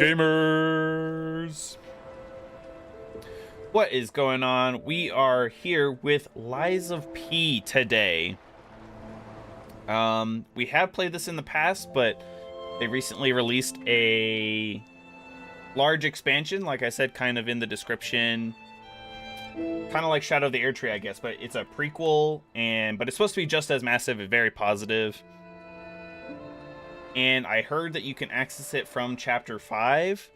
Gamers! What is going on? We are here with Lies of P today. We have played this in the past, but they recently released a large expansion, like I said, kind of in the description. Kind of like Shadow of the Erdtree, I guess, but it's a prequel, but it's supposed to be just as massive and very positive. And I heard that you can access it from Chapter 5.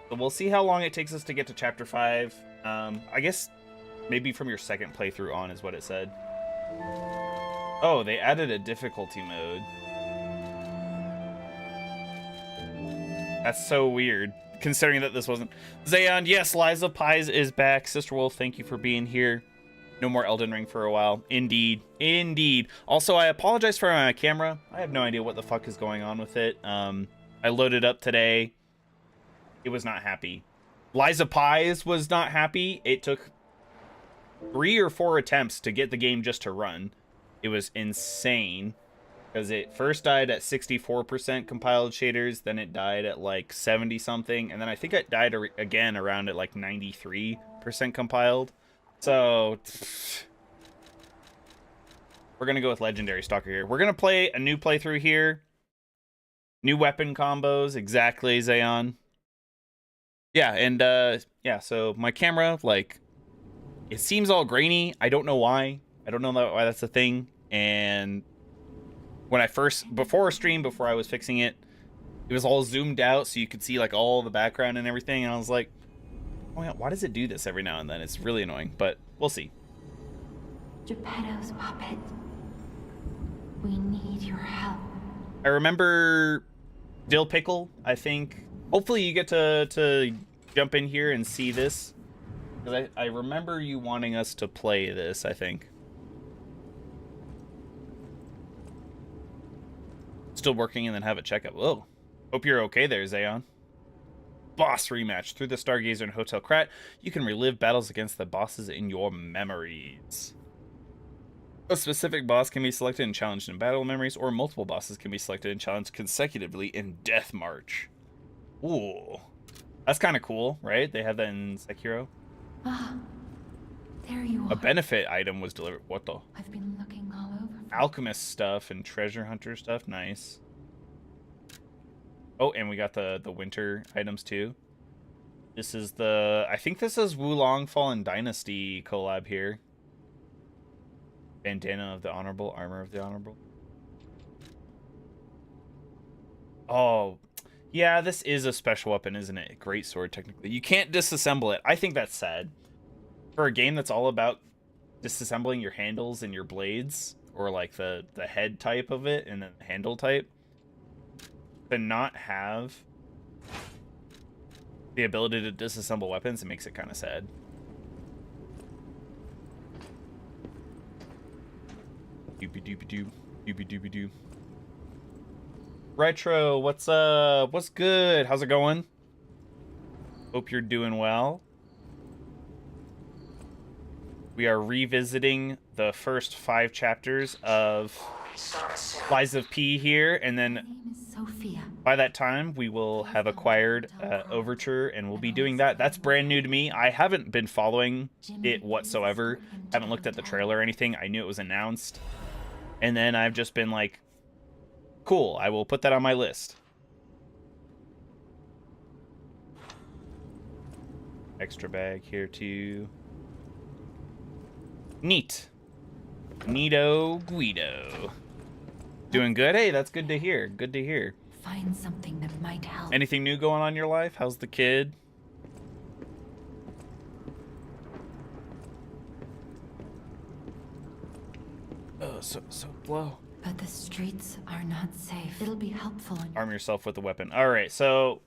So we'll see how long it takes us to get to Chapter 5. I guess maybe from your second playthrough on is what it said. Oh, they added a difficulty mode. That's so weird, considering that this wasn't... Zayon, yes, Lies of Pies is back. Sister Wolf, thank you for being here. No more Elden Ring for a while. Indeed. Indeed. Also, I apologize for my camera. I have no idea what the fuck is going on with it. I loaded up today. It was not happy. Lies of Pies was not happy. It took 3 or 4 attempts to get the game just to run. It was insane. Because it first died at 64% compiled shaders. Then it died at like 70 something. And then I think it died again around at like 93% compiled. So, we're going to go with Legendary Stalker here. We're going to play a new playthrough here. New weapon combos, exactly, Zayon. Yeah, and, yeah, so my camera, like, it seems all grainy. I don't know why. I don't know why that's a thing. And when I before I was fixing it, it was all zoomed out so you could see, like, all the background and everything. And I was like, oh, yeah, why does it do this every now and then? It's really annoying, but we'll see. Geppetto's puppet. We need your help. I remember Dill Pickle, I think. Hopefully you get to jump in here and see this. Because I remember you wanting us to play this, I think. Still working and then have a checkup. Whoa. Hope you're okay there, Zayon. Boss rematch. Through the Stargazer and Hotel Krat, you can relive battles against the bosses in your memories. A specific boss can be selected and challenged in battle memories, or multiple bosses can be selected and challenged consecutively in Death March. Ooh. That's kind of cool, right? They have that in Sekiro. Ah, there you are. A benefit item was delivered. What the? I've been looking all over. Alchemist stuff and treasure hunter stuff. Nice. Oh, and we got the winter items too. This is I think this is Wulong Fallen Dynasty collab here. Bandana of the Honorable, Armor of the Honorable. Oh, yeah, this is a special weapon, isn't it? Great sword, technically. You can't disassemble it. I think that's sad. For a game that's all about disassembling your handles and your blades, or like the head type of it and then the handle type, to not have the ability to disassemble weapons, it makes it kind of sad. Doopy-doopy-doo. Doopy-doopy-doo. Retro, what's up? What's good? How's it going? Hope you're doing well. We are revisiting the first 5 chapters of Lies of P here, and then by that time we will have acquired Overture, and we'll be doing that. That's brand new to me. I haven't been following it whatsoever. Haven't looked at the trailer or anything. I knew it was announced, and then I've just been like, cool, I will put that on my list. Extra bag here too. Neat. Neato Guido. Doing good? Hey, that's good to hear. Good to hear. Find something that might help. Anything new going on in your life? How's the kid? Oh, so low. But the streets are not safe. It'll be helpful. Arm yourself with a weapon. All right, so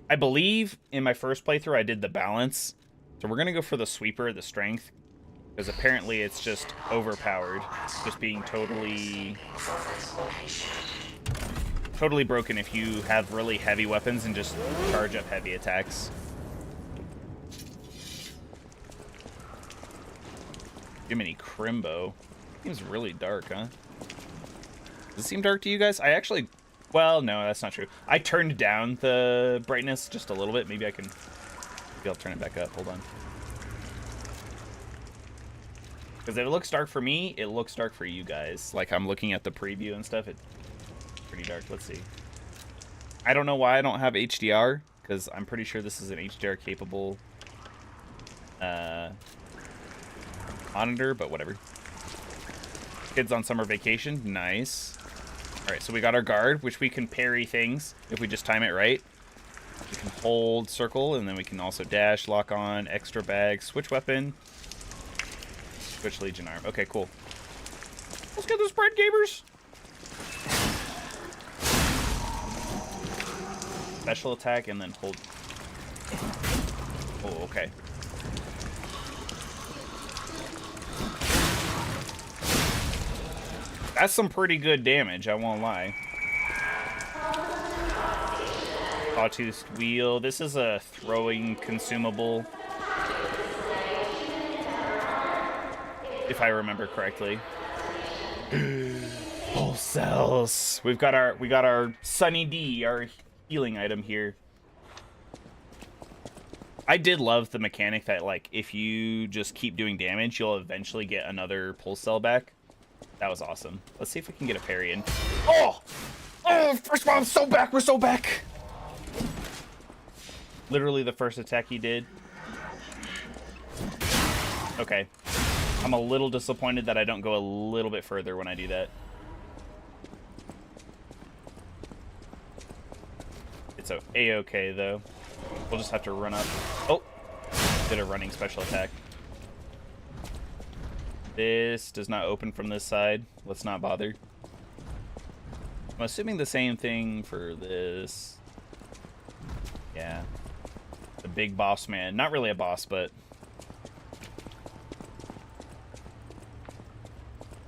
I believe in my first playthrough I did the balance. So we're going to go for the sweeper, the strength, because apparently it's just overpowered, just being totally broken if you have really heavy weapons and just charge up heavy attacks. Jiminy Crimbo. Seems really dark, huh? Does it seem dark to you guys? I actually Well, no, that's not true. I turned down the brightness just a little bit. Maybe I'll turn it back up. Hold on. Because if it looks dark for me, it looks dark for you guys. Like, I'm looking at the preview and stuff. It's pretty dark. Let's see. I don't know why I don't have HDR, because I'm pretty sure this is an HDR-capable monitor, but whatever. Kids on summer vacation. Nice. All right, so we got our guard, which we can parry things if we just time it right. We can hold circle, and then we can also dash, lock on, extra bag, switch weapon. Switch Legion arm. Okay, cool. Let's get this bread, gamers. Special attack and then hold. Oh, okay. That's some pretty good damage, I won't lie. Sawtooth wheel. This is a throwing consumable, if I remember correctly. Pulse cells. We got our Sunny D, our healing item here. I did love the mechanic that, like, if you just keep doing damage, you'll eventually get another pulse cell back. That was awesome. Let's see if we can get a parry in. Oh! Oh, first of all, I'm so back. We're so back. Literally the first attack he did. Okay. I'm a little disappointed that I don't go a little bit further when I do that. It's A-okay, though. We'll just have to run up. Oh! Did a running special attack. This does not open from this side. Let's not bother. I'm assuming the same thing for this. Yeah. The big boss man. Not really a boss, but...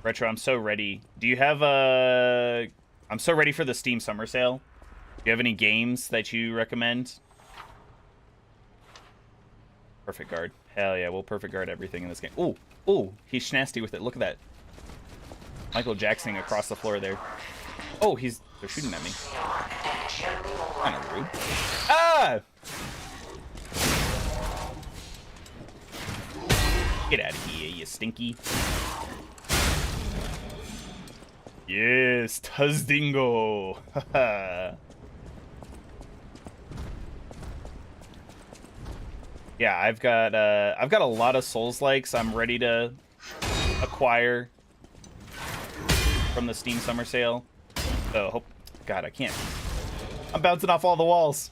Retro, I'm so ready. Do you have a... I'm so ready for the Steam Summer Sale. Do you have any games that you recommend? Perfect guard. Hell yeah, we'll perfect guard everything in this game. Ooh, ooh, he's schnasty with it. Look at that. Michael Jackson across the floor there. Oh, they're shooting at me. Kind of rude. Ah! Get out of here, you stinky. Yes, Tuzdingo. Haha. Yeah, I've got a lot of Souls-likes I'm ready to acquire from the Steam Summer Sale. Oh, God, I can't. I'm bouncing off all the walls.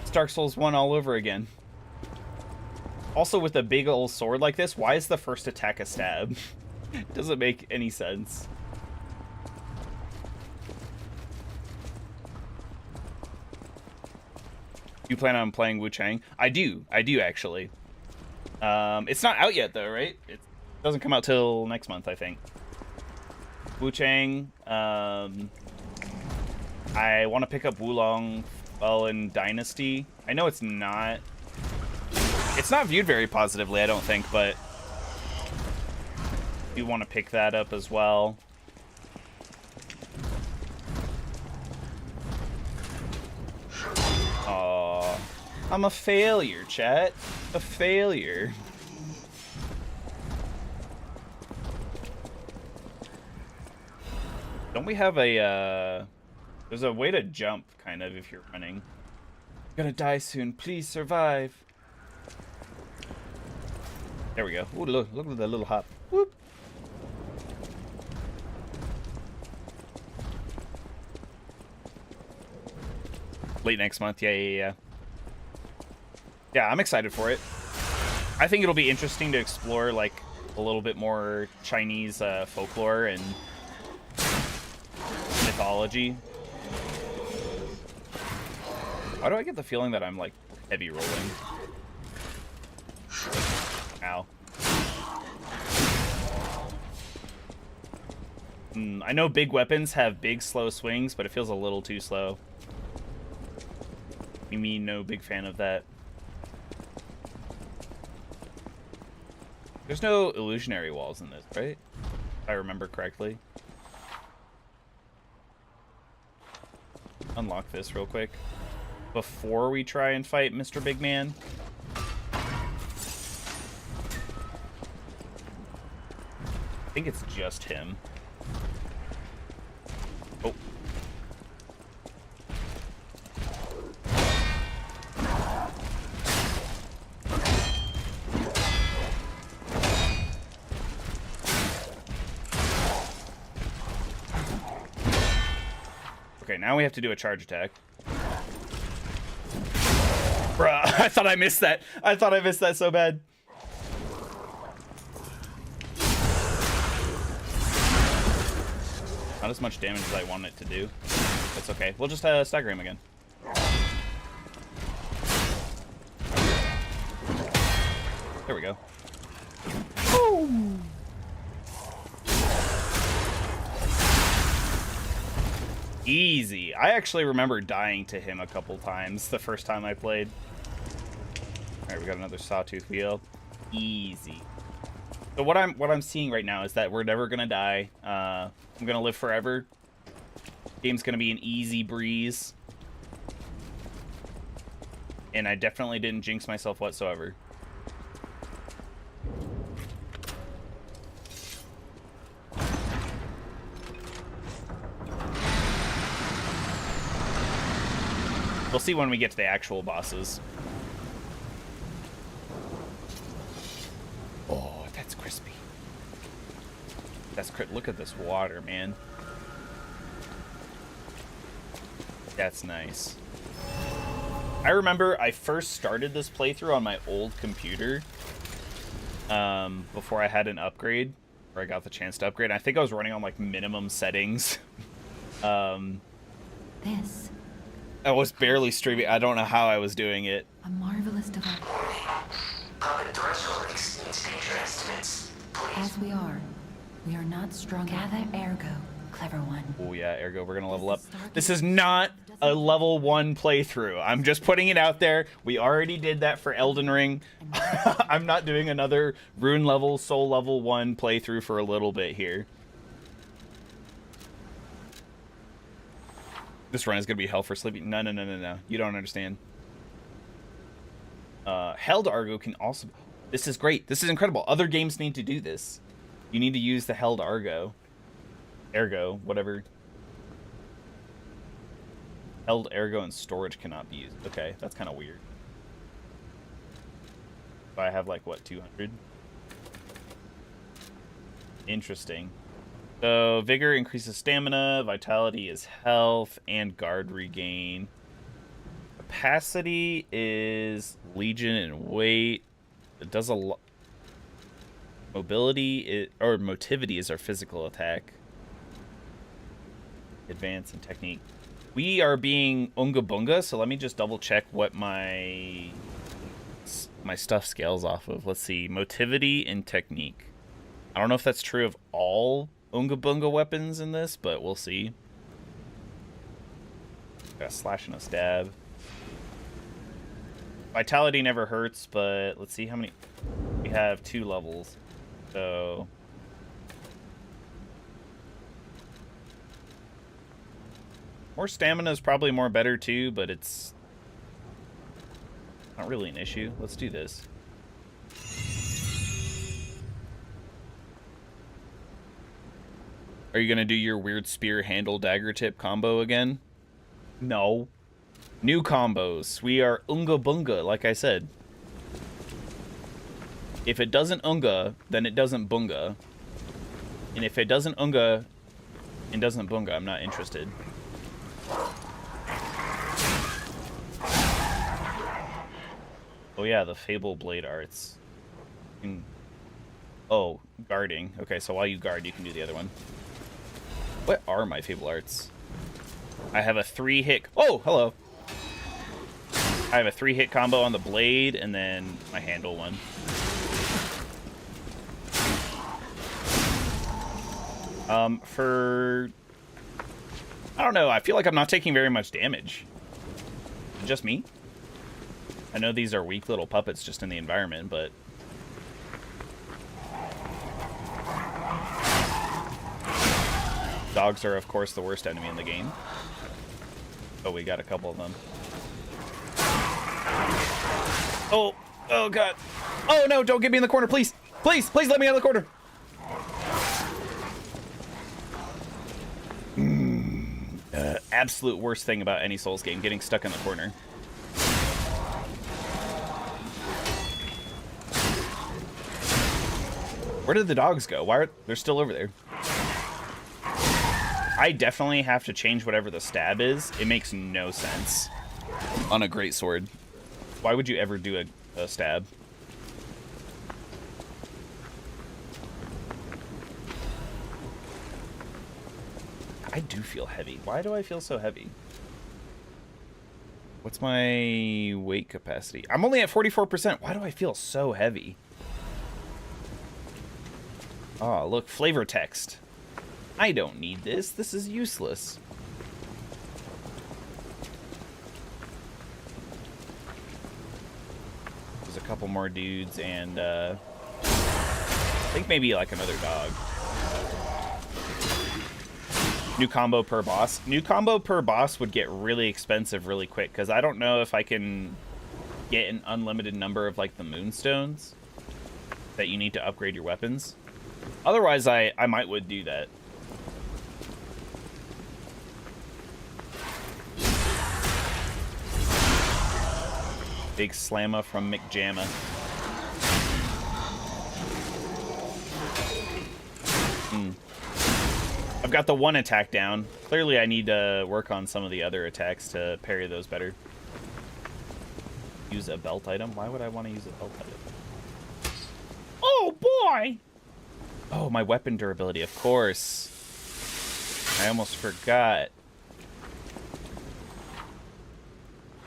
It's Dark Souls 1 all over again. Also, with a big old sword like this, why is the first attack a stab? Doesn't make any sense. You plan on playing Wu Chang? I do actually. It's not out yet though, right? It doesn't come out till next month, I think. Wu Chang. I want to pick up Wulong Fallen Dynasty. I know it's not viewed very positively, I don't think, but you want to pick that up as well. Aw, I'm a failure, chat. A failure. Don't we have a, there's a way to jump, kind of, if you're running. I'm gonna die soon. Please survive. There we go. Ooh, look at that little hop. Whoop. Late next month. Yeah. Yeah, I'm excited for it. I think it'll be interesting to explore, like, a little bit more Chinese folklore and mythology. Why do I get the feeling that I'm, like, heavy rolling? Ow. I know big weapons have big, slow swings, but it feels a little too slow. Me, no big fan of that. There's no illusionary walls in this, right? If I remember correctly. unlock this real quick before we try and fight Mr. Big Man. I think it's just him. Oh. Okay, now we have to do a charge attack. Bruh, I thought I missed that. I thought I missed that so bad. Not as much damage as I want it to do. That's okay. We'll just stagger him again. There we go. Boom. Easy. I actually remember dying to him a couple times the first time I played. Alright, we got another sawtooth wheel. Easy. So what I'm seeing right now is that we're never gonna die. I'm gonna live forever. Game's gonna be an easy breeze. And I definitely didn't jinx myself whatsoever. We'll see when we get to the actual bosses. Oh, that's crispy. Look at this water, man. That's nice. I remember I first started this playthrough on my old computer before I had an upgrade, or I got the chance to upgrade. I think I was running on like minimum settings. This. I was barely streaming. I don't know how I was doing it. A marvelous device. Puppet threshold exceeds danger estimates. Please. As we are not strong. Gather ergo, clever one. Oh yeah, ergo, we're gonna level up. This is not a level 1 playthrough. I'm just putting it out there. We already did that for Elden Ring. I'm not doing another rune level, soul level 1 playthrough for a little bit here. This run is gonna be hell for sleeping. No. You don't understand. Held Argo can also... This is great. This is incredible. Other games need to do this. You need to use the Held Argo. Ergo, whatever. Held Ergo and storage cannot be used. Okay, that's kind of weird. If I have like, what, 200? Interesting. So, Vigor increases stamina, Vitality is health, and Guard regain. Capacity is Legion and weight. It does a lot. Mobility, or Motivity is our physical attack. Advance and Technique. We are being Unga Bunga, so let me just double check what my stuff scales off of. Let's see, Motivity and Technique. I don't know if that's true of all Unga Bunga weapons in this, but we'll see. Got a slash and a stab. Vitality never hurts, but let's see how many... We have 2 levels, so... More stamina is probably more better too, but it's not really an issue. Let's do this. Are you gonna do your weird spear handle dagger tip combo again? No. New combos. We are Unga Bunga, like I said. If it doesn't Unga, then it doesn't Bunga. And if it doesn't Unga and doesn't Bunga, I'm not interested. Oh yeah, the Fable Blade arts. Oh, guarding. Okay, so while you guard, you can do the other one. What are my Fable arts? I have a 3-hit... Oh, hello. I have a 3-hit combo on the blade, and then my handle one. I don't know, I feel like I'm not taking very much damage. Is it just me? I know these are weak little puppets just in the environment, but... Dogs are, of course, the worst enemy in the game. Oh, we got a couple of them. Oh, oh god. Oh no, don't get me in the corner, please. Please, please let me out of the corner. Absolute worst thing about any Souls game, getting stuck in the corner. Where did the dogs go? Why are they're still over there? I definitely have to change whatever the stab is. It makes no sense on a great sword. Why would you ever do a stab? I do feel heavy. Why do I feel so heavy? What's my weight capacity? I'm only at 44%. Why do I feel so heavy? Oh, look, flavor text. I don't need this. This is useless. There's a couple more dudes and I think maybe like another dog. New combo per boss. New combo per boss would get really expensive really quick because I don't know if I can get an unlimited number of like the moonstones that you need to upgrade your weapons. Otherwise, I would do that. Big slamma from McJamma. I've got the one attack down. Clearly, I need to work on some of the other attacks to parry those better. Use a belt item? Why would I want to use a belt item? Oh, boy! Oh, my weapon durability, of course. I almost forgot.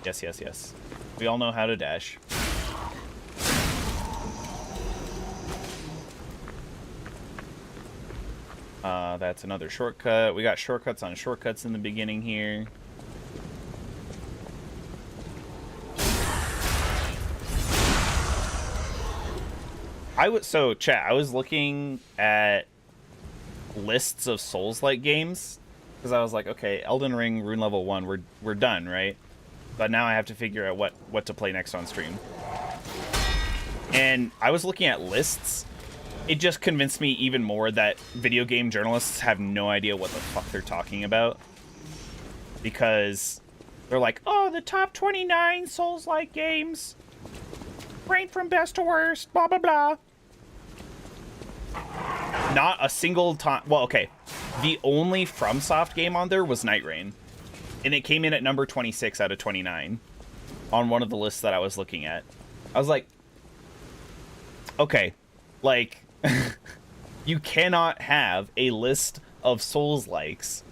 Yes, yes, yes. We all know how to dash. That's another shortcut. We got shortcuts on shortcuts in the beginning here. So chat, I was looking at lists of Souls-like games because I was like, okay, Elden Ring Rune Level 1, we're done, right? But now I have to figure out what to play next on stream. And I was looking at lists. It just convinced me even more that video game journalists have no idea what the fuck they're talking about. Because they're like, oh, the top 29 Souls-like games. Ranked from best to worst, blah, blah, blah. Not a single time. Well, okay. The only FromSoft game on there was Night Rain. And it came in at number 26 out of 29 on one of the lists that I was looking at. I was like, okay, like, you cannot have a list of Souls-likes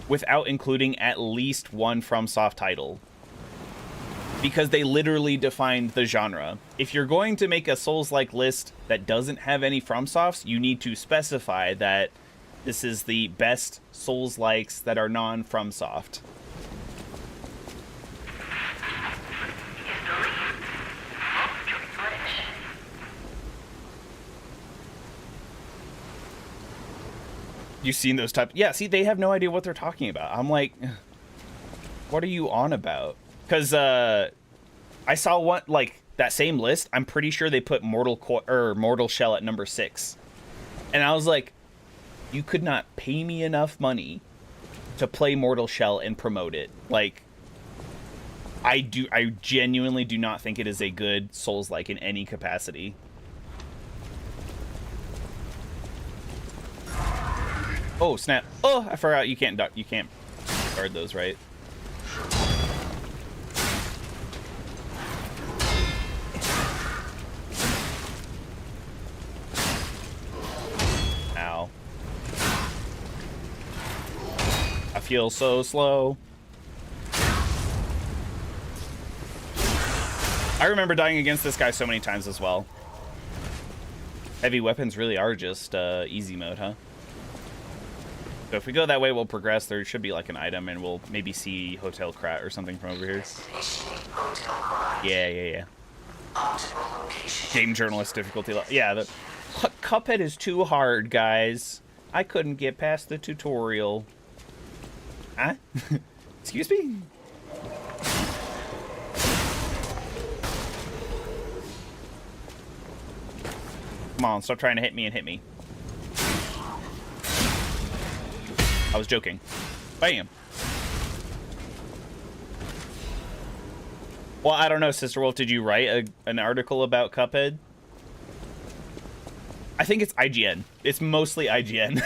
without including at least one FromSoft title. Because they literally defined the genre. If you're going to make a Souls-like list that doesn't have any FromSofts, you need to specify that this is the best Souls-likes that are non-FromSoft. You seen those types? Yeah, see, they have no idea what they're talking about. I'm like, what are you on about? Because I saw one, like, that same list. I'm pretty sure they put Mortal Shell at number 6. And I was like, you could not pay me enough money to play Mortal Shell and promote it. Like, I genuinely do not think it is a good Souls-like in any capacity. Oh, snap. Oh, I forgot you can't guard those, right? Ow. I feel so slow. I remember dying against this guy so many times as well. Heavy weapons really are just easy mode, huh? So if we go that way, we'll progress. There should be like an item, and we'll maybe see Hotel Krat or something from over here. Yeah. Game journalist difficulty. Yeah, the Cuphead is too hard, guys. I couldn't get past the tutorial. Huh? Excuse me? Come on, stop trying to hit me and hit me. I was joking. Bam. Well, I don't know, Sister Wolf, did you write an article about Cuphead? I think it's IGN. It's mostly IGN.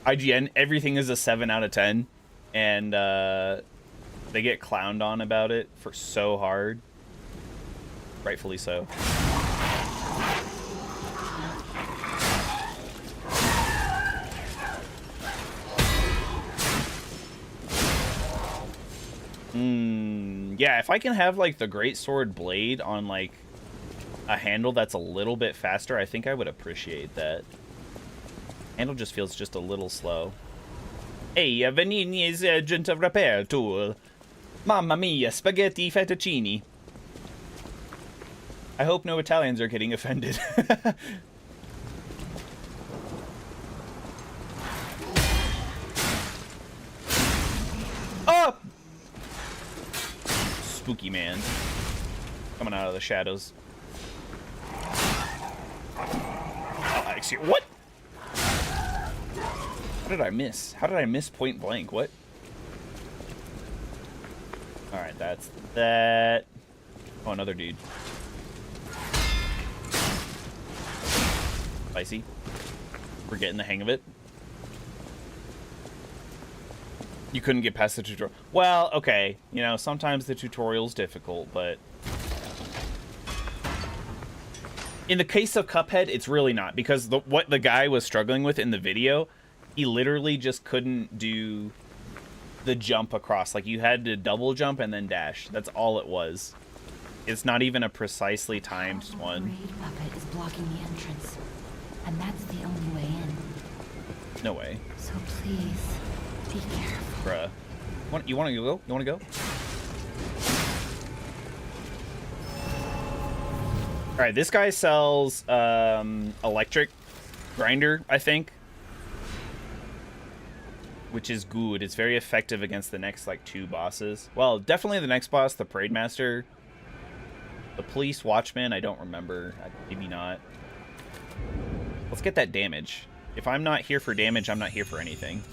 IGN, everything is a 7 out of 10. And they get clowned on about it for so hard. Rightfully so. Yeah, if I can have, like, the Great Sword blade on, like, a handle that's a little bit faster, I think I would appreciate that. Handle just feels just a little slow. Hey, Vanini's agent of repair tool. Mamma mia, spaghetti fettuccine. I hope no Italians are getting offended. Oh! Spooky man. Coming out of the shadows. Excuse me, what? How did I miss? How did I miss point blank? What? Alright, that's that. Oh, another dude. Spicy. We're getting the hang of it. You couldn't get past the tutorial. Well, okay. You know, sometimes the tutorial's difficult, but... in the case of Cuphead, it's really not. Because what the guy was struggling with in the video, he literally just couldn't do the jump across. Like, you had to double jump and then dash. That's all it was. It's not even a precisely timed one. The raid puppet is blocking the entrance. And that's the only way in. No way. So please, be careful. Bruh. You want to go? You want to go? Alright, this guy sells electric grinder, I think. Which is good. It's very effective against the next, like, 2 bosses. Well, definitely the next boss, the Parade Master. The Police Watchman, I don't remember. Maybe not. Let's get that damage. If I'm not here for damage, I'm not here for anything.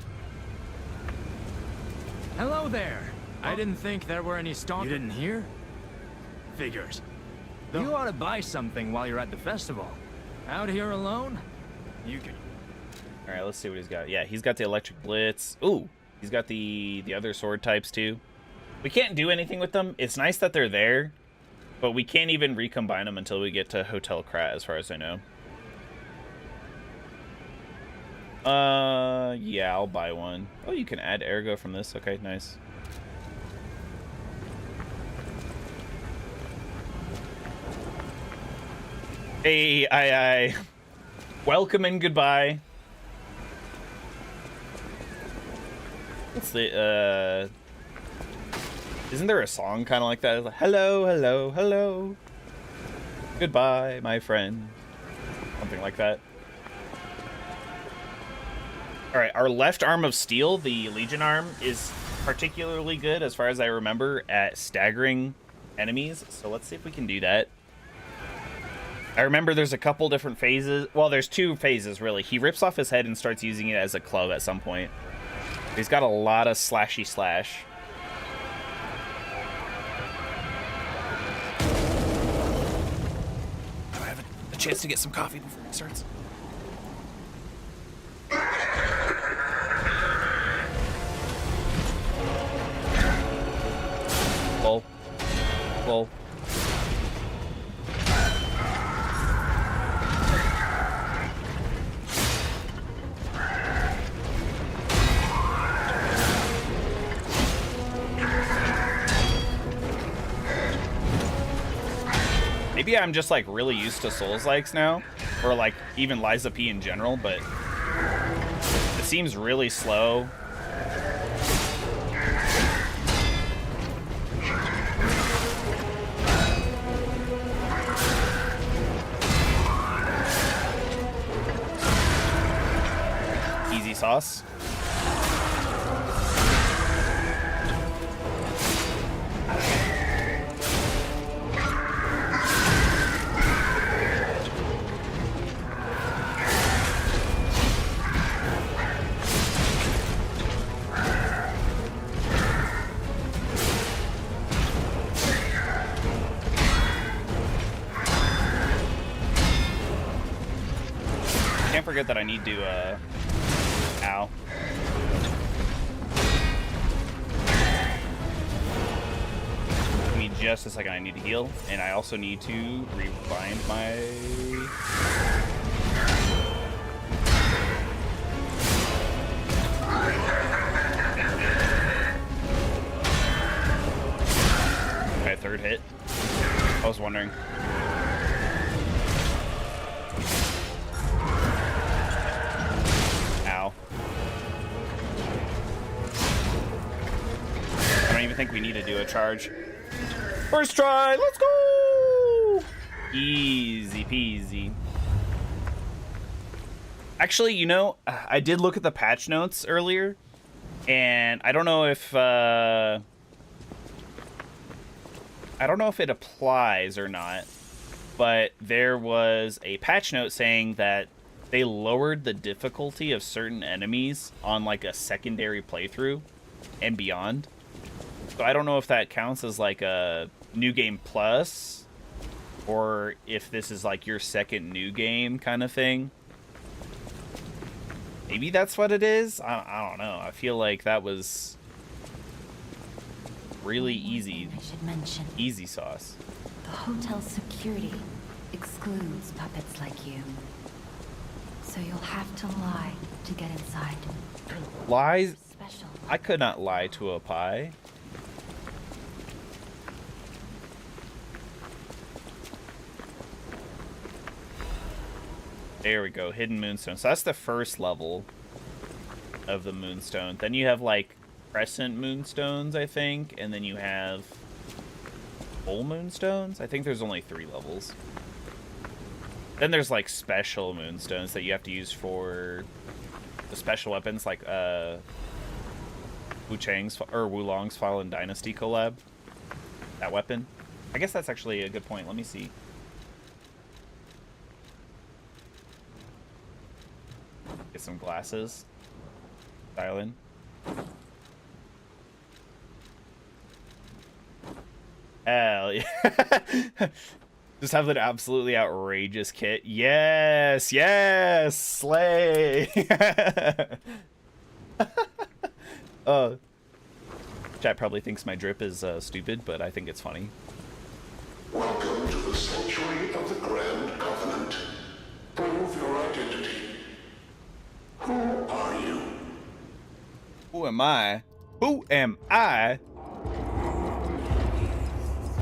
Hello there. I didn't think there were any stalkers. You didn't hear? Figures. You ought to buy something while you're at the festival. Out here alone? You can... Alright, let's see what he's got. Yeah, he's got the Electric Blitz. Ooh, he's got the other sword types, too. We can't do anything with them. It's nice that they're there, but we can't even recombine them until we get to Hotel Krat, as far as I know. Yeah, I'll buy one. Oh, you can add Ergo from this. Okay, nice. Hey, aye. Welcome and goodbye. What's the, isn't there a song kind of like that? It's like, hello, hello, hello. Goodbye, my friend. Something like that. Alright, our left arm of steel, the Legion arm, is particularly good, as far as I remember, at staggering enemies. So let's see if we can do that. I remember there's a couple different phases. Well, there's 2 phases, really. He rips off his head and starts using it as a club at some point. He's got a lot of slashy slash. Do I have a chance to get some coffee before it starts? Lol. Lol. Maybe I'm just, like, really used to Souls-likes now, or, like, even Liza P in general, but it seems really slow. Easy sauce. forget that I need to, ow. Give me just a second, I need to heal. And I also need to rewind my... Okay, third hit. I was wondering. Ow. I don't even think we need to do a charge. First try, let's go! Easy peasy. Actually, you know, I did look at the patch notes earlier, and I don't know if it applies or not, but there was a patch note saying that they lowered the difficulty of certain enemies on like a secondary playthrough and beyond. So I don't know if that counts as like a new game plus, or if this is like your second new game kind of thing. Maybe that's what it is? I don't know. I feel like that was really easy. I should mention. Easy sauce. The hotel's security excludes puppets like you. So you'll have to lie to get inside. Lies? Special. I could not lie to a pie. There we go, hidden moonstone. So that's the first level of the moonstone. Then you have like crescent moonstones, I think, and then you have full moonstones. I think there's only 3 levels. Then there's like special moonstones that you have to use for the special weapons, like Wu Chang's or Wulong's Fallen Dynasty collab. That weapon. I guess that's actually a good point. Let me see. Get some glasses. Dial in. Hell yeah. Just have an absolutely outrageous kit. Yes, yes, slay. Chat probably thinks my drip is stupid, but I think it's funny. Welcome to the sanctuary of the Grand Covenant. Prove your identity. Who are you? Who am I? Who am I?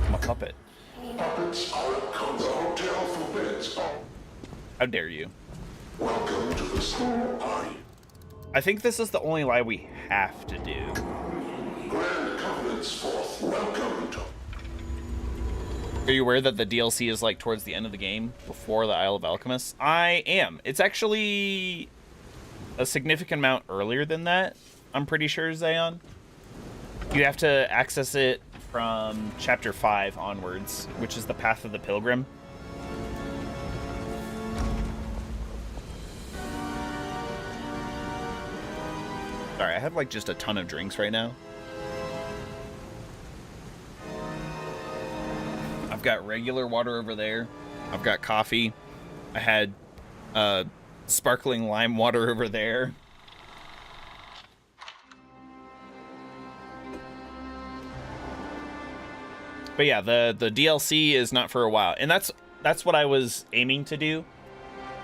I'm a puppet. Puppets are at the hotel forbids. How dare you? Welcome to the Who are you? I think this is the only lie we have to do. Grand Covenant's fourth. Welcome to. Are you aware that the DLC is like towards the end of the game before the Isle of Alchemists? I am. It's actually a significant amount earlier than that, I'm pretty sure, Zayon. You have to access it from chapter 5 onwards, which is the Path of the Pilgrim. Sorry, I have like just a ton of drinks right now. I've got regular water over there. I've got coffee. I had sparkling lime water over there. But yeah, the DLC is not for a while. And that's what I was aiming to do.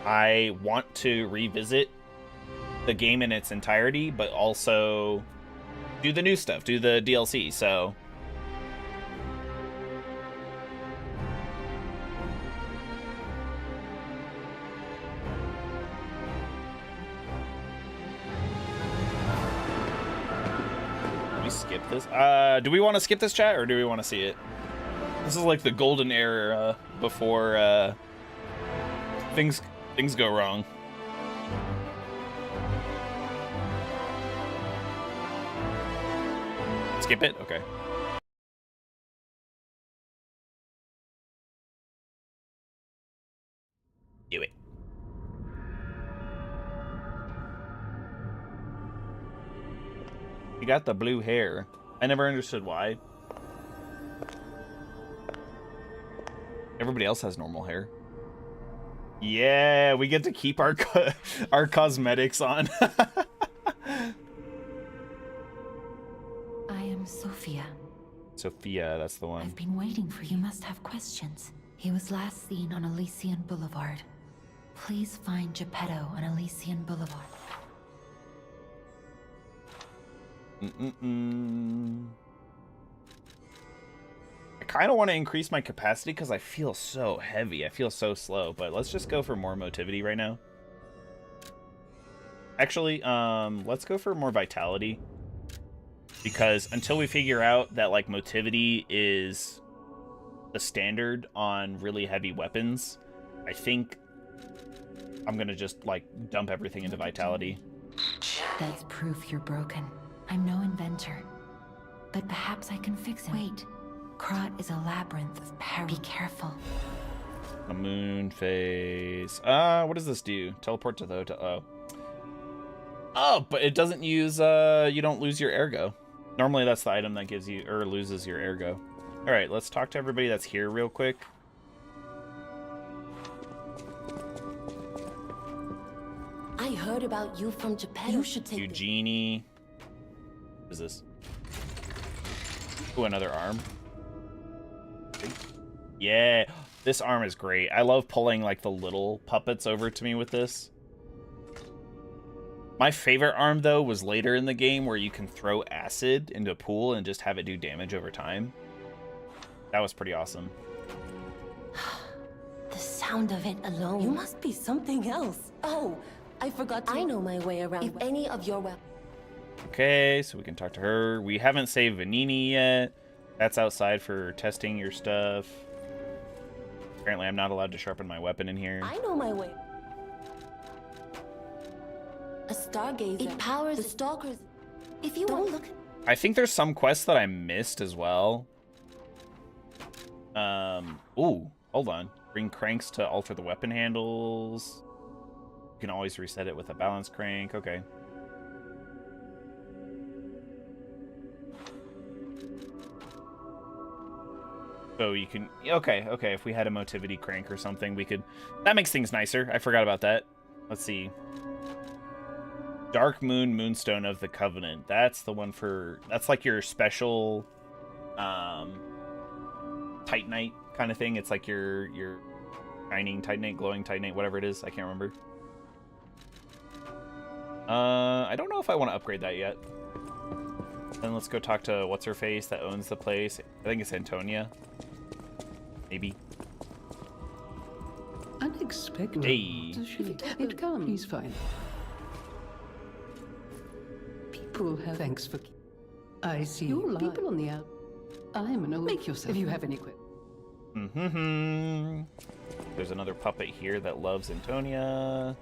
I want to revisit the game in its entirety, but also do the new stuff, do the DLC, so... Can we skip this? Do we want to skip this, chat, or do we want to see it? This is like the golden era before things go wrong. Skip it? Okay. Do it. You got the blue hair. I never understood why. Everybody else has normal hair. Yeah, we get to keep our our cosmetics on. I am Sophia. Sophia, that's the one. I've been waiting for you. Must have questions. He was last seen on Elysian Boulevard. Please find Geppetto on Elysian Boulevard. I kind of want to increase my capacity because I feel so heavy. I feel so slow, but let's just go for more motivity right now. Actually, let's go for more vitality. Because until we figure out that, like, motivity is the standard on really heavy weapons, I think I'm going to just, like, dump everything into vitality. That's proof you're broken. I'm no inventor. But perhaps I can fix it. Wait. Krat is a labyrinth of peril. Be careful. A moon phase. What does this do? Teleport to the hotel. Oh, but it doesn't use, you don't lose your ergo. Normally that's the item that gives you, or loses your ergo. Alright, let's talk to everybody that's here real quick. I heard about you from Geppetto. You should take Eugenie. What is this? Ooh, another arm. Yeah, this arm is great. I love pulling, like, the little puppets over to me with this. My favorite arm, though, was later in the game where you can throw acid into a pool and just have it do damage over time. That was pretty awesome. The sound of it alone. You must be something else. Oh, I forgot to... I know my way around. If any of your weapons... Okay, so we can talk to her. We haven't saved Vanini yet. That's outside for testing your stuff. Apparently, I'm not allowed to sharpen my weapon in here. I know my way. A stargazer. It powers the stalkers. If you don't look... I think there's some quests that I missed as well. Ooh, hold on. Bring cranks to alter the weapon handles. You can always reset it with a balance crank. Okay. So you can... Okay. If we had a motivity crank or something, we could... That makes things nicer. I forgot about that. Let's see. Dark Moon Moonstone of the Covenant. That's the one for... That's like your special... Titanite kind of thing. It's like your shining Titanite, glowing Titanite, whatever it is. I can't remember. I don't know if I want to upgrade that yet. Then let's go talk to what's-her-face that owns the place. I think it's Antonia. Maybe. Unexpected. Hey. It comes. He's fine. People have thanks for... I see. You're people on the out. I'm an old... Make yourself... If you have any questions. There's another puppet here that loves Antonia.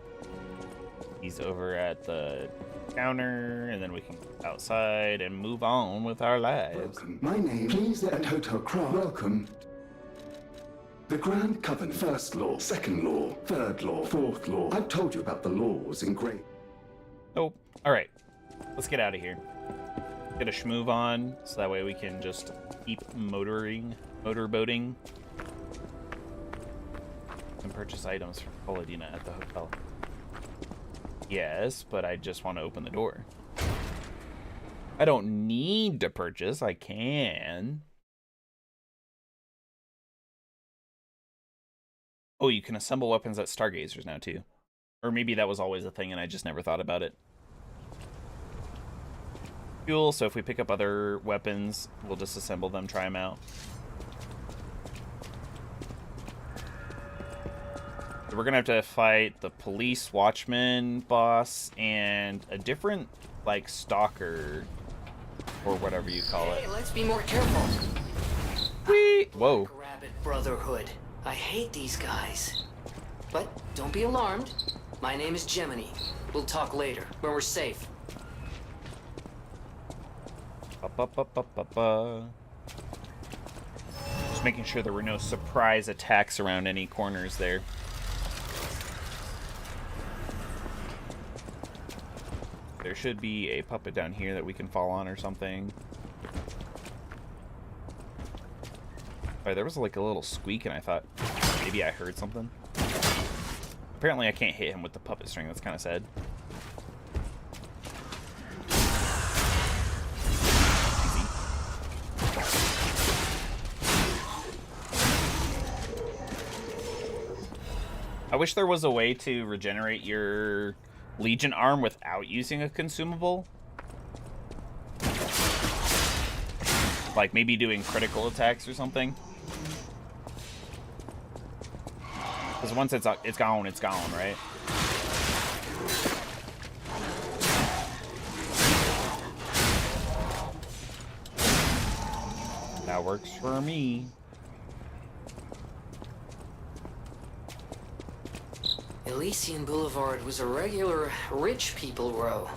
He's over at the counter, and then we can go outside and move on with our lives. Welcome. My name, please, and Hotel Krat. Welcome. The Grand Covenant. First law, second law, third law, fourth law. I've told you about the laws in great... Oh, alright. Let's get out of here. Get a schmoove on, so that way we can just keep motorboating. And purchase items for Paladina at the hotel. Yes, but I just want to open the door. I don't need to purchase, I can. Oh, you can assemble weapons at Stargazers now too. Or maybe that was always a thing and I just never thought about it. Fuel, so if we pick up other weapons, we'll disassemble them, try them out. So we're gonna have to fight the police watchman boss and a different, like, stalker, or whatever you call it. Hey, let's be more careful. Whee! Whoa. Rabbit Brotherhood. I hate these guys. But don't be alarmed. My name is Gemini. We'll talk later, when we're safe. Just making sure there were no surprise attacks around any corners there. There should be a puppet down here that we can fall on or something. Alright, there was like a little squeak and I thought maybe I heard something. Apparently I can't hit him with the puppet string. That's kind of sad. I wish there was a way to regenerate your Legion arm without using a consumable. Like maybe doing critical attacks or something. Because once it's gone, right? That works for me. Elysian Boulevard was a regular rich people row.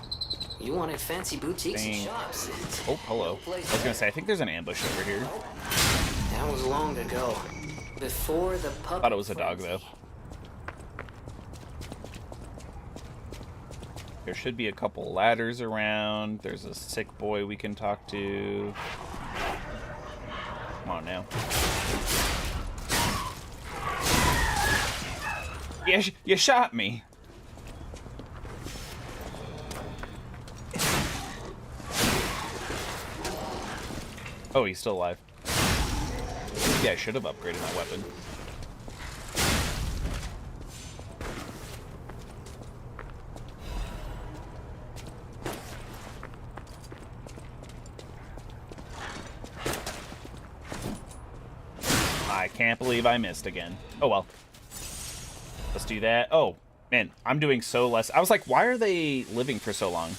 You wanted fancy boutiques and shops. Oh, hello. I was gonna say, I think there's an ambush over here. That was long ago. Before the puppet. Thought it was a dog, though. There should be a couple ladders around. There's a sick boy we can talk to. Come on now. You shot me. Oh, he's still alive. Yeah, I should have upgraded my weapon. I can't believe I missed again. Oh well. Let's do that. Oh, man, I'm doing so less. I was like, why are they living for so long?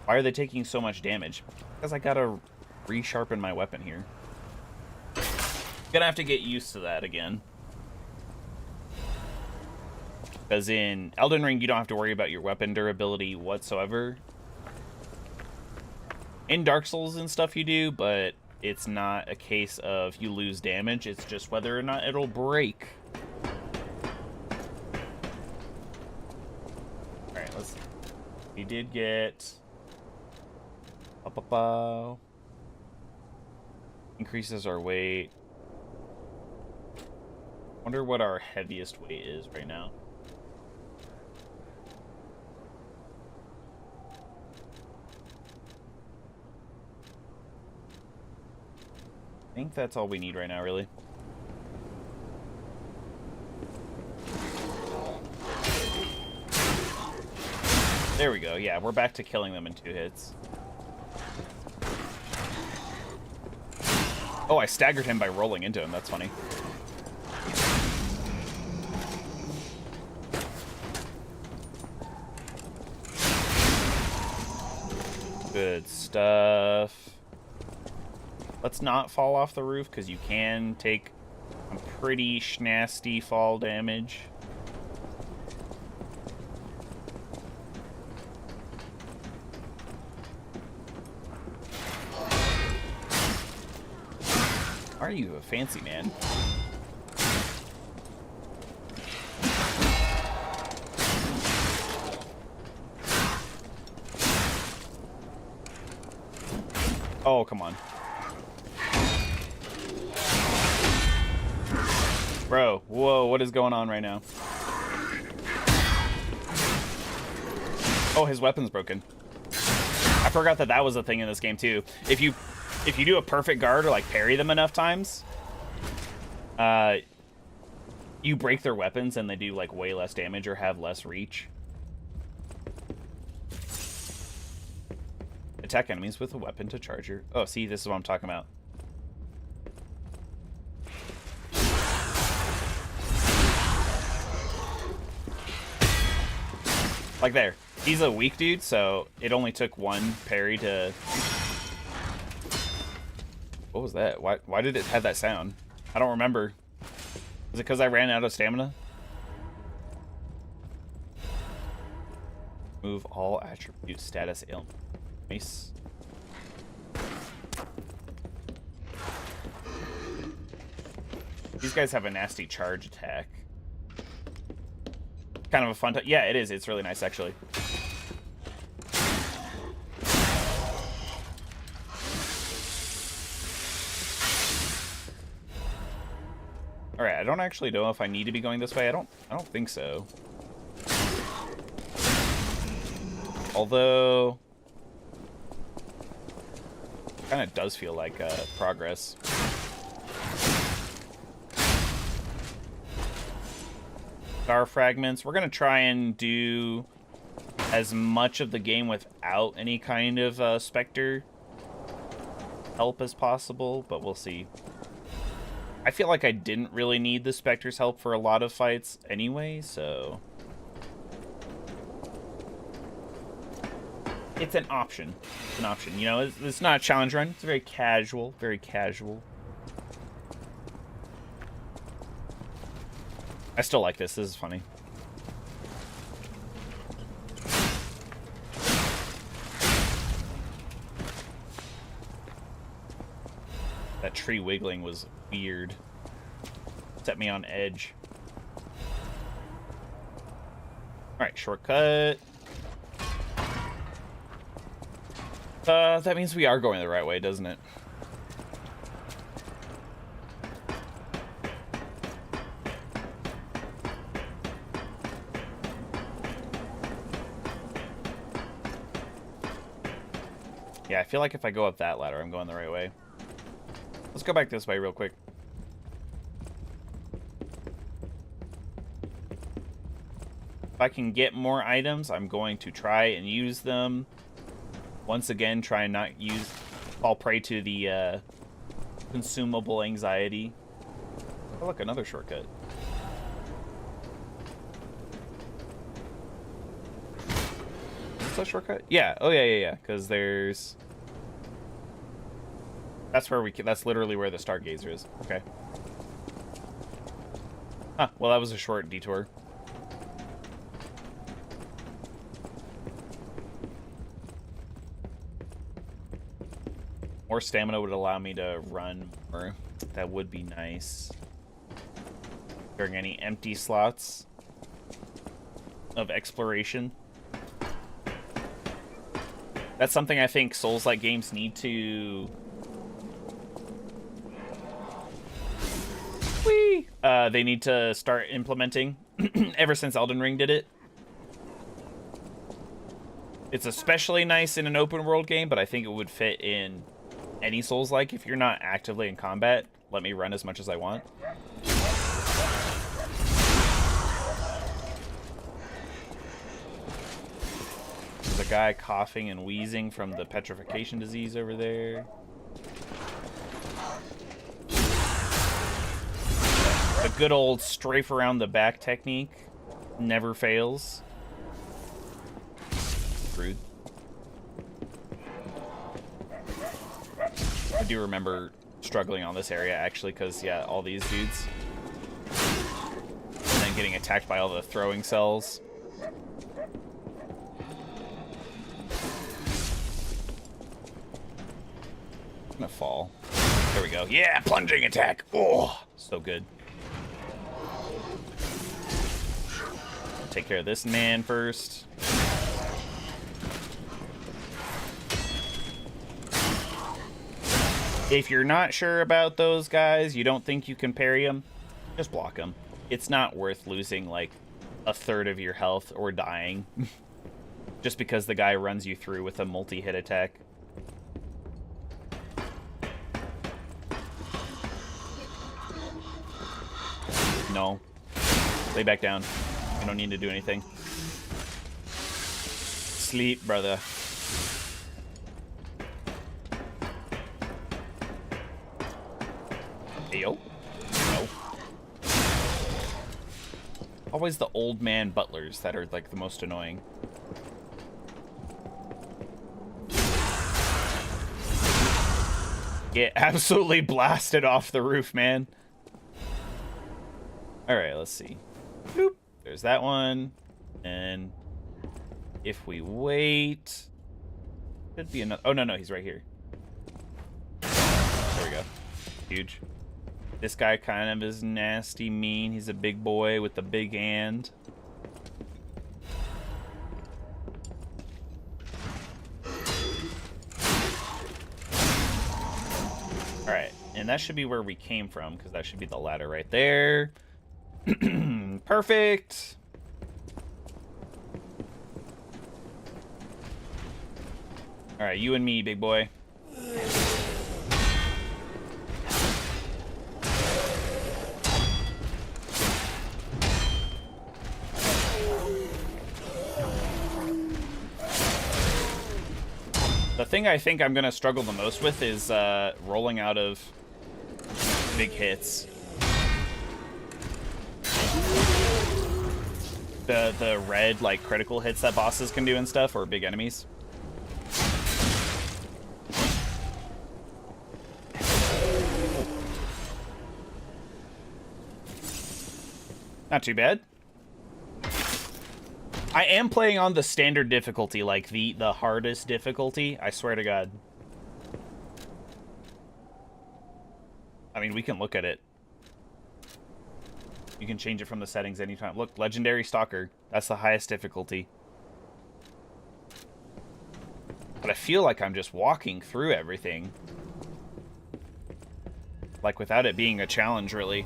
Why are they taking so much damage? Because I gotta resharpen my weapon here. Gonna have to get used to that again. Because in Elden Ring, you don't have to worry about your weapon durability whatsoever. In Dark Souls and stuff you do, but it's not a case of you lose damage. It's just whether or not it'll break. Alright, let's see. We did get... Increases our weight. Wonder what our heaviest weight is right now. I think that's all we need right now, really. There we go. Yeah, we're back to killing them in 2 hits. Oh, I staggered him by rolling into him. That's funny. Good stuff. Let's not fall off the roof, because you can take a pretty nasty fall damage. Are you a fancy man? Oh, come on. Bro, whoa, what is going on right now? Oh, his weapon's broken. I forgot that that was a thing in this game too. If you do a perfect guard or like parry them enough times, you break their weapons and they do like way less damage or have less reach. Attack enemies with a weapon to charge your... Oh, see, this is what I'm talking about. Like there. He's a weak dude, so it only took one parry to... What was that? Why did it have that sound? I don't remember. Was it because I ran out of stamina? Move all attribute status ailment. Nice. These guys have a nasty charge attack. Kind of a fun... Yeah, it is. It's really nice, actually. Alright, don't actually know if I need to be going this way. I don't think so. Although, kind of does feel like progress. Star fragments. We're gonna try and do as much of the game without any kind of Spectre help as possible, but we'll see. I feel like I didn't really need the Spectre's help for a lot of fights anyway, so it's an option. It's an option. You know, it's not a challenge run. It's very casual, very casual. I still like this. This is funny. That tree wiggling was weird. Set me on edge. Alright, shortcut. That means we are going the right way, doesn't it? Yeah, I feel like if I go up that ladder, I'm going the right way. Let's go back this way real quick. If I can get more items, I'm going to try and use them. Once again, try and not fall prey to the consumable anxiety. Oh, look, another shortcut. Is this a shortcut? Yeah. Oh, yeah. Because there's... That's where that's literally where the Stargazer is. Okay. Huh. Well, that was a short detour. More stamina would allow me to run more. That would be nice. During any empty slots of exploration. That's something I think Souls-like games need to... they need to start implementing ever since Elden Ring did it. It's especially nice in an open world game, but I think it would fit in any Souls-like. If you're not actively in combat, let me run as much as I want. There's a guy coughing and wheezing from the petrification disease over there. The good old strafe around the back technique never fails. Rude. I do remember struggling on this area, actually, because, yeah, all these dudes. And then getting attacked by all the throwing cells. I'm gonna fall. There we go. Yeah, plunging attack. Oh, so good. Take care of this man first. If you're not sure about those guys, you don't think you can parry them, just block them. It's not worth losing like a third of your health or dying just because the guy runs you through with a multi-hit attack. No. Lay back down. You don't need to do anything. Sleep, brother. Heyo. No. Always the old man butlers that are like the most annoying. Get absolutely blasted off the roof, man. Alright, let's see. Boop. There's that one. And if we wait... Could be another... Oh, no, he's right here. There we go. Huge. This guy kind of is nasty mean. He's a big boy with a big hand. Alright. and that should be where we came from, because that should be the ladder right there. Perfect. All right, you and me, big boy. The thing I think I'm going to struggle the most with is rolling out of big hits. The red, like, critical hits that bosses can do and stuff, or big enemies. Not too bad. I am playing on the standard difficulty, like the hardest difficulty. I swear to God. I mean, we can look at it. You can change it from the settings anytime. Look, Legendary Stalker. That's the highest difficulty. But I feel like I'm just walking through everything. Like, without it being a challenge, really.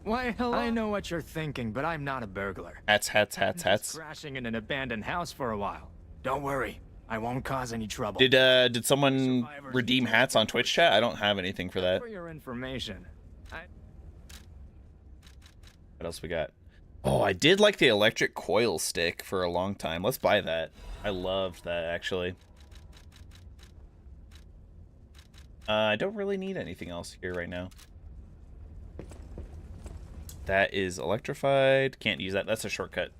Why, hello? I know what you're thinking, but I'm not a burglar. Hats. I'm just crashing in an abandoned house for a while. Don't worry, I won't cause any trouble. Did someone redeem hats on Twitch chat? I don't have anything for that. For your information, What else we got? Oh, I did like the electric coil stick for a long time. Let's buy that. I loved that, actually. I don't really need anything else here right now. That is electrified. Can't use that. That's a shortcut.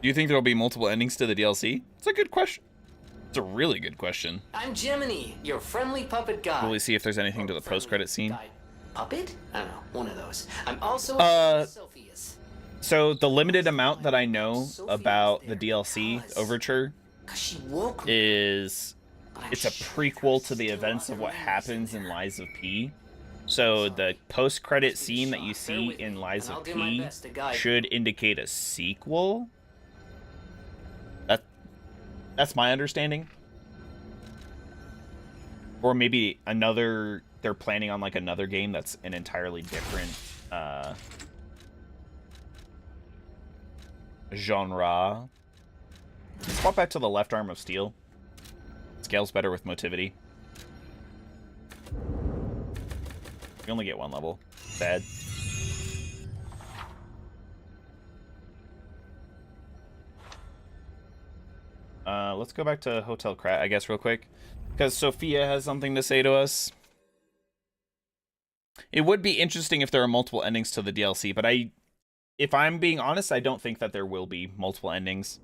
Do you think there will be multiple endings to the DLC? It's a good question. It's a really good question. I'm Gemini, your friendly puppet guy. Will we see if there's anything to the post-credit scene? Guy. Puppet? I don't know, one of those. I'm also Sophia's. So the limited amount that I know about the DLC, Overture, She woke me. is it's a prequel to the events of what happens in Lies of P. So the post-credit scene that you see in Lies of P should indicate a sequel. That's my understanding. Or maybe another, they're planning on like another game that's an entirely different genre. Swap back to the left arm of steel. Scales better with motivity. We only get one level. Bad. Let's go back to Hotel Krat, I guess, real quick. Because Sophia has something to say to us. It would be interesting if there are multiple endings to the DLC, but if I'm being honest, I don't think that there will be multiple endings.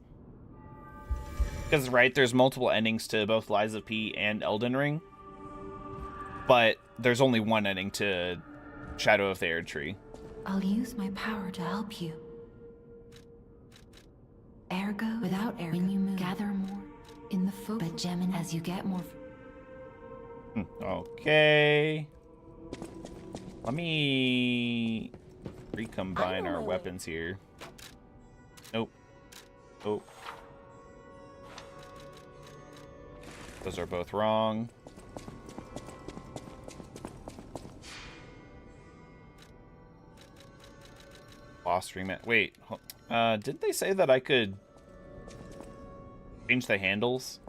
Because, right, there's multiple endings to both Lies of P and Elden Ring. But there's only one ending to Shadow of the Erdtree. I'll use my power to help you. Ergo, without ergo, when you move, gather more in the foot. But Gemini, as you get more. Okay. Let me recombine our weapons here. Nope. Oh. Those are both wrong. Boss rematch. Wait. Didn't they say that I could change the handles?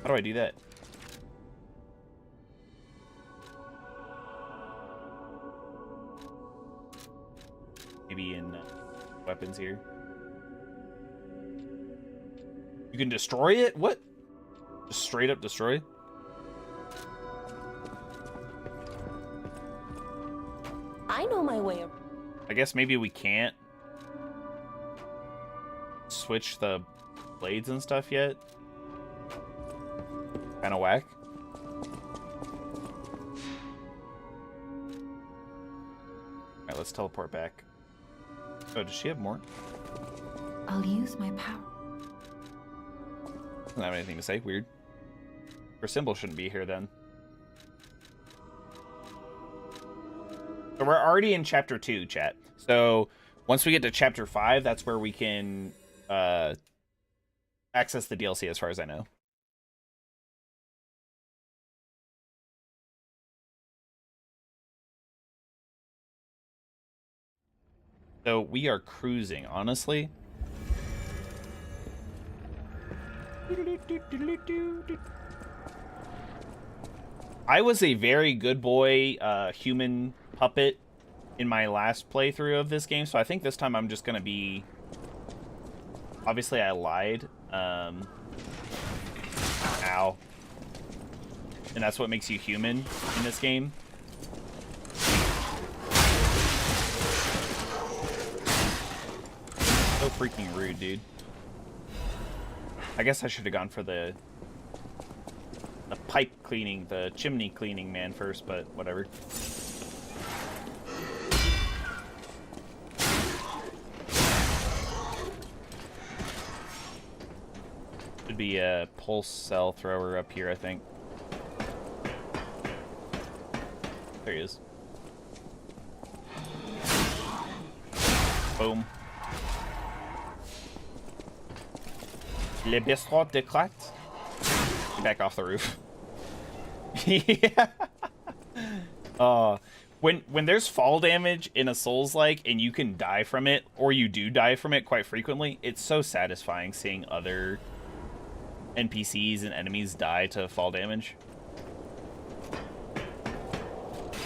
How do I do that? Maybe in weapons here. You can destroy it? What? Just straight up destroy? I know my way. I guess maybe we can't switch the blades and stuff yet. Kind of whack. Alright, let's teleport back. Oh, does she have more? I'll use my power. Doesn't have anything to say. Weird. Her symbol shouldn't be here then. So we're already in chapter 2, chat. So once we get to chapter 5, that's where we can access the DLC, as far as I know. So we are cruising, honestly. I was a very good boy human puppet in my last playthrough of this game, so I think this time I'm just gonna be... Obviously, I lied. Ow. And that's what makes you human in this game. So freaking rude, dude. I guess I should have gone for the pipe cleaning, the chimney cleaning man first, but whatever. Should be a pulse cell thrower up here, I think. There he is. Boom. Le bistrot de Crat. Get back off the roof. Yeah. When there's fall damage in a Souls-like and you can die from it, or you do die from it quite frequently, it's so satisfying seeing other NPCs and enemies die to fall damage.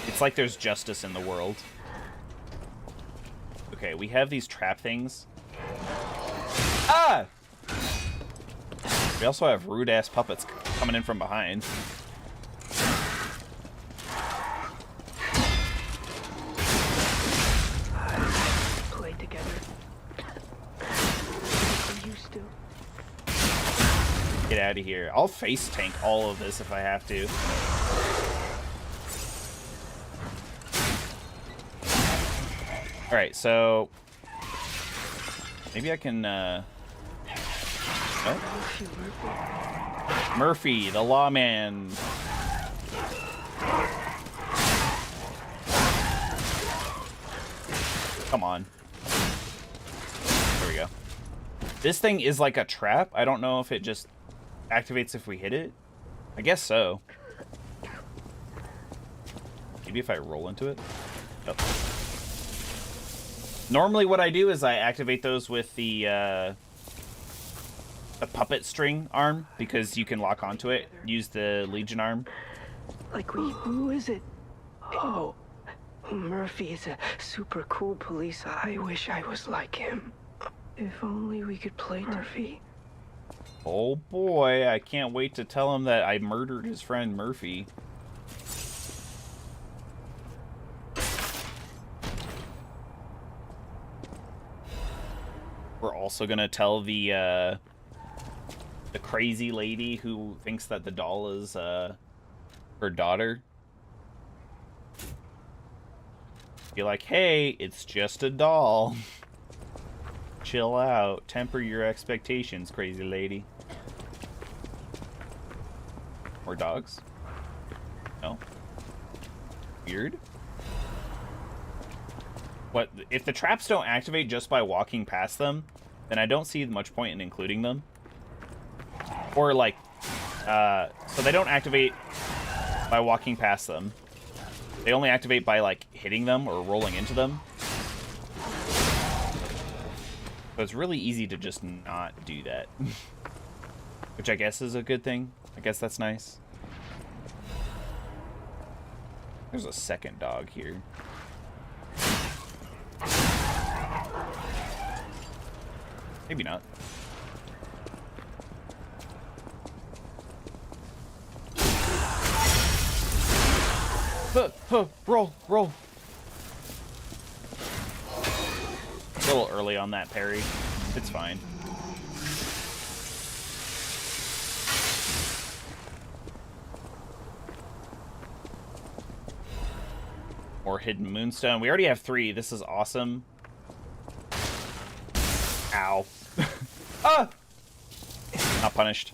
It's like there's justice in the world. Okay, we have these trap things. Ah! We also have rude-ass puppets coming in from behind. Play together. Are you still? Get out of here. I'll face tank all of this if I have to. Alright, so... Maybe I can, Oh. Murphy, the lawman. Come on. There we go. This thing is like a trap. I don't know if it just activates if we hit it. I guess so. Maybe if I roll into it. Oh. Normally what I do is I activate those with the puppet string arm, because you can lock onto it. Use the Legion arm. Like we... Who is it? Oh, Murphy is a super cool police. I wish I was like him. If only we could play Murphy. Oh boy, I can't wait to tell him that I murdered his friend Murphy. We're also gonna tell the crazy lady who thinks that the doll is her daughter. Be like, hey, it's just a doll. Chill out. Temper your expectations, crazy lady. More dogs? No. Weird. What? If the traps don't activate just by walking past them, then I don't see much point in including them. Or like, so they don't activate by walking past them. They only activate by like hitting them or rolling into them. So it's really easy to just not do that. Which I guess is a good thing. I guess that's nice. There's a second dog here. Maybe not. Roll, roll. A little early on that parry. It's fine. More hidden moonstone. We already have 3. This is awesome. Ow. Ah! Not punished.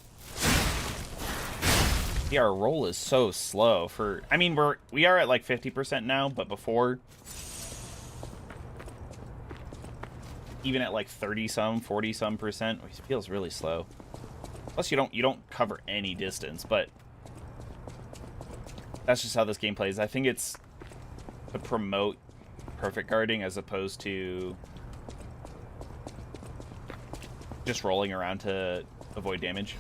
Yeah, our roll is so slow for... I mean, we are at like 50% now, but before even at like 30 some, 40 some percent, it feels really slow. Plus, you don't cover any distance, but that's just how this game plays. I think it's to promote perfect guarding as opposed to just rolling around to avoid damage.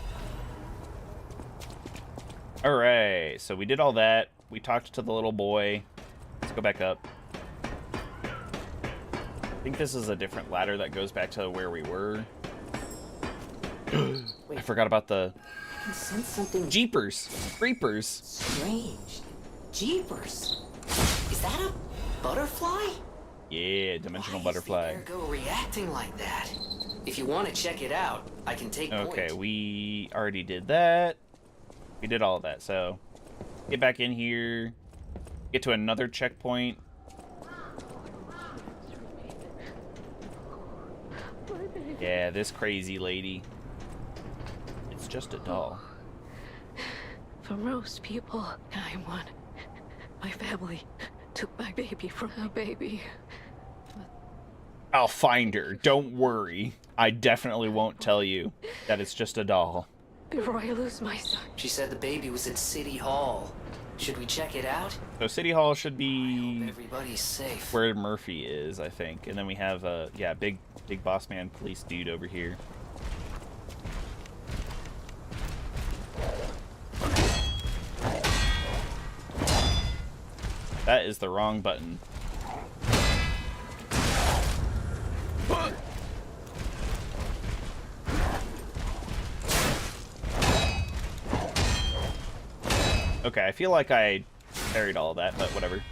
Alright, so we did all that. We talked to the little boy. Let's go back up. I think this is a different ladder that goes back to where we were. I forgot about the... I can sense something Jeepers! Creepers! strange. Jeepers! Is that a butterfly? Yeah, dimensional Why butterfly. is the ergo reacting like that? If you want to check it out, I can take Okay, point. we already did that. We did all of that, so get back in here, get to another checkpoint. Yeah, this crazy lady. It's just a doll. For most people, I'm one. My family took my baby from a baby. I'll find her. Don't worry. I definitely won't tell you that it's just a doll. Before I lose my son. She said the baby was at City Hall. Should we check it out? So City Hall should Hope be everybody's safe. where Murphy is, I think. And then we have yeah, big boss man police dude over here. That is the wrong button. Okay, I feel like I parried all of that, but whatever.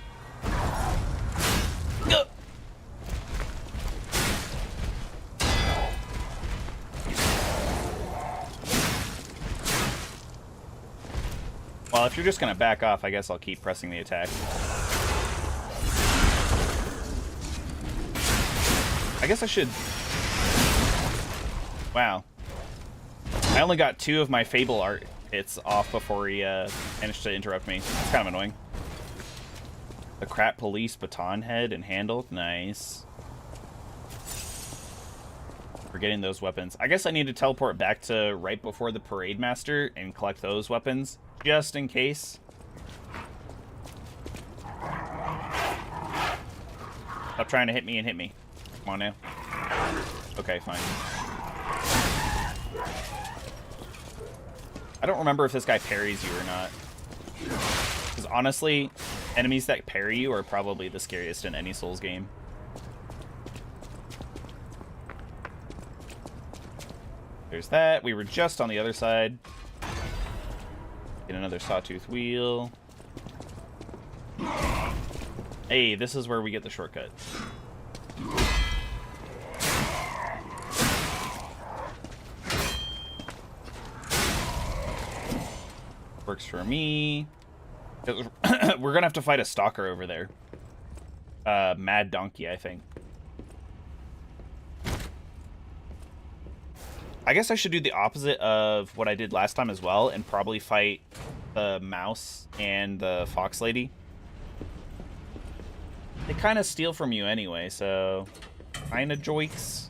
Well, if you're just gonna back off, I guess I'll keep pressing the attack. I guess I should... Wow. I only got 2 of my Fable art hits off before he managed to interrupt me. It's kind of annoying. The crap police baton head and handle. Nice. For getting those weapons. I guess I need to teleport back to right before the parade master and collect those weapons. Just in case. Stop trying to hit me and hit me. Come on now. Okay, fine. I don't remember if this guy parries you or not. Because honestly, enemies that parry you are probably the scariest in any Souls game. There's that. We were just on the other side. Get another sawtooth wheel. Hey, this is where we get the shortcut. Works for me. We're gonna have to fight a stalker over there. Mad Donkey, I think. I guess I should do the opposite of what I did last time as well, and probably fight the mouse and the fox lady. They kind of steal from you anyway, so kind of joiks.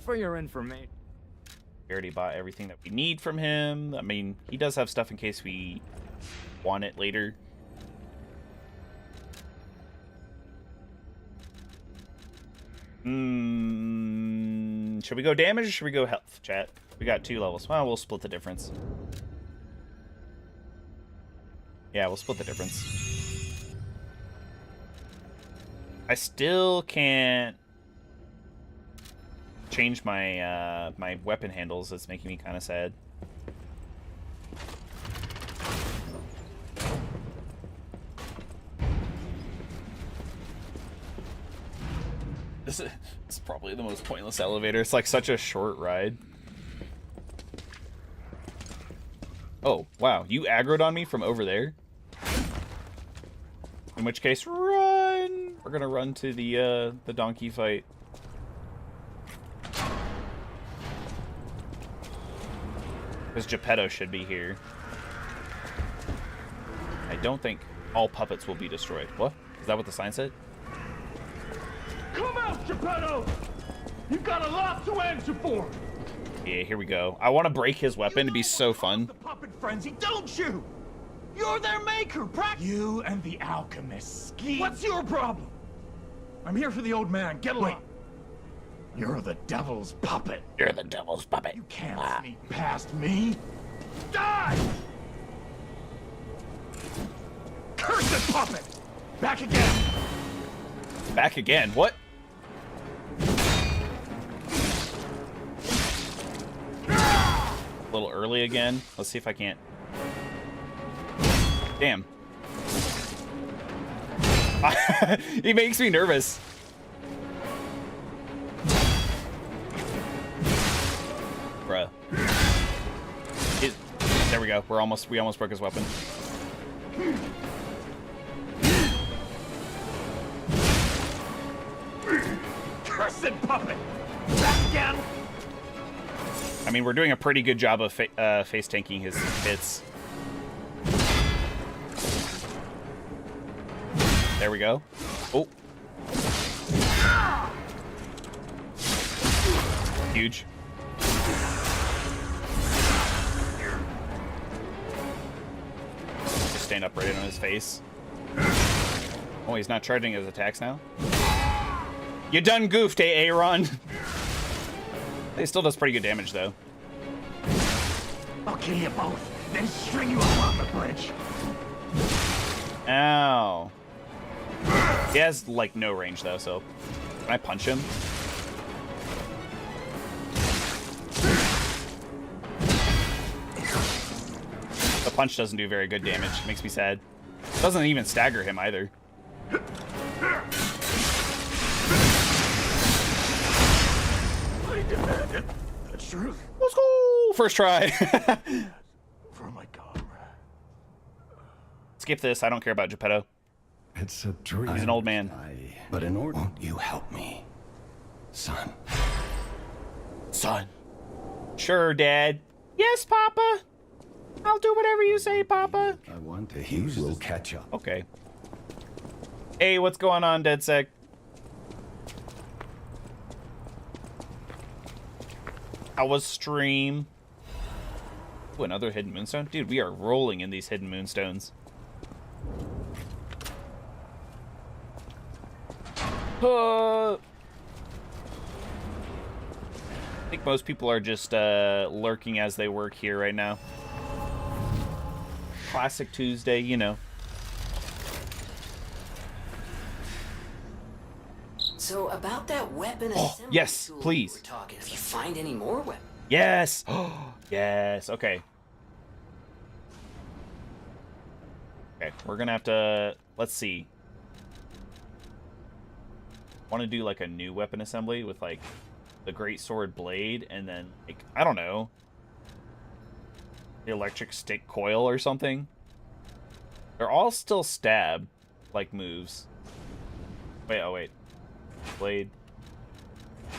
For your information. We already bought everything that we need from him. I mean, he does have stuff in case we want it later. Should we go damage or should we go health, chat? We got 2 levels. Well, we'll split the difference. Yeah, we'll split the difference. I still can't change my my weapon handles. It's making me kind of sad. This is probably the most pointless elevator. It's like such a short ride. Oh, wow. You aggroed on me from over there? In which case, run! We're gonna run to the donkey fight. Because Geppetto should be here. I don't think all puppets will be destroyed. What? Is that what the sign said? Come out, Geppetto! You've got a lot to answer for. Yeah, here we go. I want to break his weapon. It'd be so fun. The puppet frenzy, don't you? You're their maker, You and the alchemist scheme. What's your problem? I'm here for the old man. Get along. You're the devil's puppet. You're the devil's puppet. You can't sneak past me. Die! Cursed puppet! Back again! Back again? What? A little early again. Let's see if I can't. Damn. He makes me nervous. Bruh. There we go. We almost broke his weapon. Cursed puppet! Back again! I mean, we're doing a pretty good job of face tanking his hits. There we go. Oh. Huge. Just stand up right on his face. Oh, he's not charging his attacks now. You done goofed, Aaron. He still does pretty good damage, though. I'll kill you both, then string you up on the bridge. Ow. He has, like, no range, though, so... Can I punch him? The punch doesn't do very good damage. Makes me sad. Doesn't even stagger him, either. I demand it. The truth. Let's go! First try. For my comrade. Skip this. I don't care about Geppetto. It's a dream. He's an old man. But in order, won't you help me, son? Son. Sure, Dad. Yes, Papa. I'll do whatever you say, Papa. I want to. He will catch up. Okay. Hey, what's going on, DeadSec? How was stream? Ooh, another hidden moonstone? Dude, we are rolling in these hidden moonstones. I think most people are just lurking as they work here right now. Classic Tuesday, you know. So about that weapon assembly yes, tool please. we're talking. If you find any more weapons. Yes. Yes. Okay. Okay, we're gonna have to. Let's see. Want to do like a new weapon assembly with like the great sword blade and then like I don't know, the electric stick coil or something. They're all still stab like moves. Wait, oh wait. Blade.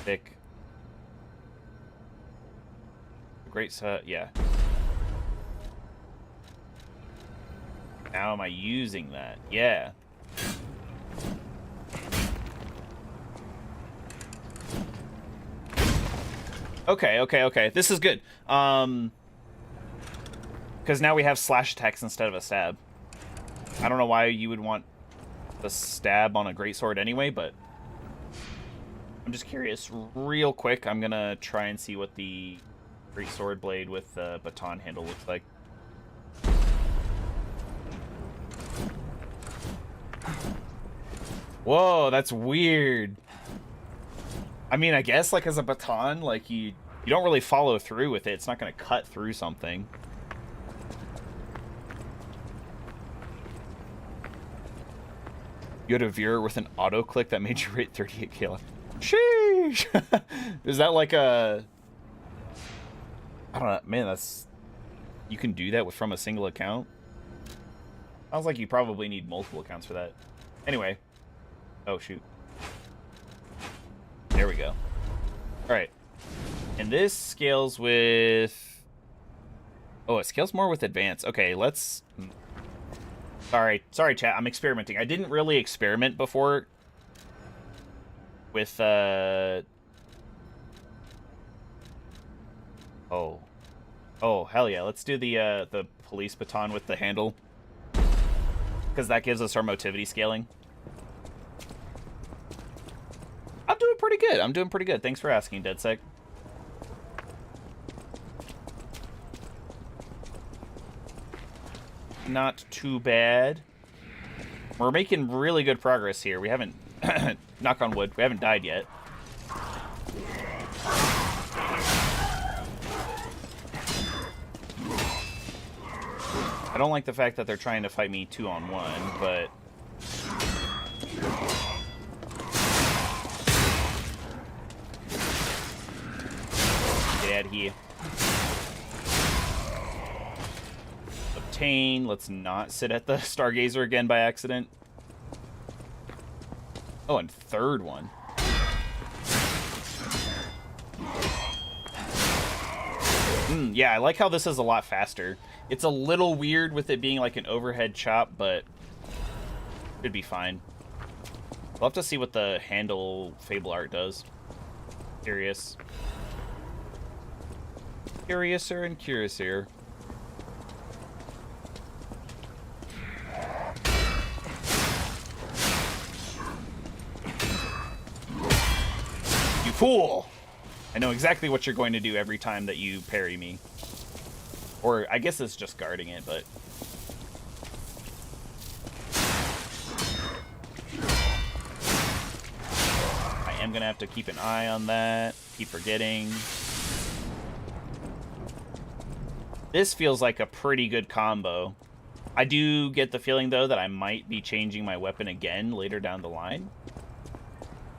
Stick. Great, yeah. How am I using that? Yeah. Okay. This is good. Because now we have slash attacks instead of a stab. I don't know why you would want the stab on a greatsword anyway, but I'm just curious. Real quick, I'm gonna try and see what the greatsword blade with the baton handle looks like. Whoa, that's weird. I mean, I guess like as a baton, like you don't really follow through with it. It's not gonna cut through something. You had a viewer with an auto click that made you rate 38 kill. Sheesh! Is that like a... I don't know. Man, that's... You can do that with from a single account? Sounds like you probably need multiple accounts for that. Anyway. Oh, shoot. There we go. Alright. And this scales with... Oh, it scales more with advanced. Okay, let's... Sorry, chat. I'm experimenting. I didn't really experiment before with Oh. Oh, hell yeah. Let's do the police baton with the handle. Because that gives us our motivity scaling. I'm doing pretty good. I'm doing pretty good. Thanks for asking, DeadSec. Not too bad. We're making really good progress here. We haven't, knock on wood, we haven't died yet. I don't like the fact that they're trying to fight me 2-on-1, but... Get out of here. Obtain. Let's not sit at the Stargazer again by accident. Oh, and third one. Yeah, I like how this is a lot faster. It's a little weird with it being like an overhead chop, but it'd be fine. We'll have to see what the handle Fable art does. Curious. Curiouser and curiouser. You fool! I know exactly what you're going to do every time that you parry me. Or, I guess it's just guarding it, but... I am gonna have to keep an eye on that. Keep forgetting. This feels like a pretty good combo. I do get the feeling, though, that I might be changing my weapon again later down the line.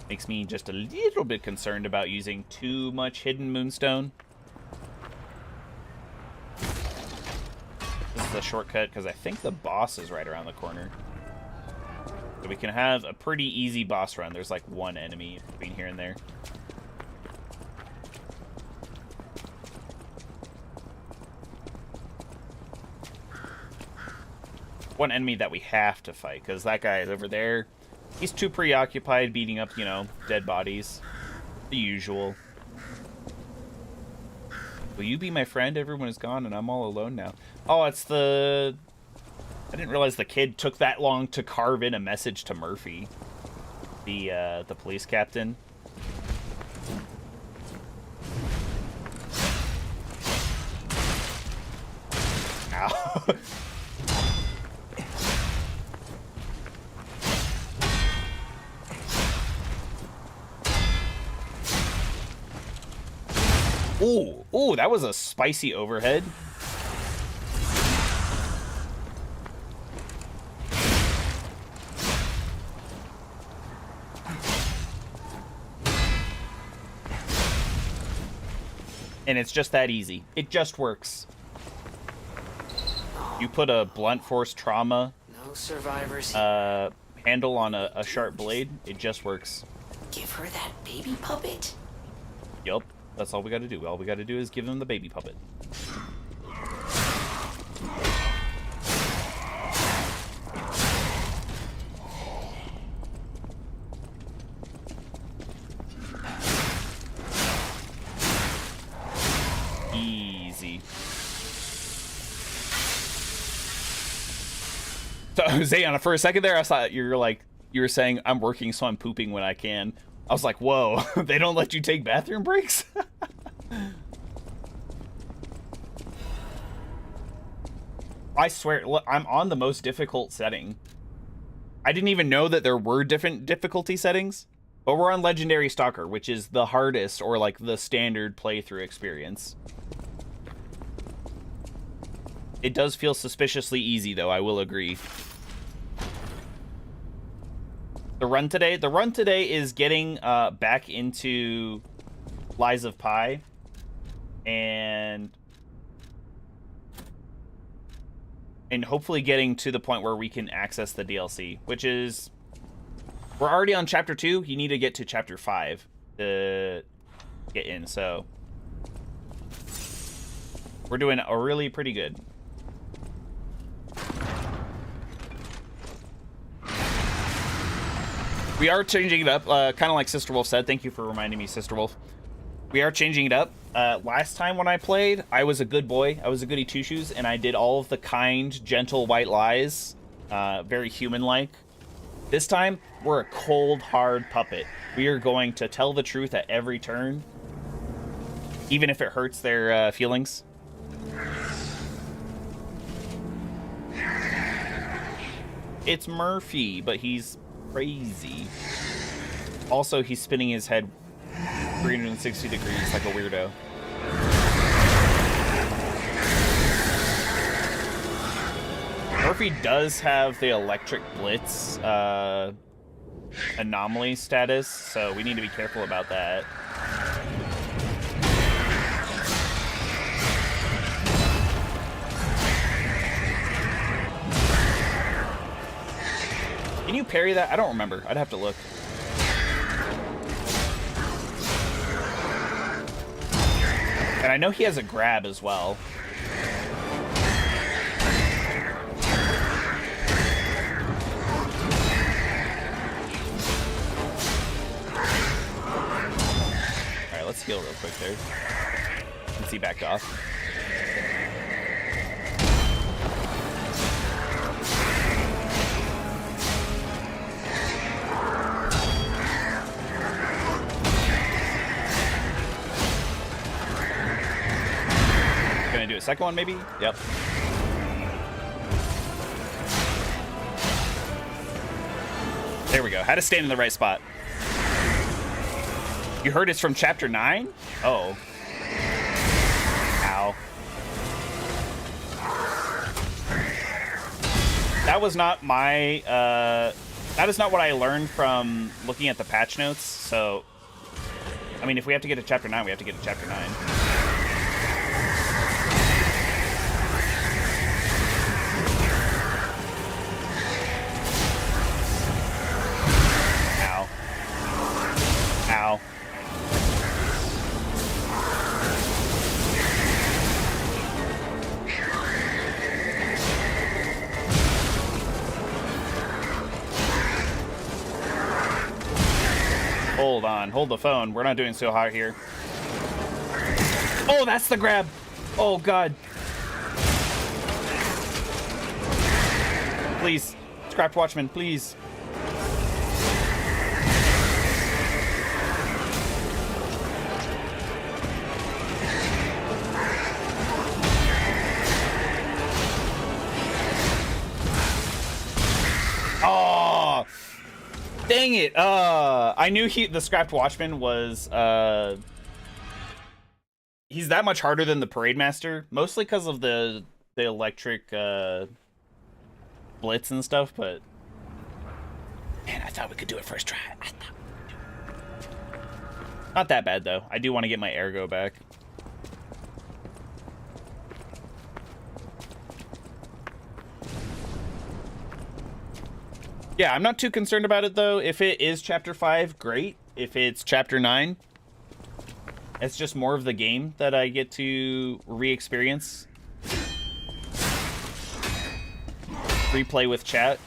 Makes me just a little bit concerned about using too much hidden moonstone. This is a shortcut because I think the boss is right around the corner. So we can have a pretty easy boss run. There's like one enemy between here and there. One enemy that we have to fight because that guy is over there. He's too preoccupied beating up, you know, dead bodies. The usual. Will you be my friend? Everyone is gone and I'm all alone now. Oh, it's the... I didn't realize the kid took that long to carve in a message to Murphy. The police captain. Ow. Ooh, ooh, that was a spicy overhead. And it's just that easy. It just works. You put a blunt force trauma No survivors. handle on a sharp blade, it just works. Give her that baby puppet. Yup. That's all we gotta do. All we gotta do is give him the baby puppet. Easy. So, Zayon, for a second there, I thought you were saying, I'm working, so I'm pooping when I can. I was like, whoa, they don't let you take bathroom breaks? I swear, look, I'm on the most difficult setting. I didn't even know that there were different difficulty settings, but we're on Legendary Stalker, which is the hardest or like the standard playthrough experience. It does feel suspiciously easy, though, I will agree. The run today is getting back into Lies of Pi and hopefully getting to the point where we can access the DLC, which is, we're already on chapter 2. You need to get to chapter 5 to get in, so we're doing a really pretty good. We are changing it up, kind of like Sister Wolf said. Thank you for reminding me, Sister Wolf. We are changing it up. last time when I played, I was a good boy. I was a goody two-shoes, and I did all of the kind, gentle white lies, very human-like. This time, we're a cold, hard puppet. We are going to tell the truth at every turn, even if it hurts their feelings. It's Murphy, but he's crazy. Also, he's spinning his head 360 degrees like a weirdo. Murphy does have the electric blitz anomaly status, so we need to be careful about that. Can you parry that? I don't remember. I'd have to look. And I know he has a grab as well. Alright, let's heal real quick there. Since he backed off. Do a second one, maybe? Yep. There we go. Had to stand in the right spot. You heard it's from chapter 9? Oh. Ow. That was not my, that is not what I learned from looking at the patch notes, so... I mean, if we have to get to chapter 9, we have to get to chapter 9. Ow. Hold on. Hold the phone. We're not doing so hot here. Oh, that's the grab. Oh, God. Please. Scrapped Watchman, please. Oh, dang it. I knew the Scrapped Watchman was, he's that much harder than the Parade Master, mostly because of the electric, blitz and stuff, but man, I thought we could do it first try. Not that bad, though. I do want to get my ergo back. Yeah, I'm not too concerned about it, though. If it is Chapter 5, great. If it's Chapter 9, it's just more of the game that I get to re-experience. Replay with chat.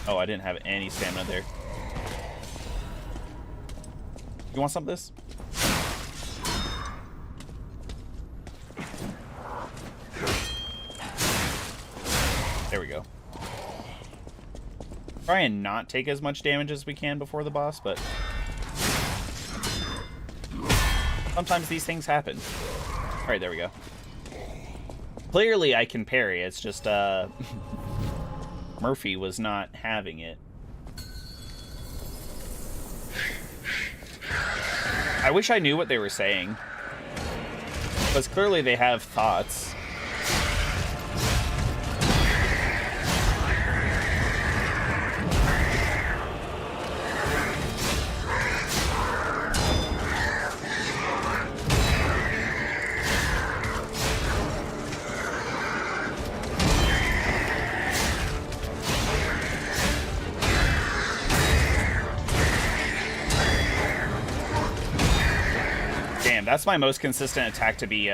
Oh, I didn't have any stamina there. You want some of this? There we go. Try and not take as much damage as we can before the boss, but sometimes these things happen. Alright, there we go. Clearly I can parry, it's just Murphy was not having it. I wish I knew what they were saying, because clearly they have thoughts. That's my most consistent attack to be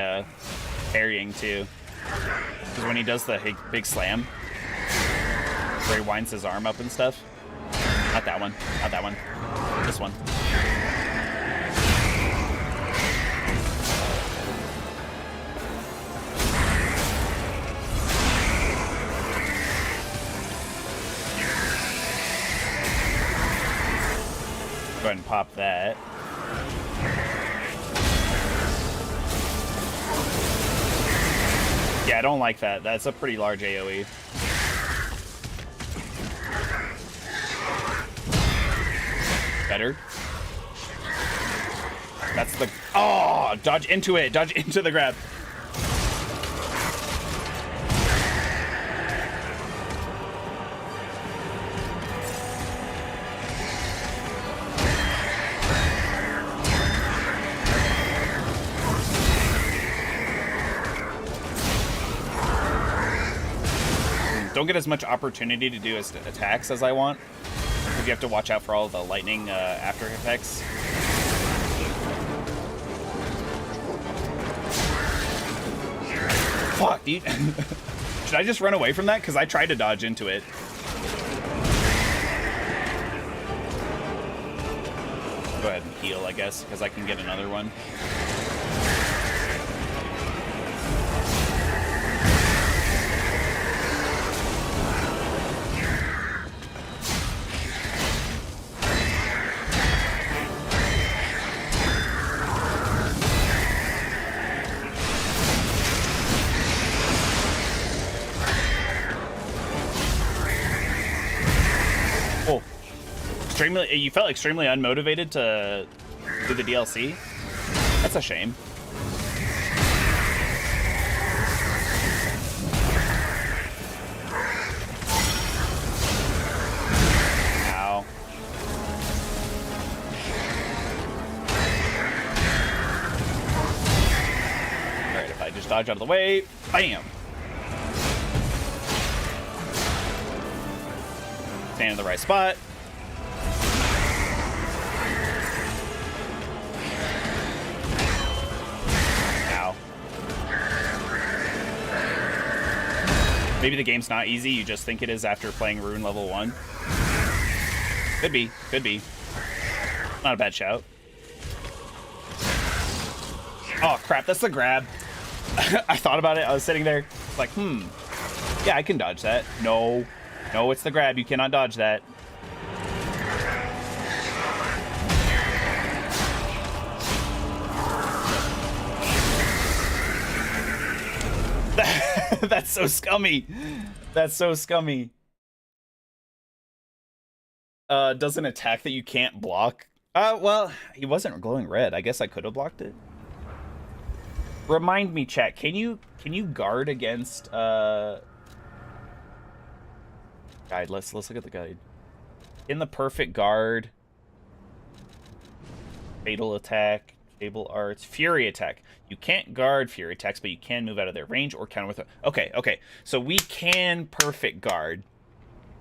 parrying too. Because when he does the big slam, where he winds his arm up and stuff. Not that one. Not that one. This one. ahead and pop that. Yeah, I don't like that. That's a pretty large AoE. Better. That's the... Oh! Dodge into it! Dodge into the grab. Don't get as much opportunity to do as attacks as I want, because you have to watch out for all the lightning after effects. Fuck, dude. Should I just run away from that? Because I tried to dodge into it. Go ahead and heal, I guess, because I can get another one. You felt extremely unmotivated to do the DLC? That's a shame. Ow. Alright, if I just dodge out of the way, bam! Stand in the right spot. Maybe the game's not easy, you just think it is after playing Rune level 1. Could be, could be. Not a bad shout. Oh crap, that's the grab. I thought about it, I was sitting there, like, yeah, I can dodge that. No, no, it's the grab, you cannot dodge that. That's so scummy. That's so scummy. Does an attack that you can't block? Well, he wasn't glowing red. I guess I could have blocked it. Remind me, chat. Can you guard against guide? Let's look at the guide. In the perfect guard, fatal attack, Fable Arts, Fury attack. You can't guard Fury attacks, but you can move out of their range or counter with it. Okay, okay. So we can perfect guard.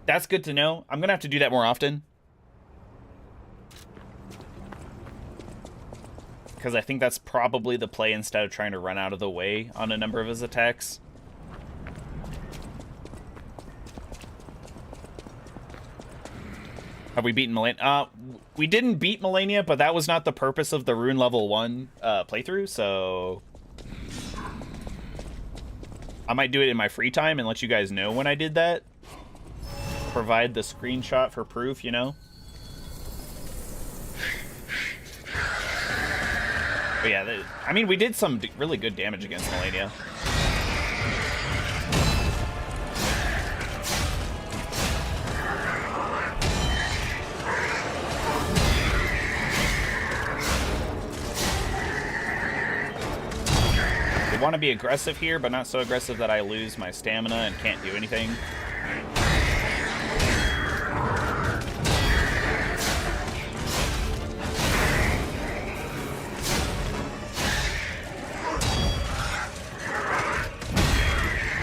That's good to know. I'm going to have to do that more often. Because I think that's probably the play instead of trying to run out of the way on a number of his attacks. Have we beaten Melania? We didn't beat Melania, but that was not the purpose of the Rune level 1 playthrough, so... I might do it in my free time and let you guys know when I did that. Provide the screenshot for proof, you know? But yeah, I mean, we did some really good damage against Melania. Want to be aggressive here, but not so aggressive that I lose my stamina and can't do anything.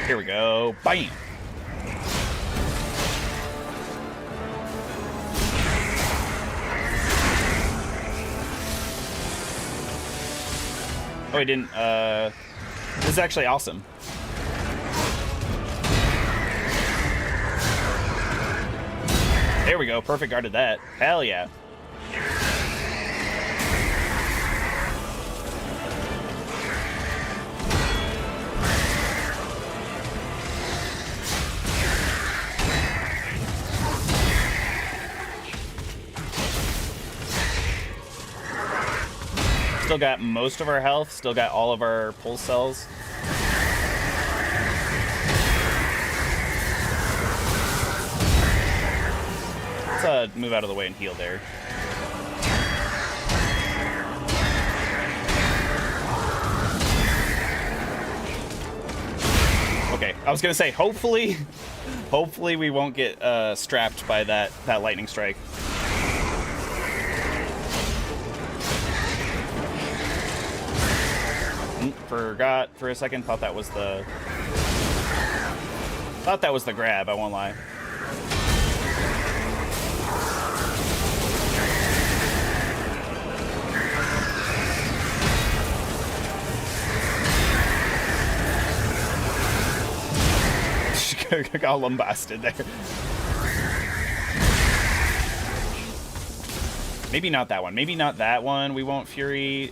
Here we go. Bam! Oh, he didn't, this is actually awesome. There we go. Perfect guarded that. Hell yeah. Still got most of our health. Still got all of our pulse cells. Let's move out of the way and heal there. Okay, I was gonna say, hopefully we won't get strapped by that lightning strike. Forgot for a second. Thought that was the grab. I won't lie. Got lambasted there. Maybe not that one. Maybe not that one. We won't Fury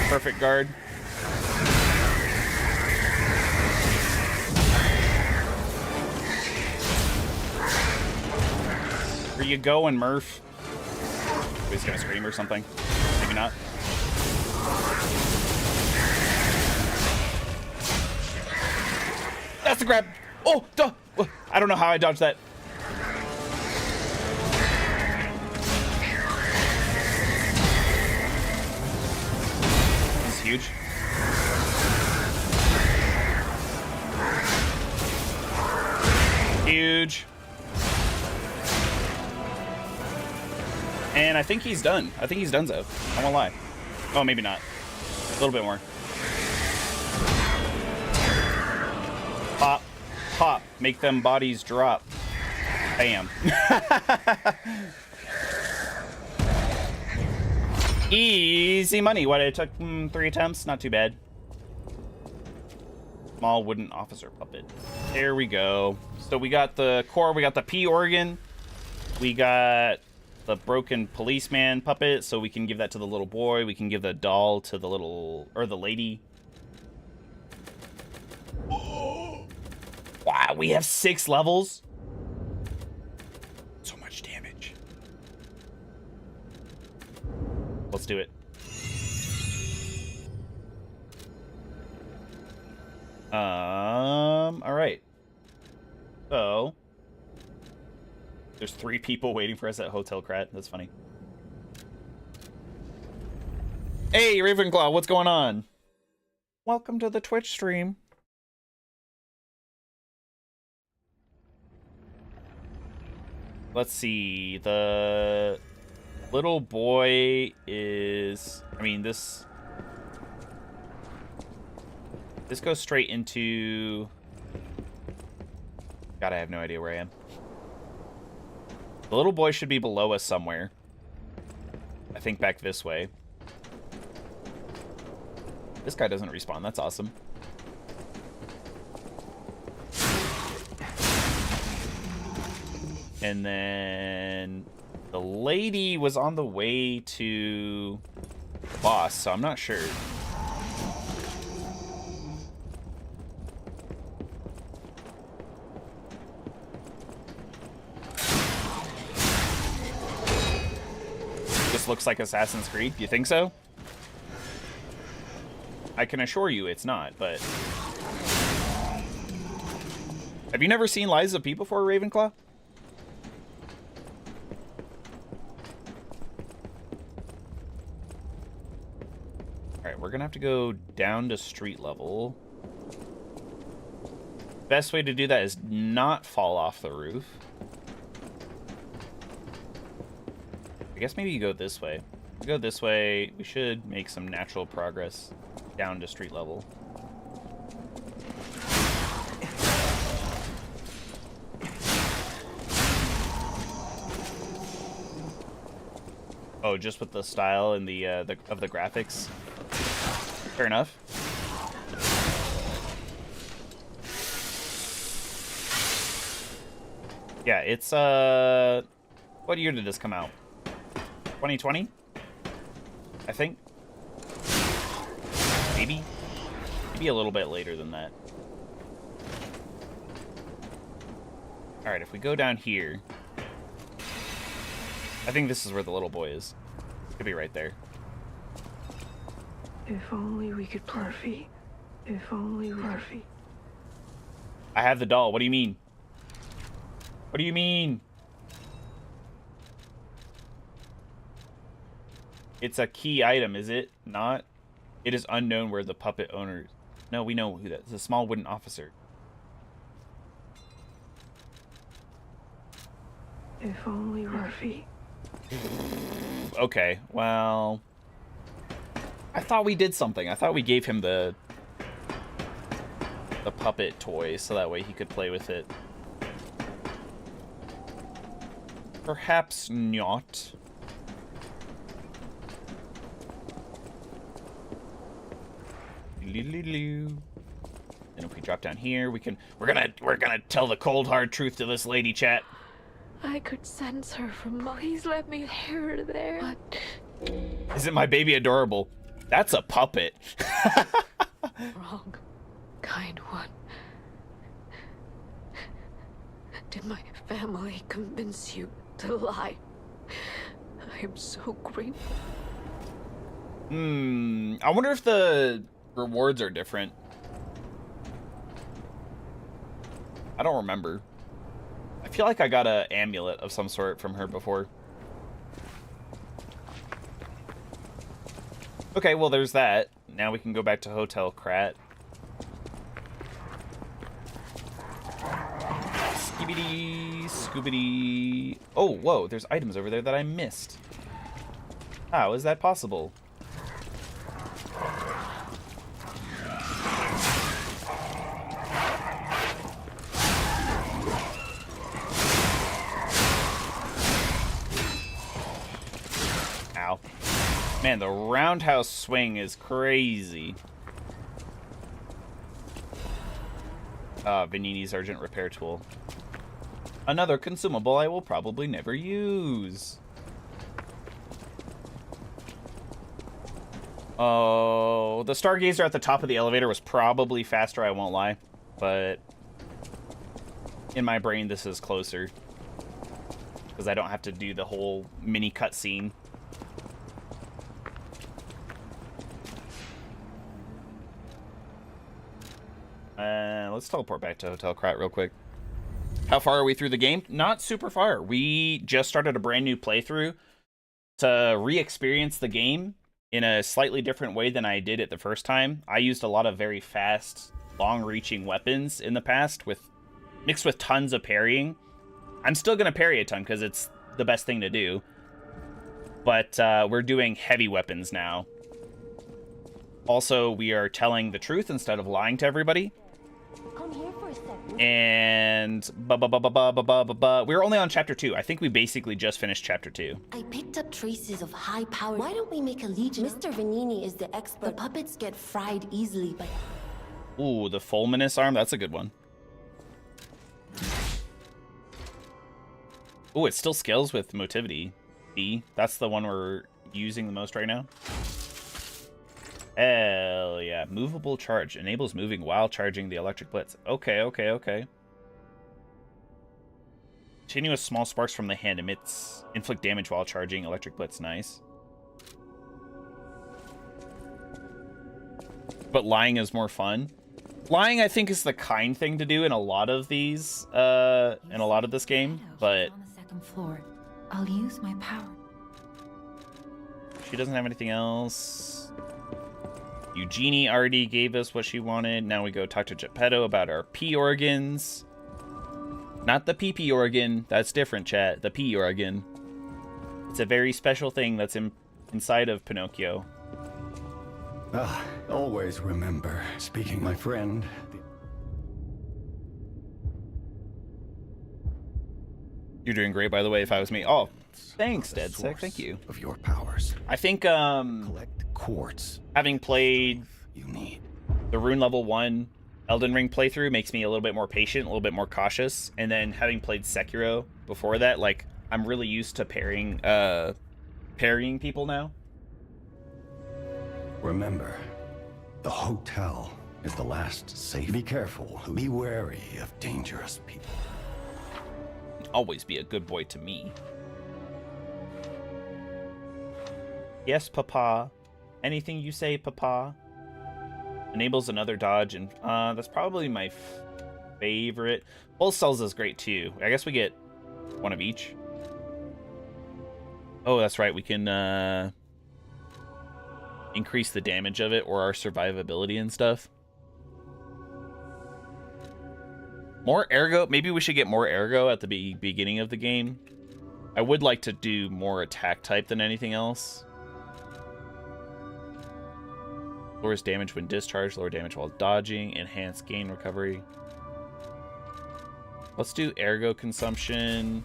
perfect guard. Where you going, Murph? He's gonna scream or something. Maybe not. That's the grab. Oh, duh. I don't know how I dodged that. This is huge. Huge. And I think he's done. I think he's done, so I won't lie. Oh, maybe not. A little bit more. Pop, pop, make them bodies drop. Bam. Easy money. What, it took 3 attempts? Not too bad. Small wooden officer puppet. There we go. So we got the core, we got the P organ, we got the broken policeman puppet, so we can give that to the little boy. We can give the doll to the little, or the lady. Wow, we have 6 levels. So much damage. Let's do it. All right. So, there's 3 people waiting for us at Hotel Krat. That's funny. Hey, Ravenclaw, what's going on? Welcome to the Twitch stream. Let's see, the little boy is, I mean, this goes straight into, God, I have no idea where I am. The little boy should be below us somewhere. I think back this way. This guy doesn't respawn, that's awesome. And then the lady was on the way to the boss, so I'm not sure. This looks like Assassin's Creed. You think so? I can assure you it's not, but... Have you never seen Lies of P before, Ravenclaw? We're gonna have to go down to street level. Best way to do that is not fall off the roof. I guess maybe you go this way. If we go this way, we should make some natural progress down to street level. Oh, just with the style and the of the graphics. Fair enough. Yeah, it's what year did this come out? 2020? I think. Maybe a little bit later than that. All right, if we go down here, I think this is where the little boy is. Could be right there. If only we could play. Murphy. If only we Murphy. I have the doll. What do you mean? What do you mean? It's a key item, is it not? It is unknown where the puppet owners... No, we know who that is. A small wooden officer. If only Murphy. Okay, well... I thought we did something. I thought we gave him the puppet toy so that way he could play with it. Perhaps not. And if we drop down here, we can we're gonna tell the cold hard truth to this lady, chat. I could sense her from miles. Please let me hear her there. What? Isn't my baby adorable? That's a puppet. Wrong. Kind one. Did my family convince you to lie? I am so grateful. I wonder if the rewards are different. I don't remember. I feel like I got an amulet of some sort from her before. Okay, well, there's that. Now we can go back to Hotel Krat. Skibidi, scoobity. Oh, whoa, there's items over there that I missed. How is that possible? Ow. Man, the roundhouse swing is crazy. Vanini's Urgent Repair Tool. Another consumable I will probably never use. Oh, the Stargazer at the top of the elevator was probably faster, I won't lie. But in my brain, this is closer. Because I don't have to do the whole mini cutscene. Let's teleport back to Hotel Krat real quick. How far are we through the game? Not super far. We just started a brand new playthrough to re-experience the game in a slightly different way than I did it the first time. I used a lot of very fast, long-reaching weapons in the past, mixed with tons of parrying. I'm still going to parry a ton because it's the best thing to do. But we're doing heavy weapons now. Also, we are telling the truth instead of lying to everybody. Come here for a second. And we're only on chapter 2. I think we basically just finished chapter 2. I picked up traces of high power. Why don't we make a legion? Mr. Vanini is the expert. The puppets get fried easily by... Ooh, the Fulminous arm. That's a good one. Ooh, it still scales with motivity. B. That's the one we're using the most right now. Hell yeah. Movable charge. Enables moving while charging the electric blitz. Okay, okay, okay. Continuous small sparks from the hand inflict damage while charging electric blitz. Nice. But lying is more fun. Lying, I think, is the kind thing to do in a lot of these, in a lot of this game, but... On the second floor. I'll use my power. She doesn't have anything else. Eugenie already gave us what she wanted. Now we go talk to Geppetto about our P organs. Not the PP organ. That's different, chat. The P organ. It's a very special thing that's inside of Pinocchio. Always remember, speaking my friend. You're doing great, by the way, if I was me. Oh, thanks, DeadSec. Thank you. Of your powers. I think, Collect quartz. having played You need. the Rune Level 1 Elden Ring playthrough makes me a little bit more patient, a little bit more cautious. And then having played Sekiro before that, like, I'm really used to parrying people now. Remember, the hotel is the last safe. Be careful. Be wary of dangerous people. Always be a good boy to me. Yes, Papa. Anything you say, Papa. Enables another dodge, and that's probably my favorite. Pulse Cells is great too. I guess we get one of each. Oh, that's right. We can increase the damage of it or our survivability and stuff. More ergo. Maybe we should get more ergo at the beginning of the game. I would like to do more attack type than anything else. Lowers damage when discharged, lower damage while dodging, enhanced gain recovery. Let's do ergo consumption.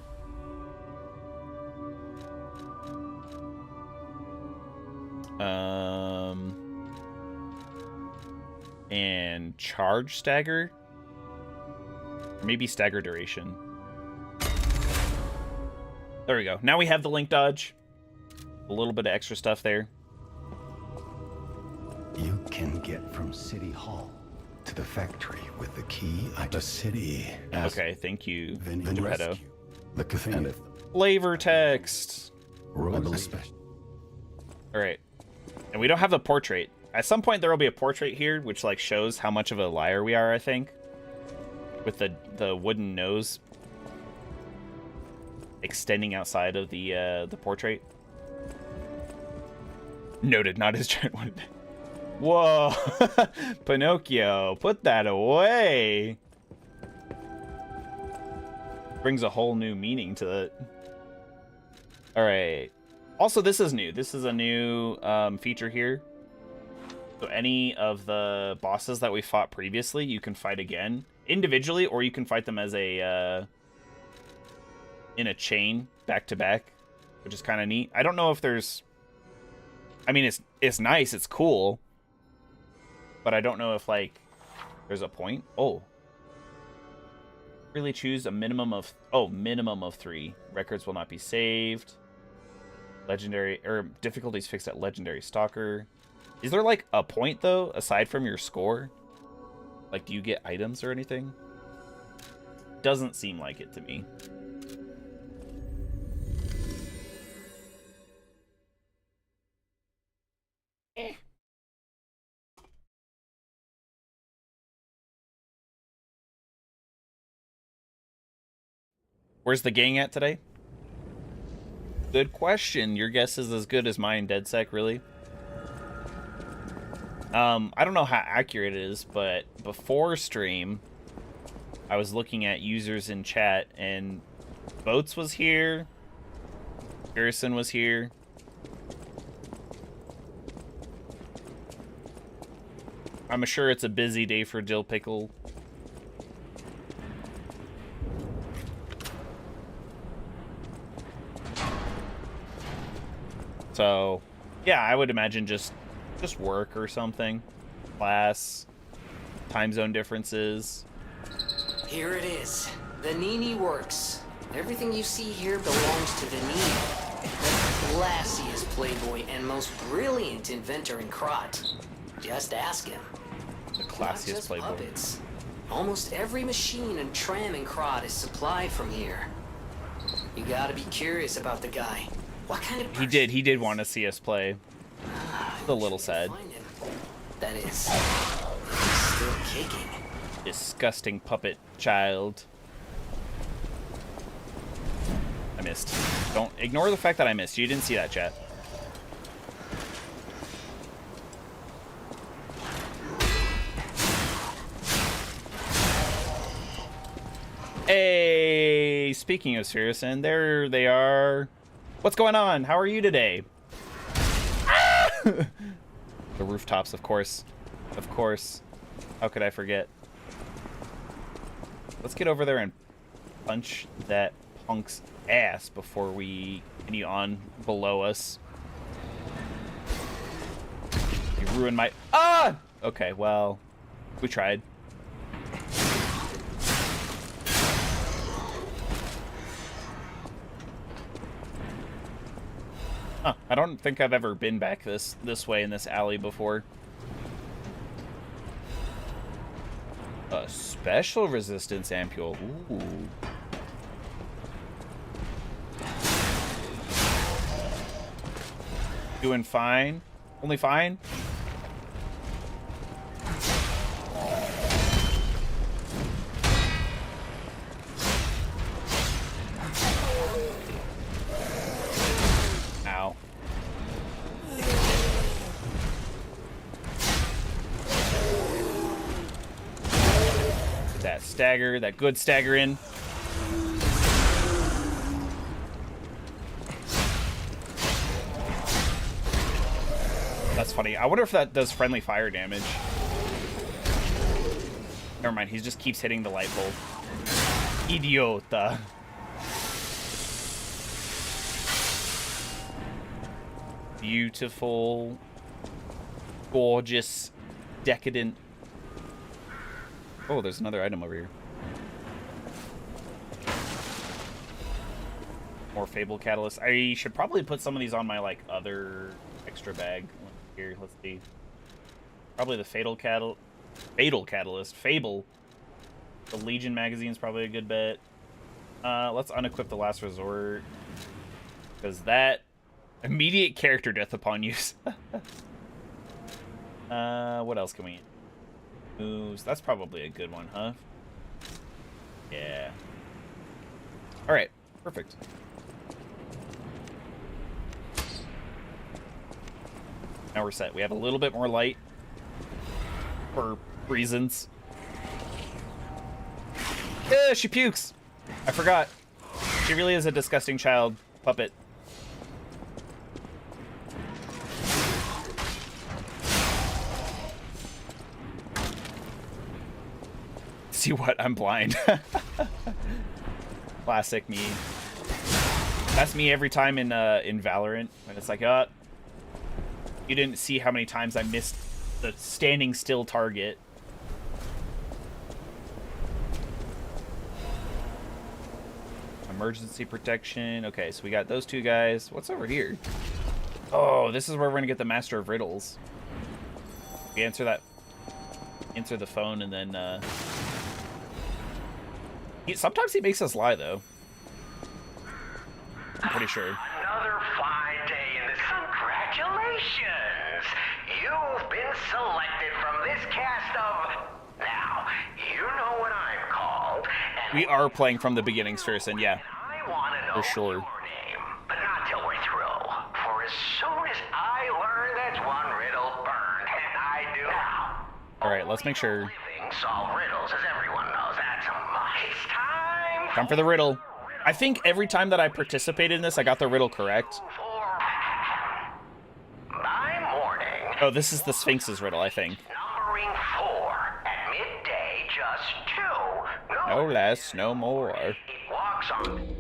And charge stagger. Or maybe stagger duration. There we go. Now we have the link dodge. A little bit of extra stuff there. You can get from City Hall to the factory with the key at the city. Okay, thank you, Geppetto. The cafe. Flavor text. Alright. And we don't have a portrait. At some point there will be a portrait here, which like shows how much of a liar we are, I think. With the wooden nose extending outside of the portrait. Noted, not his giant one. Whoa, Pinocchio, put that away. Brings a whole new meaning to it. All right. Also, this is new. This is a new feature here. So any of the bosses that we fought previously, you can fight again individually, or you can fight them as a in a chain back to back, which is kind of neat. I don't know if there's. I mean, it's nice. It's cool. But I don't know if, like, there's a point. Oh. Really choose a minimum of... Oh, minimum of 3. Records will not be saved. Legendary... Or difficulties fixed at Legendary Stalker. Is there, like, a point, though, aside from your score? Like, do you get items or anything? Doesn't seem like it to me. Where's the gang at today? Good question. Your guess is as good as mine, DedSec, really. I don't know how accurate it is, but before stream, I was looking at users in chat, and Boats was here. Garrison was here. I'm sure it's a busy day for Dill Pickle. So, yeah, I would imagine just work or something. Class, time zone differences. Here it is. The Nini works. Everything you see here belongs to the Nini. The classiest playboy and most brilliant inventor in Krot. Just ask him. The classiest playboy. Puppets. Almost every machine and tram in Krot is supplied from here. You gotta be curious about the guy. What kind of he did want to see us play. It's a little sad. That is, he's still kicking. Disgusting puppet child. I missed. Don't ignore the fact that I missed. You didn't see that, chat. Hey, speaking of Sirison, there they are. What's going on? How are you today? Ah! The rooftops, of course. Of course. How could I forget? Let's get over there and punch that punk's ass before we continue on below us. You ruined my... Ah! Okay, well, we tried. Huh, I don't think I've ever been back this way in this alley before. A special resistance ampule. Ooh. Doing fine. Only fine? Ow. That stagger, that good stagger in. That's funny. I wonder if that does friendly fire damage. Never mind, he just keeps hitting the light bulb. Idiota. Beautiful, gorgeous, decadent. Oh, there's another item over here. More Fable Catalyst. I should probably put some of these on my, like, other extra bag. Here, let's see. Probably the Fatal Catalyst. Fable. The Legion magazine's probably a good bet. Let's unequip the Last Resort. Because that... Immediate character death upon use. What else can we... Moves. That's probably a good one, huh? Yeah. Alright. Perfect. Now we're set. We have a little bit more light. For reasons. She pukes! I forgot. She really is a disgusting child puppet. See what? I'm blind. Classic me. That's me every time in Valorant when it's like, you didn't see how many times I missed the standing still target. Emergency protection. Okay, so we got those two guys. What's over here? Oh, this is where we're gonna get the Master of Riddles. We answer the phone and then sometimes he makes us lie, though. I'm pretty sure. Another fine day in the... Congratulations! You've been selected from this cast of... Now, you know what I'm called, and... We are playing from the beginning, Sturson, yeah. I want to know for sure. Your name, but not till we're through. For as soon as I learn that's one riddle burned, and I do now... Alright, let's make sure... Solve riddles, as everyone knows. That's a must. It's time. Time for the riddle. I think every time that I participated in this, I got the riddle correct. By morning. Oh, this is the Sphinx's riddle, I think. Numbering 4 at midday, just 2. No less, no more. It walks on.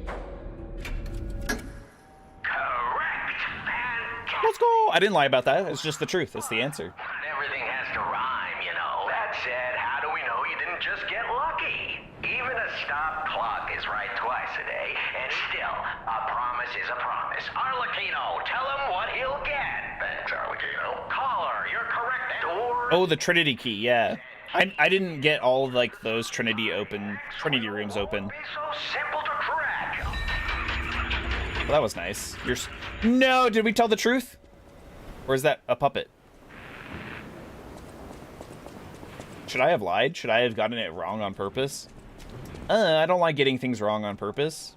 Correct. Fantastic. Let's go. I didn't lie about that. It's just the truth. It's the answer. Not everything has to rhyme, you know. That said, how do we know you didn't just get lucky? Even a stop clock is right twice a day, and still, a promise is a promise. Arlecchino, tell him what he'll get. Thanks, Arlecchino. Caller, you're correct. Door. Oh, the Trinity key, yeah. I didn't get all of, like, those Trinity rooms open. So simple to crack. Well, that was nice. No, did we tell the truth? Or is that a puppet? Should I have lied? Should I have gotten it wrong on purpose? I don't like getting things wrong on purpose.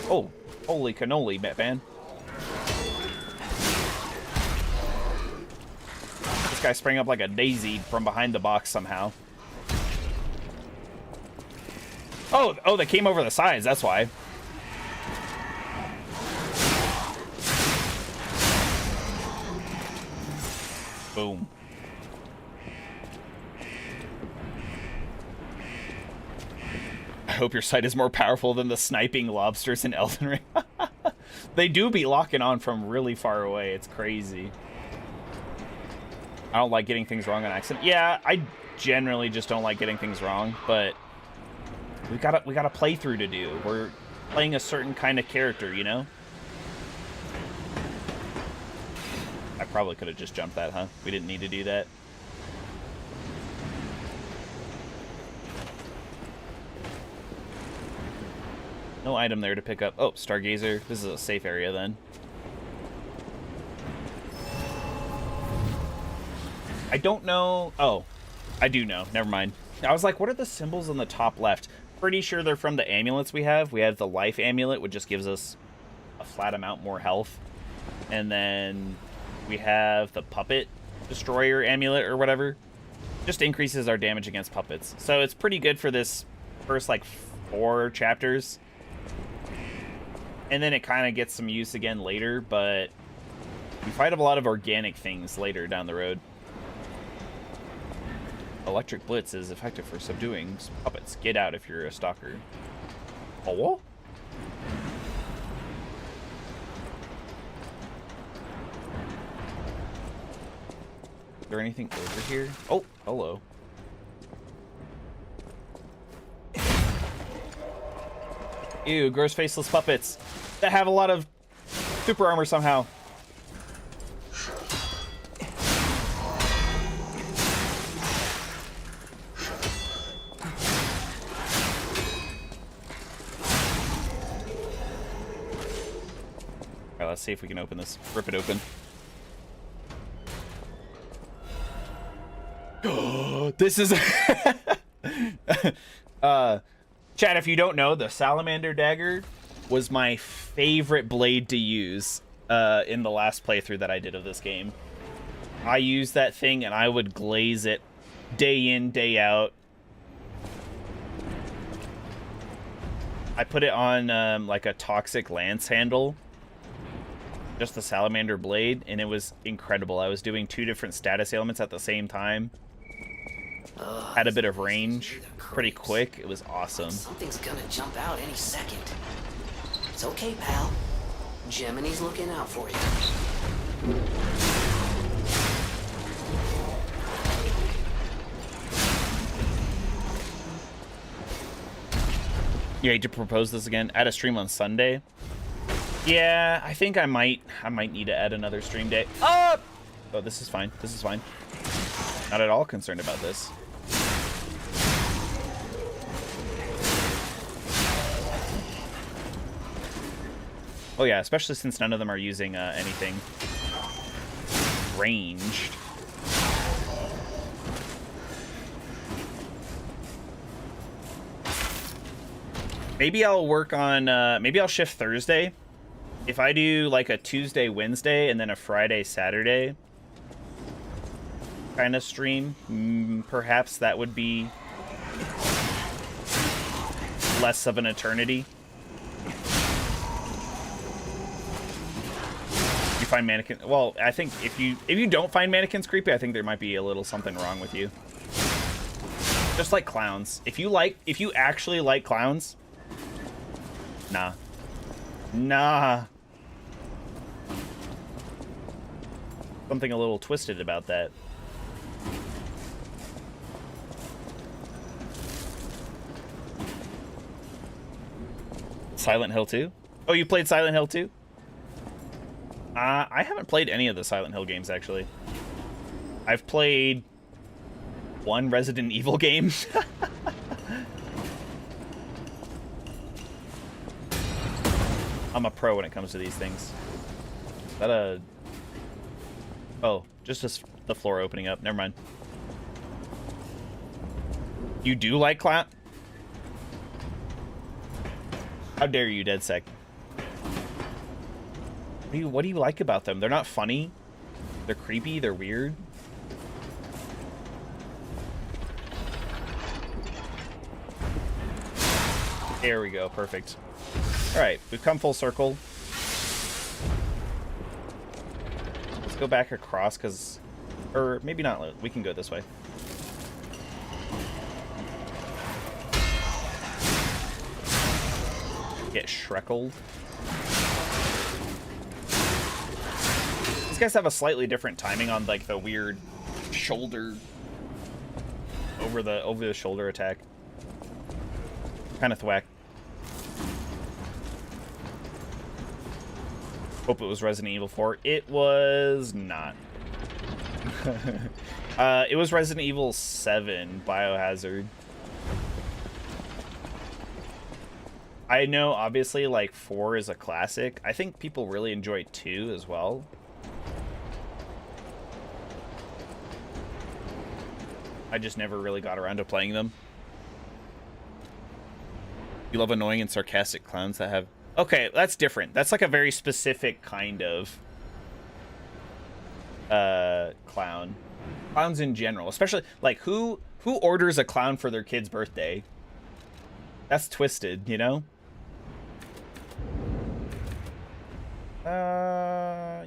Oh, holy cannoli, Batman. This guy sprang up like a daisy from behind the box somehow. Oh, they came over the sides, that's why. Boom. I hope your sight is more powerful than the sniping lobsters in Elden Ring. They do be locking on from really far away. It's crazy. I don't like getting things wrong on accident. Yeah, I generally just don't like getting things wrong, but we got a playthrough to do. We're playing a certain kind of character, you know? I probably could have just jumped that, huh? We didn't need to do that. No item there to pick up. Oh, Stargazer. This is a safe area then. I don't know. Oh, I do know. Never mind. I was like, what are the symbols on the top left? Pretty sure they're from the amulets we have. We have the life amulet, which just gives us a flat amount more health. And then we have the puppet destroyer amulet or whatever. Just increases our damage against puppets. So it's pretty good for this first, like, 4 chapters. And then it kind of gets some use again later, but we fight a lot of organic things later down the road. Electric Blitz is effective for subduing puppets. Get out if you're a stalker. Oh? Is there anything over here? Oh, hello. Ew, gross faceless puppets that have a lot of super armor somehow. Alright, let's see if we can open this. Rip it open. This is Chad, if you don't know, the salamander dagger was my favorite blade to use in the last playthrough that I did of this game. I used that thing and I would glaze it day in, day out. I put it on like a toxic lance handle, just the salamander blade, and it was incredible. I was doing 2 different status ailments at the same time. Had a bit of range, pretty quick. It was awesome. Something's gonna jump out any second. It's okay, pal. Gemini's looking out for you. You hate to propose this again? Add a stream on Sunday? Yeah, I think I might need to add another stream day. Oh, this is fine. This is fine. Not at all concerned about this. Oh yeah, especially since none of them are using anything ranged. Maybe I'll work on, maybe I'll shift Thursday. If I do like a Tuesday, Wednesday, and then a Friday, Saturday kind of stream, perhaps that would be less of an eternity. You find mannequin, well, I think if you don't find mannequins creepy, I think there might be a little something wrong with you. Just like clowns. If you actually like clowns, nah. Something a little twisted about that. Silent Hill 2? Oh, you played Silent Hill 2? I haven't played any of the Silent Hill games, actually. I've played 1 Resident Evil game. I'm a pro when it comes to these things. Is that a... Oh, just the floor opening up. Never mind. You do like clown? How dare you, DeadSec? What do you like about them? They're not funny. They're creepy. They're weird. There we go. Perfect. All right, we've come full circle. Let's go back across, because... Or maybe not. We can go this way. Get shreckled. These guys have a slightly different timing on, like, the weird shoulder... over the shoulder attack. Kind of thwack. Hope it was Resident Evil 4. It was not. It was Resident Evil 7 Biohazard. I know, obviously, like, 4 is a classic. I think people really enjoy 2 as well. I just never really got around to playing them. You love annoying and sarcastic clowns that have... Okay, that's different. That's like a very specific kind of clown. Clowns in general, especially like who orders a clown for their kid's birthday? That's twisted, you know?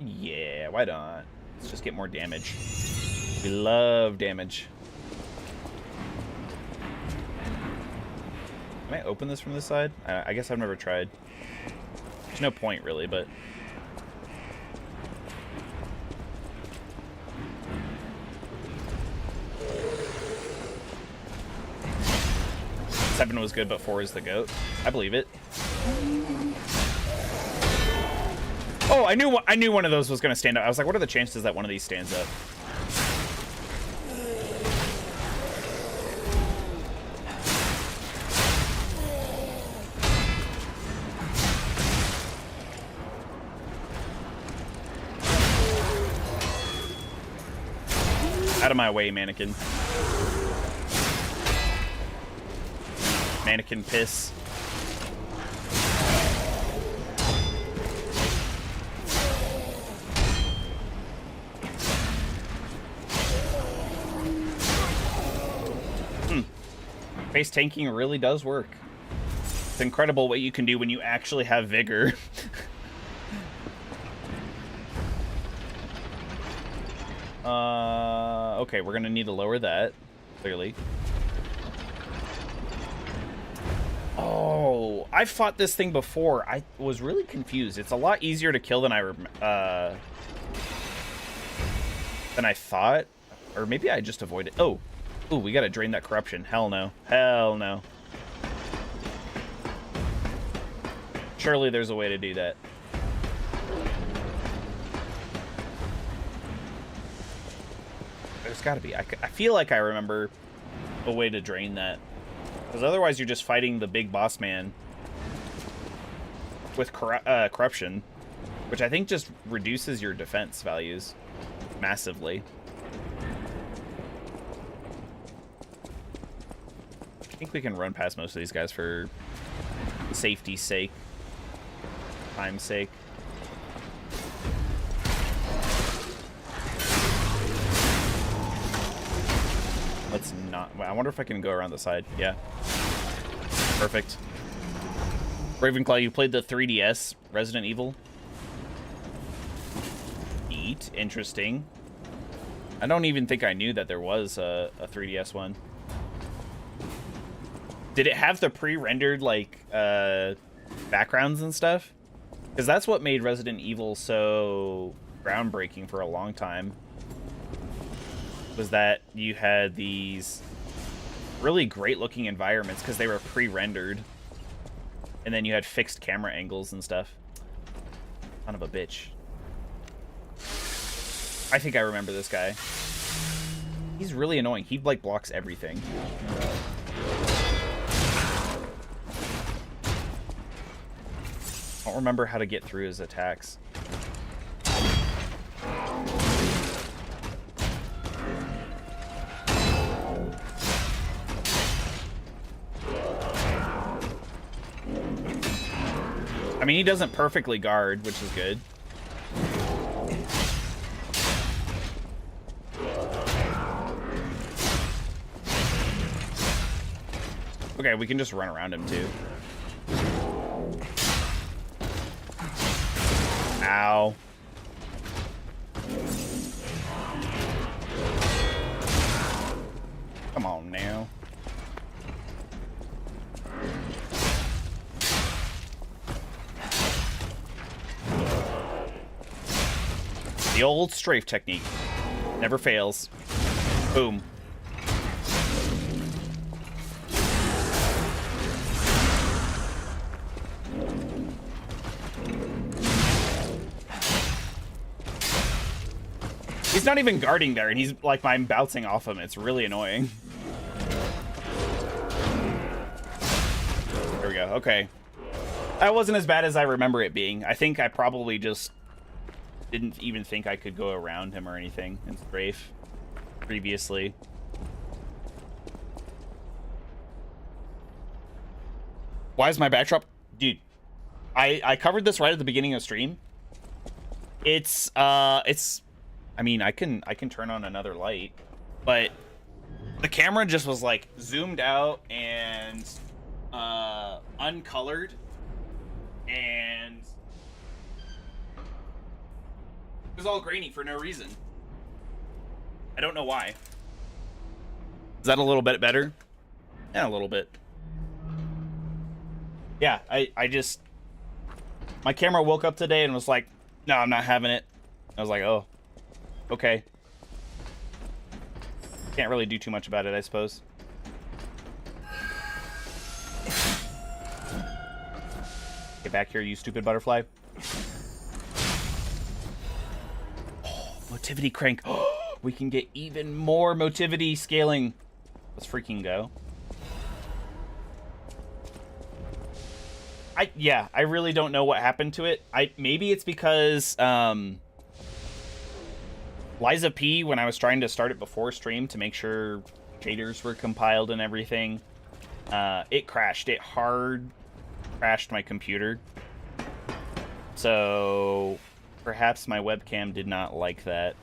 Yeah, why not? Let's just get more damage. We love damage. Can I open this from this side? I guess I've never tried. There's no point, really, but... Seven was good, but 4 is the GOAT. I believe it. Oh, I knew one of those was going to stand up. I was like, what are the chances that one of these stands up? Out of my way, mannequin. Mannequin piss. Face tanking really does work. It's incredible what you can do when you actually have vigor. Okay, we're gonna need to lower that, clearly. Oh, I fought this thing before. I was really confused. It's a lot easier to kill than I thought. Or maybe I just avoided. Oh, ooh, we gotta drain that corruption. Hell no. Hell no. Surely there's a way to do that. There's gotta be. I feel like I remember a way to drain that. Because otherwise you're just fighting the big boss man with corruption, which I think just reduces your defense values massively. I think we can run past most of these guys for safety's sake, time's sake. Let's not... I wonder if I can go around the side. Yeah. Perfect. Ravenclaw, you played the 3DS Resident Evil? Neat. Interesting. I don't even think I knew that there was a 3DS one. Did it have the pre-rendered, like, backgrounds and stuff? Because that's what made Resident Evil so groundbreaking for a long time. Was that you had these really great-looking environments because they were pre-rendered. And then you had fixed camera angles and stuff. Son of a bitch. I think I remember this guy. He's really annoying. He, like, blocks everything. I don't remember how to get through his attacks. I mean, he doesn't perfectly guard, which is good. Okay, we can just run around him too. Ow. Come on now. The old strafe technique. Never fails. Boom. He's not even guarding there, and he's like, I'm bouncing off him. It's really annoying. There we go. Okay. That wasn't as bad as I remember it being. I think I probably just didn't even think I could go around him or anything in strafe previously. Why is my backdrop? Dude, I covered this right at the beginning of stream. It's I mean, I can turn on another light, but the camera just was like zoomed out and uncolored, and it was all grainy for no reason. I don't know why. Is that a little bit better? Yeah, a little bit. Yeah, I just... My camera woke up today and was like, no, I'm not having it. I was like, oh, okay. Can't really do too much about it, I suppose. Get back here, you stupid butterfly. Oh, motivity crank. We can get even more motivity scaling. Let's freaking go. Yeah, I really don't know what happened to it. Maybe it's because Liza P, when I was trying to start it before stream to make sure shaders were compiled and everything, it crashed. It hard crashed my computer. So perhaps my webcam did not like that.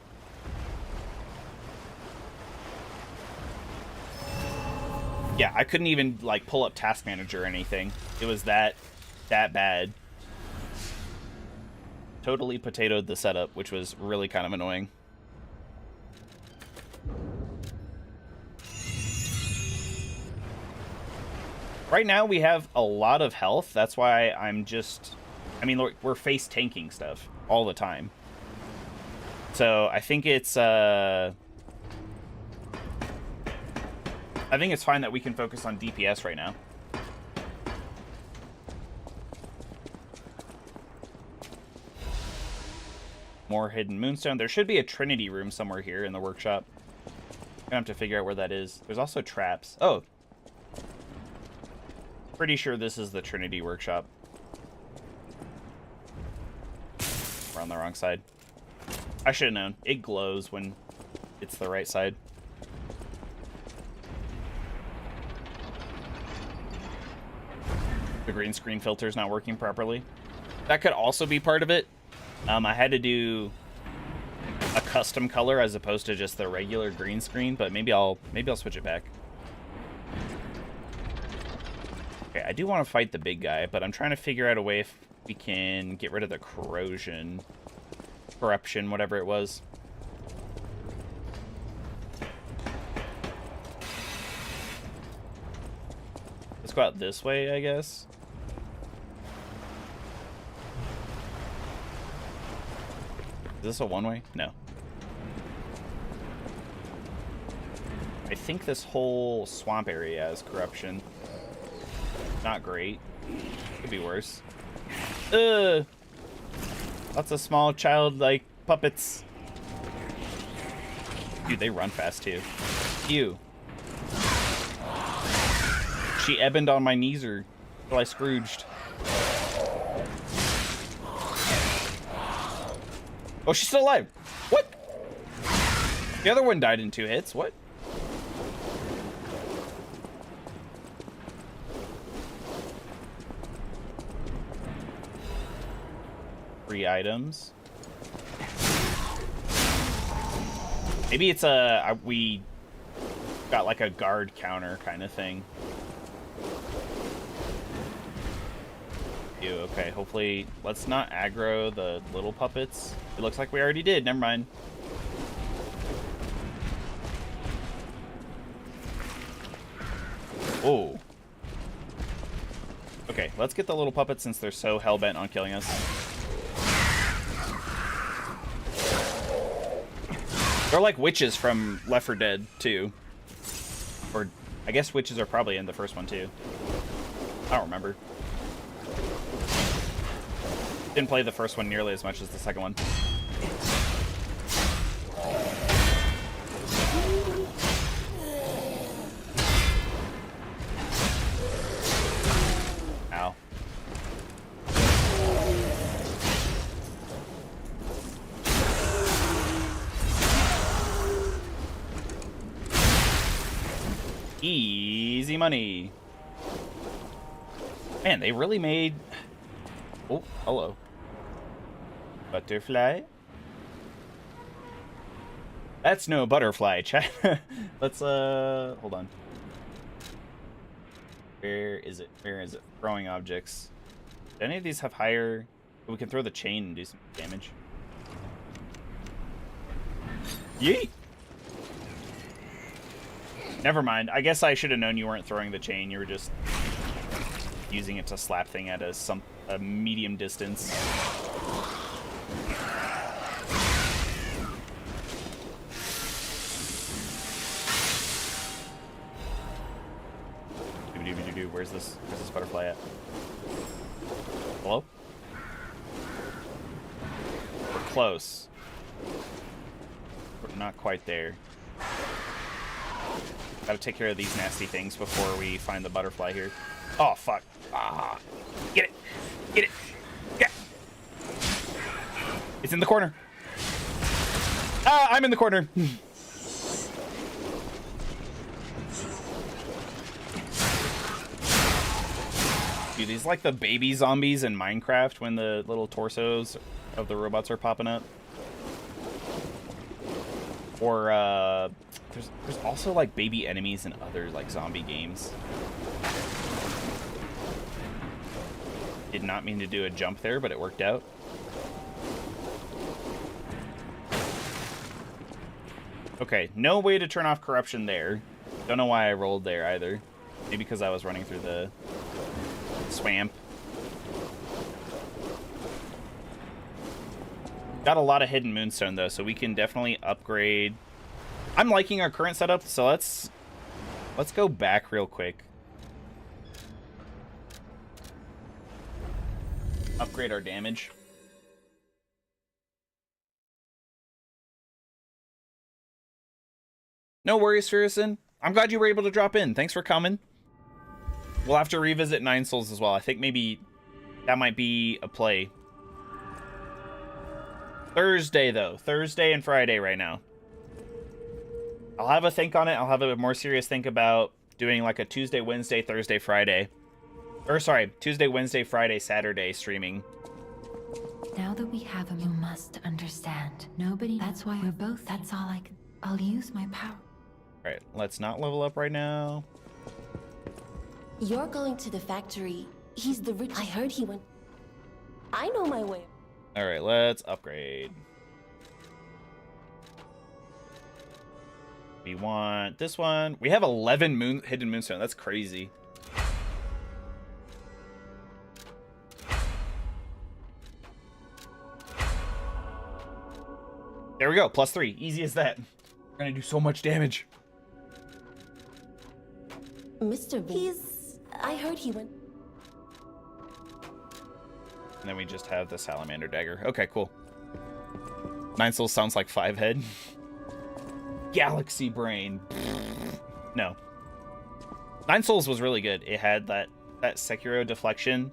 Yeah, I couldn't even like pull up Task Manager or anything. It was that bad. Totally potatoed the setup, which was really kind of annoying. Right now we have a lot of health. That's why I'm just... I mean, we're face tanking stuff all the time. So I think it's... I think it's fine that we can focus on DPS right now. More hidden moonstone. There should be a Trinity room somewhere here in the workshop. I'm gonna have to figure out where that is. There's also traps. Oh. Pretty sure this is the Trinity workshop. We're on the wrong side. I should have known. It glows when it's the right side. The green screen filter's not working properly. That could also be part of it. I had to do a custom color as opposed to just the regular green screen, but maybe I'll switch it back. Okay, I do want to fight the big guy, but I'm trying to figure out a way if we can get rid of the corruption, whatever it was. Let's go out this way, I guess. Is this a one-way? No. I think this whole swamp area has corruption. Not great. Could be worse. Ugh! Lots of small child-like puppets. Dude, they run fast too. Ew. She ebbed on my knees or till I Scrooged. Oh, she's still alive. What? The other one died in 2 hits. What? Three items. Maybe it's we got like a guard counter kind of thing. Ew, okay, hopefully let's not aggro the little puppets. It looks like we already did. Never mind. Oh. Okay, let's get the little puppets since they're so hell-bent on killing us. They're like witches from Left 4 Dead 2. Or, I guess witches are probably in the first one too. I don't remember. Didn't play the first one nearly as much as the second one. Ow. Easy money. Man, they really made... Oh, hello. Butterfly? That's no butterfly, chat. Let's, hold on. Where is it? Where is it? Throwing objects. Do any of these have higher... We can throw the chain and do some damage. Yeet! Never mind. I guess I should have known you weren't throwing the chain. You were just using it to slap thing at a medium distance. Where's this butterfly at? Hello? We're close. We're not quite there. Gotta take care of these nasty things before we find the butterfly here. Oh, fuck. Ah. Get it. Get it. Yeah. It's in the corner. Ah, I'm in the corner. Dude, these like the baby zombies in Minecraft when the little torsos of the robots are popping up. Or, there's also like baby enemies in other like zombie games. Did not mean to do a jump there, but it worked out. Okay, no way to turn off corruption there. Don't know why I rolled there either. Maybe because I was running through the swamp. Got a lot of hidden moonstone though, so we can definitely upgrade. I'm liking our current setup, so let's go back real quick. Upgrade our damage. No worries, Ferguson. I'm glad you were able to drop in. Thanks for coming. We'll have to revisit Nine Souls as well. I think maybe that might be a play. Thursday, though. Thursday and Friday right now. I'll have a think on it. I'll have a more serious think about doing like a Tuesday, Wednesday, Thursday, Friday. Or sorry, Tuesday, Wednesday, Friday, Saturday streaming. Now that we have him, you must understand. Nobody... That's why we're both... That's all I can... I'll use my power. Alright, let's not level up right now. You're going to the factory. He's the rich... I heard he went... I know my way. Alright, let's upgrade. We want this one. We have 11 hidden moonstone. That's crazy. There we go. +3. Easy as that. We're gonna do so much damage. Mr. B. I heard he went... And then we just have the salamander dagger. Okay, cool. Nine Souls sounds like 5-head. Galaxy brain. No. Nine Souls was really good. It had that Sekiro deflection,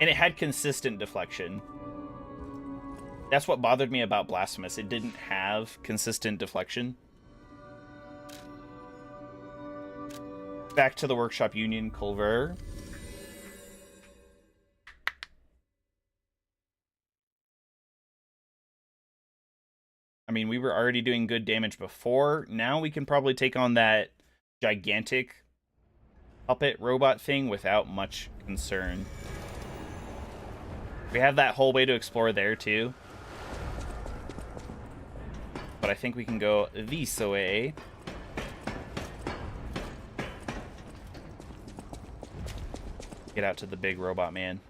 and it had consistent deflection. That's what bothered me about Blasphemous. It didn't have consistent deflection. Back to the Workshop Union, Culver. I mean, we were already doing good damage before. Now we can probably take on that gigantic puppet robot thing without much concern. We have that whole way to explore there too. But I think we can go this way. Get out to the big robot man.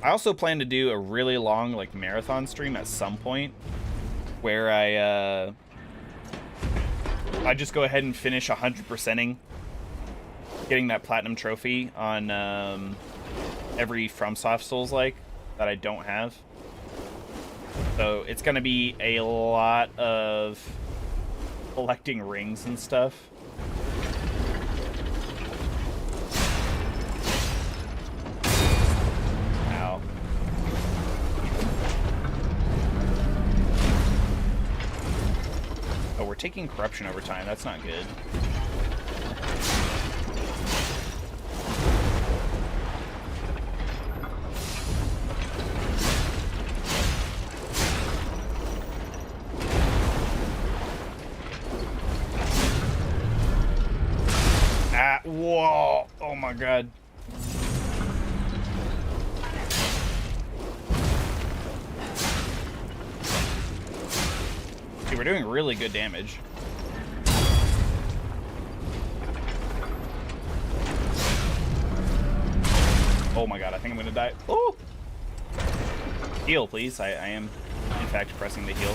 I also plan to do a really long like marathon stream at some point where I just go ahead and finish 100%ing getting that platinum trophy on every FromSoft Souls-like that I don't have. So it's gonna be a lot of collecting rings and stuff. we're taking corruption over time. That's not good. Ah, whoa. Oh my god. We're doing really good damage. Oh my god, I think I'm gonna die. Oh! Heal, please. I am, in fact, pressing the heal.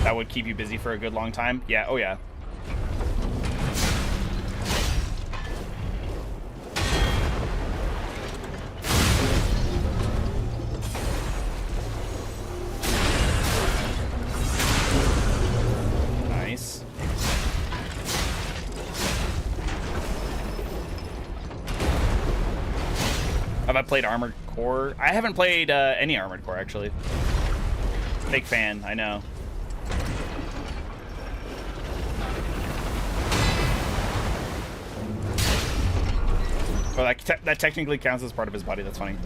That would keep you busy for a good long time. Yeah, oh yeah. Nice. Have I played Armored Core? I haven't played any Armored Core, actually. Big fan, I know. Oh, that technically counts as part of his body. That's funny.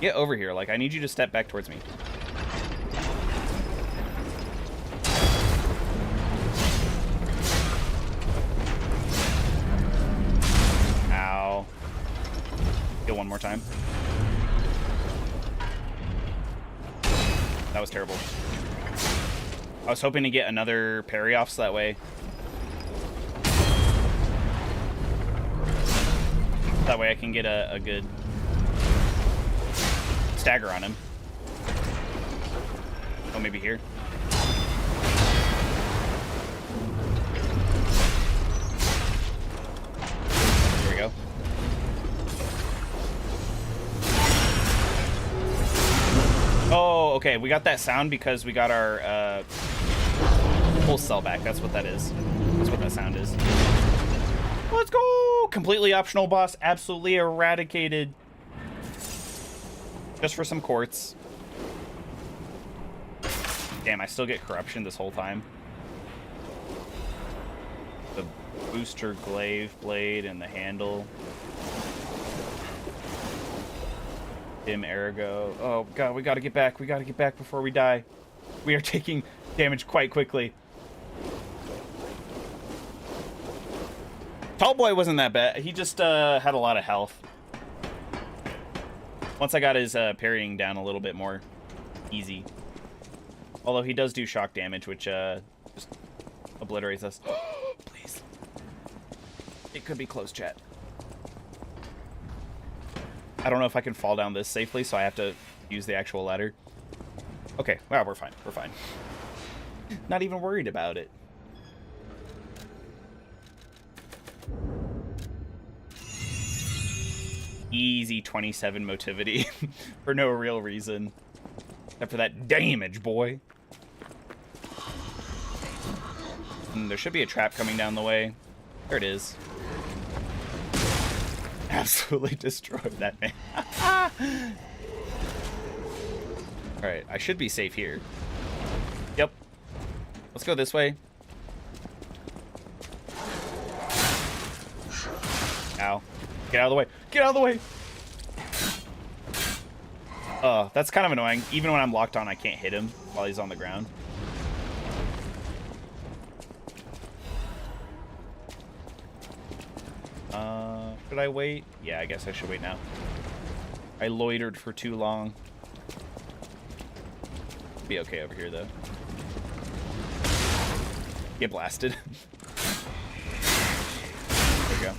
Get over here. Like, I need you to step back towards me. Ow. Get one more time. That was terrible. I was hoping to get another parry off so that way. That way I can get a good stagger on him. Oh, maybe here. There we go. Oh, okay. We got that sound because we got our full cell back. That's what that is. That's what that sound is. Let's go! Completely optional boss. Absolutely eradicated. Just for some quartz. Damn, I still get corruption this whole time. The booster glaive blade and the handle. Dim Ergo. Oh god, we gotta get back. We gotta get back before we die. We are taking damage quite quickly. Tallboy wasn't that bad. He just had a lot of health. Once I got his parrying down a little bit more easy. Although he does do shock damage, which just obliterates us. Please. It could be close, chat. I don't know if I can fall down this safely, so I have to use the actual ladder. Okay, well, we're fine. We're fine. Not even worried about it. Easy 27 motivity for no real reason. Except for that damage, boy. There should be a trap coming down the way. There it is. Absolutely destroyed that man. Alright, I should be safe here. Yep. Let's go this way. Ow. Get out of the way. Get out of the way. That's kind of annoying. Even when I'm locked on, I can't hit him while he's on the ground. Should I wait? Yeah, I guess I should wait now. I loitered for too long. Be okay over here, though. Get blasted. There we go.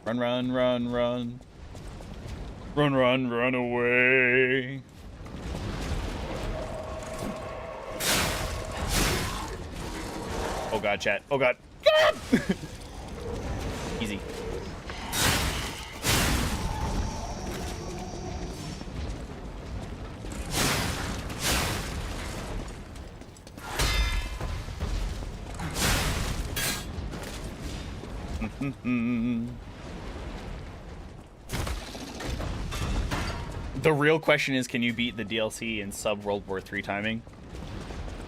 Run, run, run, run. Run, run, run away. Oh god, chat. Oh god. Easy. The real question is, can you beat the DLC in sub-World War III timing?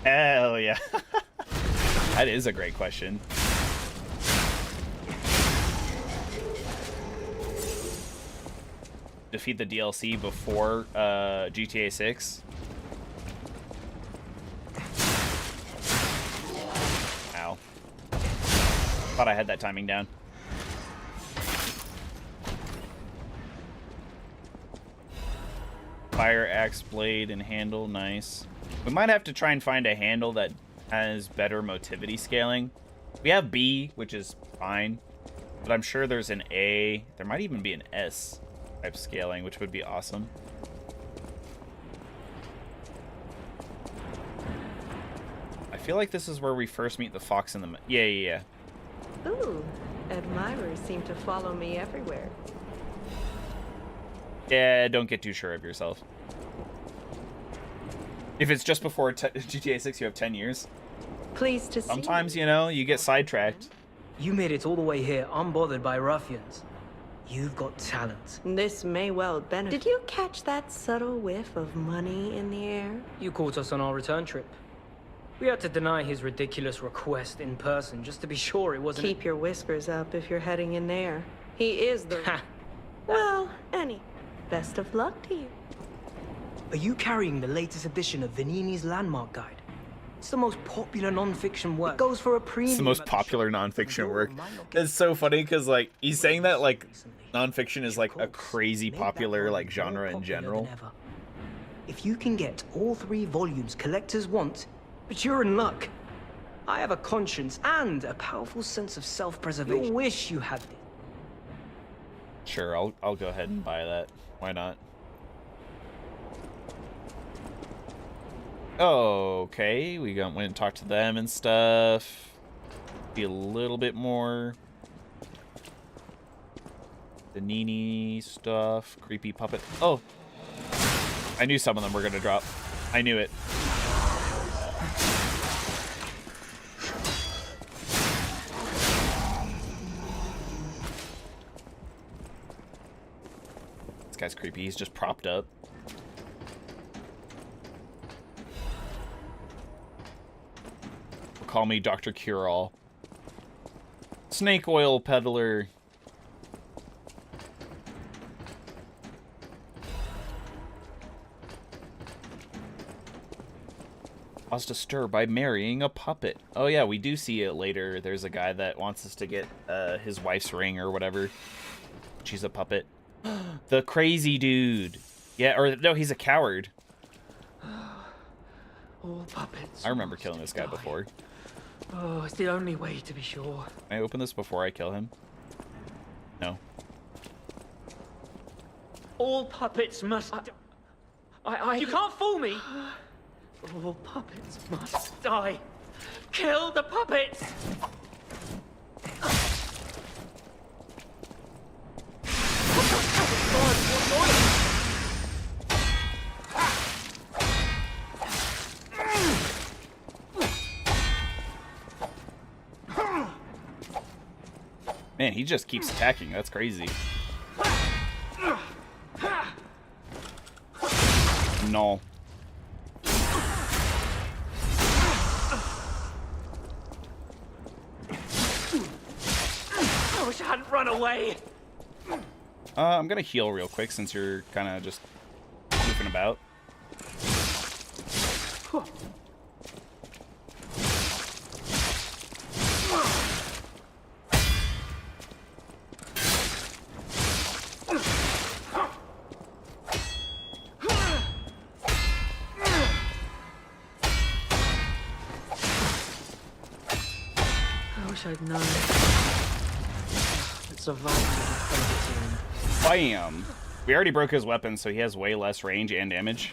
Hell yeah. That is a great question. Defeat the DLC before GTA 6. Ow. Thought I had that timing down. Fire, axe, blade, and handle. Nice. We might have to try and find a handle that has better motivity scaling. We have B, which is fine. But I'm sure there's an A. There might even be an S type scaling, which would be awesome. I feel like this is where we first meet the fox in the... Yeah. Ooh, admirers seem to follow me everywhere. Yeah, don't get too sure of yourself. If it's just before GTA 6, you have 10 years. Pleased to see Sometimes, you know, you get sidetracked. You made it all the way here unbothered by ruffians. You've got talent. This may well benefit. Did you catch that subtle whiff of money in the air? You caught us on our return trip. We had to deny his ridiculous request in person just to be sure it wasn't... Keep your whiskers up if you're heading in there. He is the... Well, best of luck to you. Are you carrying the latest edition of Vanini's Landmark Guide? It's the most popular non-fiction work. It goes for a premium. It's the most popular non-fiction work. It's so funny because, like, he's saying that, like, non-fiction is, like, a crazy popular, like, genre in general. If you can get all 3 volumes collectors want, but you're in luck. I have a conscience and a powerful sense of self-preservation. You wish you had this. Sure, I'll go ahead and buy that. Why not? Okay, we went and talked to them and stuff. Be a little bit more. The Nini stuff, creepy puppet. Oh, I knew some of them were gonna drop. I knew it. This guy's creepy. He's just propped up. Call me Dr. Cure-All. Snake oil peddler. Cause to stir by marrying a puppet. Oh yeah, we do see it later. There's a guy that wants us to get his wife's ring or whatever. She's a puppet. The crazy dude. Yeah, or no, he's a coward. All puppets. I remember killing this guy before. Oh, it's the only way to be sure. Can I open this before I kill him? No. All puppets must... You can't fool me! All puppets must die. Kill the puppets! Man, he just keeps attacking. That's crazy. No. I wish I hadn't run away. I'm gonna heal real quick since you're kind of just goofing about. I'd known. It's a vibe. Bam! We already broke his weapon, so he has way less range and damage.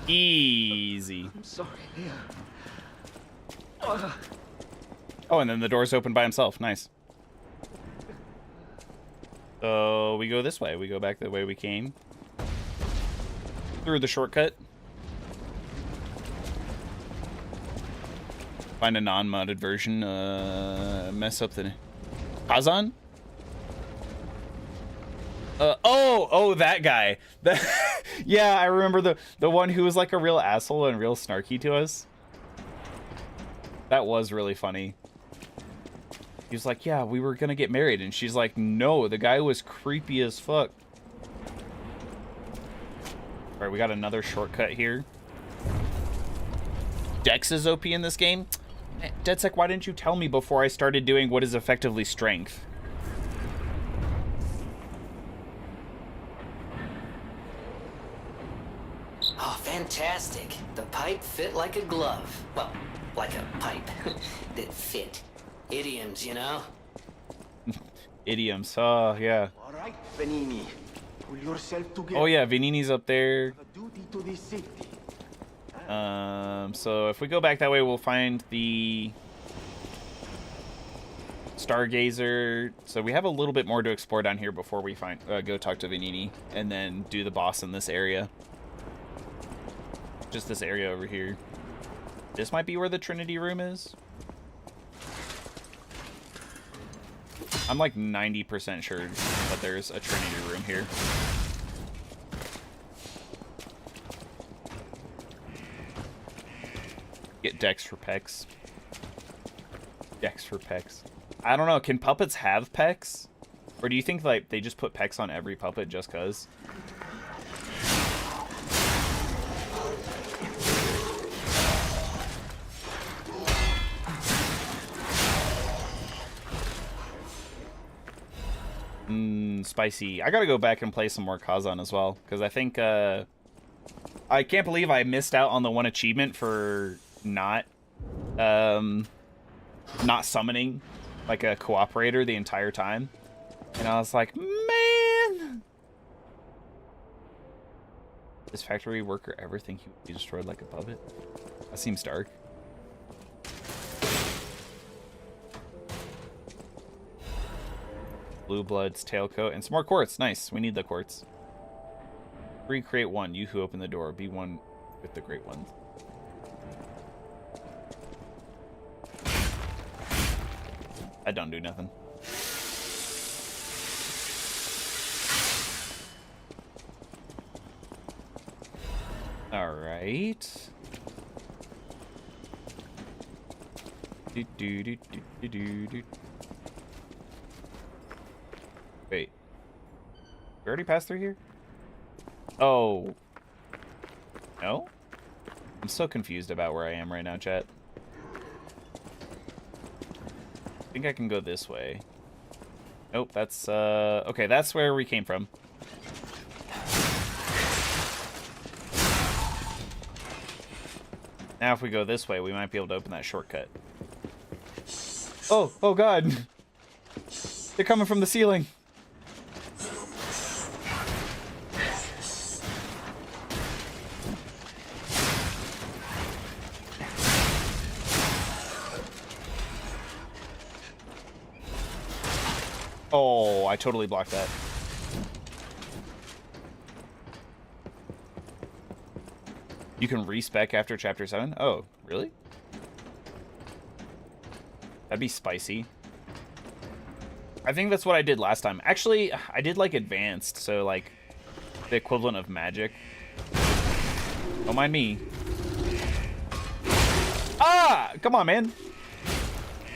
Easy. I'm sorry. Oh, and then the door's open by himself. Nice. So we go this way. We go back the way we came. Through the shortcut. Find a non-modded version. Mess up the Kazan. Oh, that guy. Yeah, I remember the one who was like a real asshole and real snarky to us. That was really funny. He was like, yeah, we were gonna get married, and she's like, no, the guy was creepy as fuck. All right, we got another shortcut here. Dex is OP in this game. DedSec, why didn't you tell me before I started doing what is effectively strength? Oh, fantastic. The pipe fit like a glove. Well, like a pipe that fit. Idioms, you know? Idioms. Oh, yeah. All right, Venini. Pull yourself together. Oh, yeah, Venini's up there. Duty to this city. So if we go back that way, we'll find the Stargazer. So we have a little bit more to explore down here before we find go talk to Venini and then do the boss in this area. Just this area over here. This might be where the Trinity room is. I'm like 90% sure that there's a Trinity room here. Get Dex for pecs. Dex for pecs. I don't know. Can puppets have pecs? Or do you think like they just put pecs on every puppet just cause? Spicy. I gotta go back and play some more Kazan as well, because I think I can't believe I missed out on the one achievement for not summoning like a cooperator the entire time, and I was like, man, this factory worker ever think he would be destroyed like a puppet? That seems dark. Blue Blood's tailcoat and some more quartz. Nice. We need the quartz. Recreate one. You who open the door. Be one with the great ones. I don't do nothing. All right. Do do do do do do do. Wait. We already passed through here? Oh. No? I'm so confused about where I am right now, chat. I think I can go this way. Nope, that's, okay, that's where we came from. Now if we go this way, we might be able to open that shortcut. Oh god! They're coming from the ceiling! Oh, I totally blocked that. You can respec after Chapter 7? Oh, really? That'd be spicy. I think that's what I did last time. Actually, I did like advanced, so like the equivalent of magic. Don't mind me. Ah! Come on, man.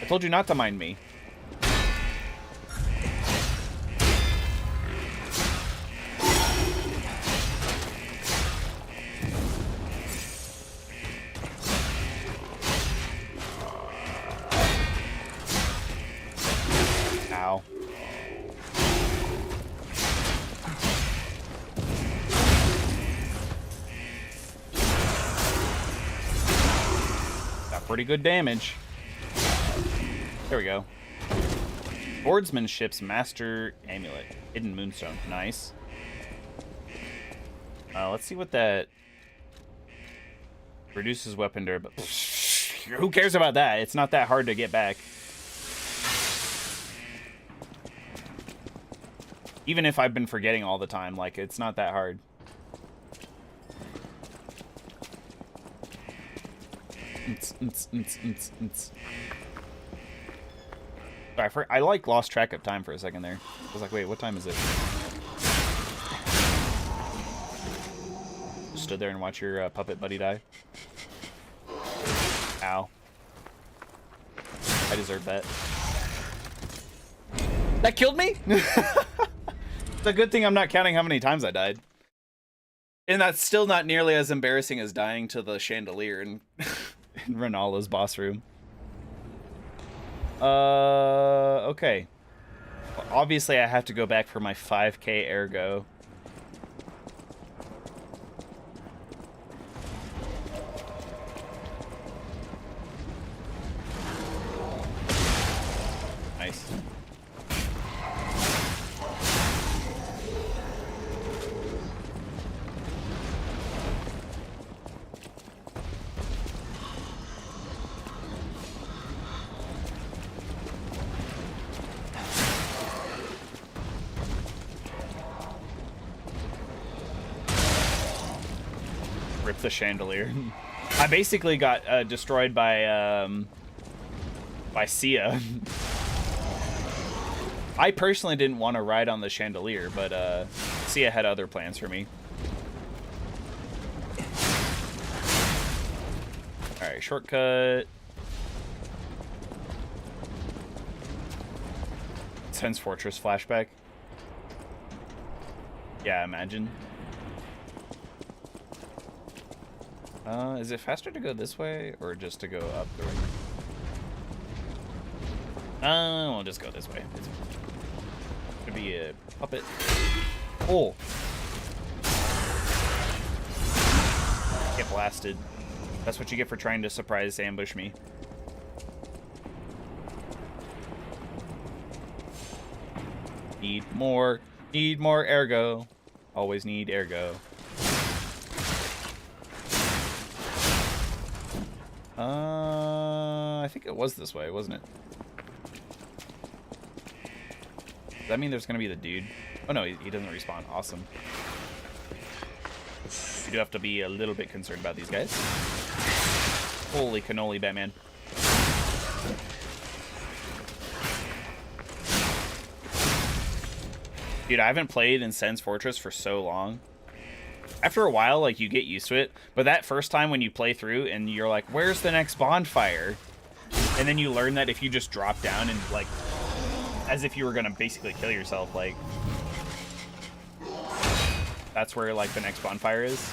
I told you not to mind me. Pretty good damage. There we go. Swordsmanship's Master Amulet. Hidden Moonstone. Nice. Let's see what that... Reduces weapon durability. Who cares about that? It's not that hard to get back. Even if I've been forgetting all the time, like, it's not that hard. Sorry, I like lost track of time for a second there. I was like, wait, what time is it? Stood there and watch your puppet buddy die. Ow. I deserve that. That killed me? It's a good thing I'm not counting how many times I died. And that's still not nearly as embarrassing as dying to the chandelier in, in Renala's boss room. Okay. Well, obviously I have to go back for my 5K ergo. Nice. Rip the chandelier. I basically got destroyed by Sia. I personally didn't want to ride on the chandelier, but Sia had other plans for me. Alright, shortcut. Sense Fortress flashback. Yeah, imagine. Is it faster to go this way or just to go up the way? We'll just go this way. It's gonna be a puppet. Oh! Get blasted. That's what you get for trying to surprise ambush me. Need more ergo. Always need ergo. I think it was this way, wasn't it? Does that mean there's gonna be the dude? Oh no, he doesn't respawn. Awesome. You do have to be a little bit concerned about these guys. Holy cannoli, Batman. Dude, I haven't played in Sen's Fortress for so long. After a while, like, you get used to it. But that first time when you play through and you're like, where's the next bonfire? And then you learn that if you just drop down and, like, as if you were gonna basically kill yourself, like, that's where, like, the next bonfire is.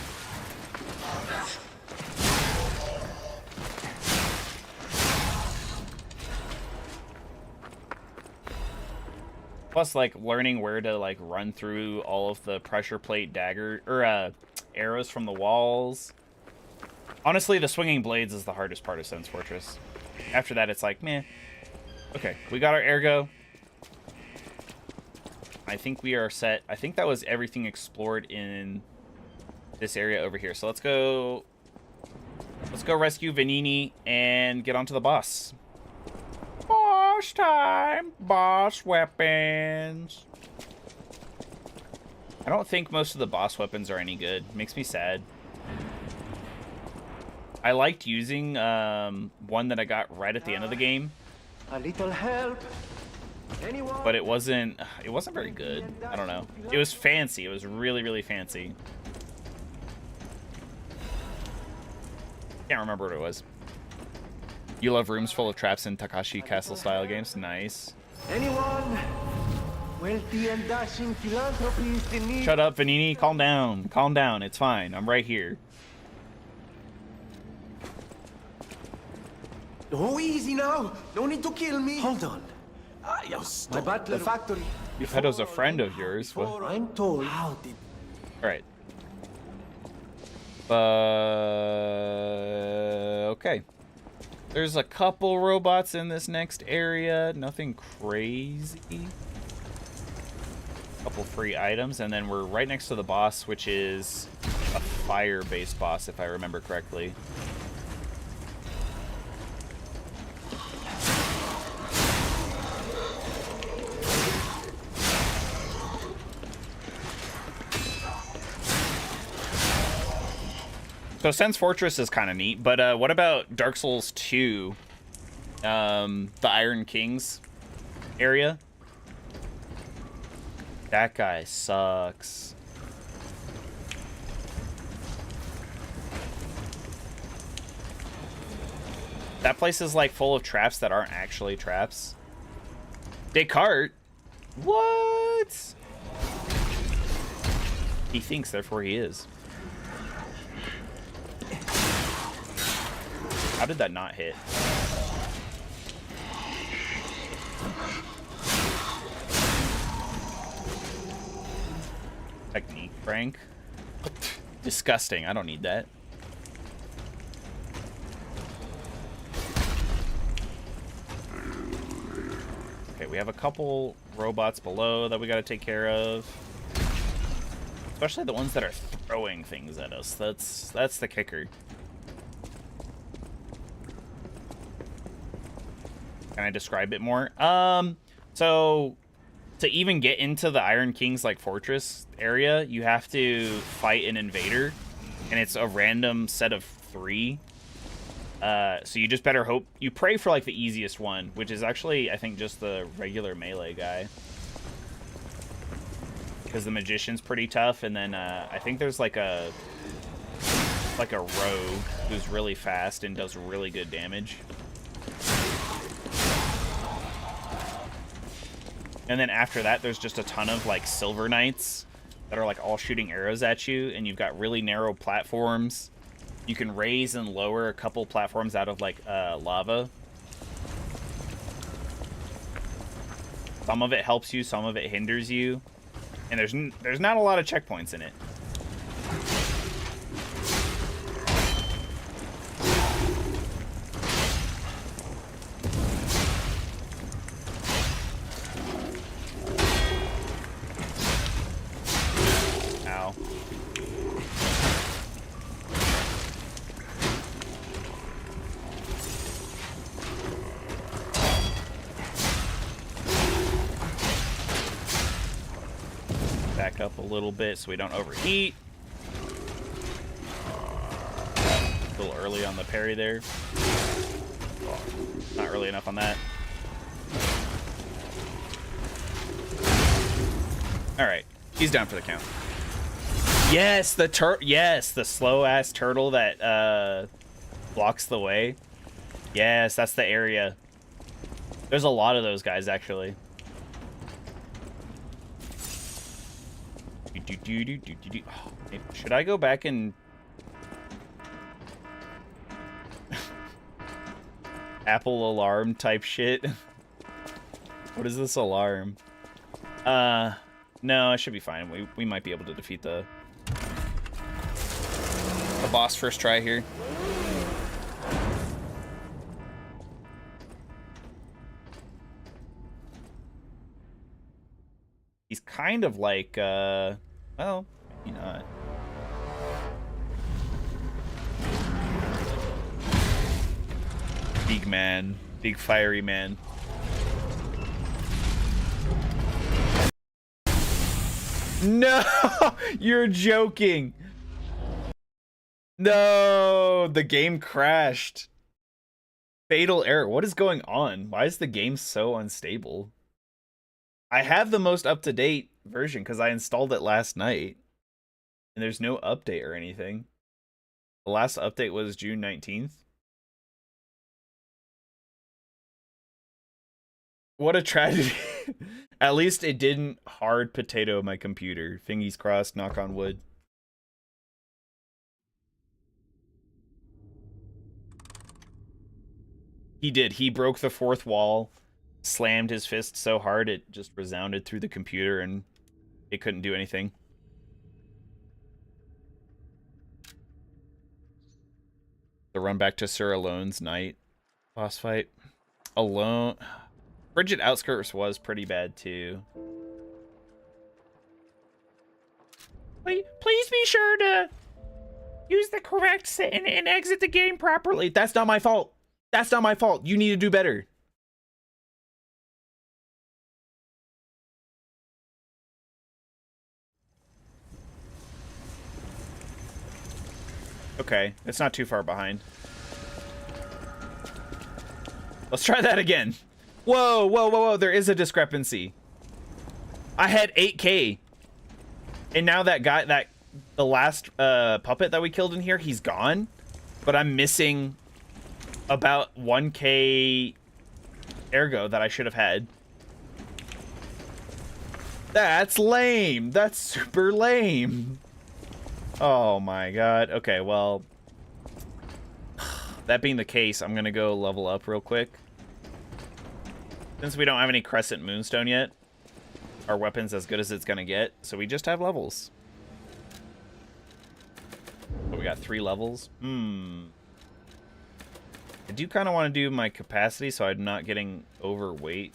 Plus, like, learning where to, like, run through all of the pressure plate dagger, or, arrows from the walls. Honestly, the swinging blades is the hardest part of Sen's Fortress. After that, it's like, meh. Okay, we got our ergo. I think we are set. I think that was everything explored in this area over here. So let's go rescue Vanini and get onto the boss. Boss time! Boss weapons! I don't think most of the boss weapons are any good. Makes me sad. I liked using one that I got right at the end of the game. A little help. Anyone? But it wasn't very good. I don't know. It was fancy. It was really, really fancy. Can't remember what it was. You love rooms full of traps in Takashi Castle style games? Nice. Anyone? Wealthy and dashing philanthropy is the need. Shut up, Vanini. Calm down. Calm down. It's fine. I'm right here. Oh, easy now. No need to kill me. Hold on. My butler factory. Geppetto's a friend of yours. What? I'm told. How did? All right. Okay. There's a couple robots in this next area. Nothing crazy. Couple free items, and then we're right next to the boss, which is a fire-based boss, if I remember correctly. So Sen's Fortress is kind of neat, but what about Dark Souls 2? The Iron Kings area? That guy sucks. That place is like full of traps that aren't actually traps. Descartes? What? He thinks, therefore he is. How did that not hit? Technique, Frank. Disgusting. I don't need that. Okay, we have a couple robots below that we gotta take care of. Especially the ones that are throwing things at us. That's the kicker. Can I describe it more? So to even get into the Iron King's like fortress area, you have to fight an invader, and it's a random set of 3. So you just better hope you pray for like the easiest one, which is actually I think just the regular melee guy, because the magician's pretty tough, and then I think there's like a rogue who's really fast and does really good damage. And then after that, there's just a ton of like silver knights that are like all shooting arrows at you, and you've got really narrow platforms. You can raise and lower a couple platforms out of like lava. Some of it helps you, some of it hinders you, and there's not a lot of checkpoints in it. Up a little bit so we don't overheat. A little early on the parry there. Not early enough on that. Alright, he's down for the count. Yes, the slow ass turtle that blocks the way. Yes, that's the area. There's a lot of those guys actually. Oh, should I go back and Apple alarm type shit? What is this alarm? No, I should be fine. We might be able to defeat the boss first try here. He's kind of like well, maybe not. Big man. Big fiery man. No! You're joking! No! The game crashed. Fatal error. What is going on? Why is the game so unstable? I have the most up-to-date version because I installed it last night. And there's no update or anything. The last update was June 19th. What a tragedy. At least it didn't hard potato my computer. Fingers crossed, knock on wood. He did. He broke the fourth wall, slammed his fist so hard it just resounded through the computer and it couldn't do anything. The run back to Sir Alone's night boss fight. Alone. Frigid Outskirts was pretty bad too. Please be sure to use the correct setting and exit the game properly. That's not my fault. That's not my fault. You need to do better. Okay, it's not too far behind. Let's try that again. Whoa, whoa, whoa, whoa. There is a discrepancy. I had 8K. And now that guy, the last puppet that we killed in here, he's gone. But I'm missing about 1K ergo that I should have had. That's lame. That's super lame. Oh my god. Okay, well, that being the case, I'm gonna go level up real quick. Since we don't have any Crescent Moonstone yet, our weapon's as good as it's gonna get, so we just have levels. So we got 3 levels. I do kind of want to do my capacity so I'm not getting overweight.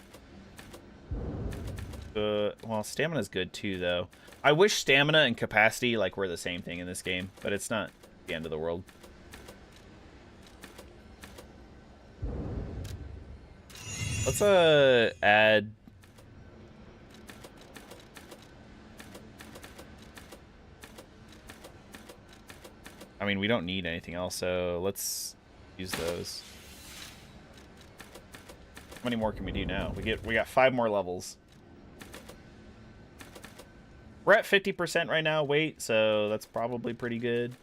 Well, stamina's good too, though. I wish stamina and capacity like were the same thing in this game, but it's not the end of the world. Let's add. I mean, we don't need anything else, so let's use those. How many more can we do now? We got 5 more levels. We're at 50% right now weight, so that's probably pretty good.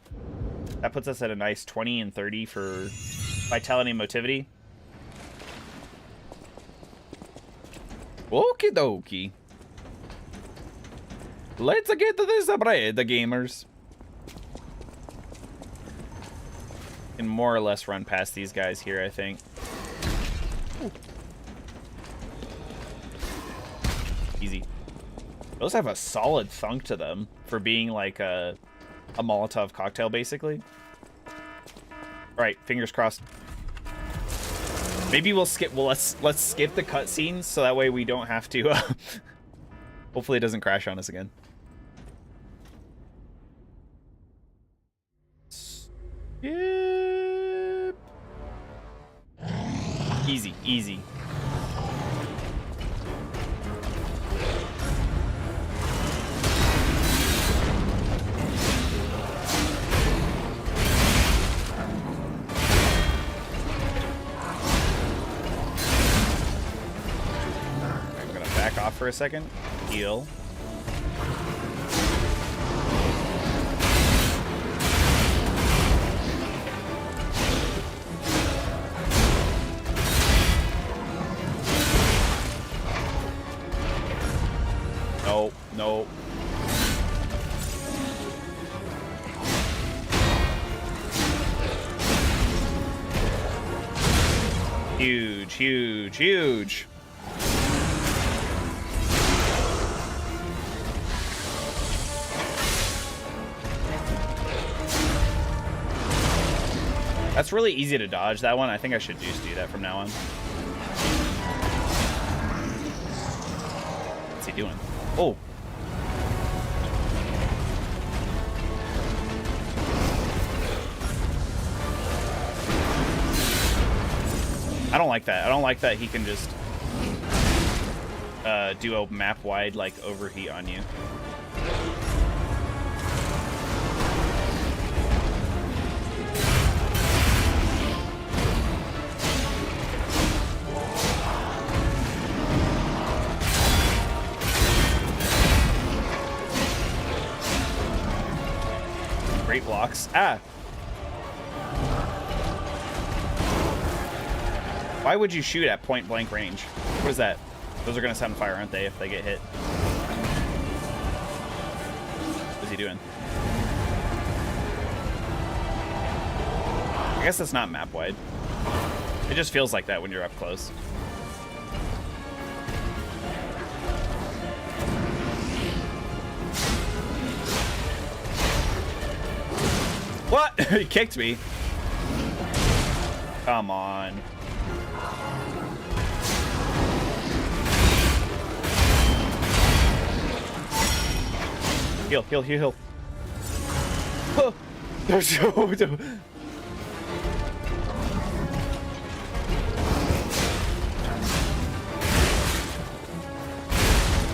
That puts us at a nice 20 and 30 for vitality and motivity. Okie dokie. Let's get to this bread, the gamers. Can more or less run past these guys here, I think. Ooh. Easy. Those have a solid thunk to them for being like a Molotov cocktail, basically. All right, fingers crossed. Maybe we'll skip. Well, let's skip the cutscenes so that way we don't have to. Hopefully, it doesn't crash on us again. Skip. Easy, easy. Off for a second. Heal. No, no. Huge, huge, huge. That's really easy to dodge, that one. I think I should just do that from now on. What's he doing? Oh. I don't like that. I don't like that he can just do a map-wide, like, overheat on you. Great blocks. Ah! Why would you shoot at point blank range? What is that? Those are gonna set on fire, aren't they, if they get hit? What's he doing? I guess that's not map wide. It just feels like that when you're up close. What? He kicked me. Come on. Heal, heal, heal, heal. Oh.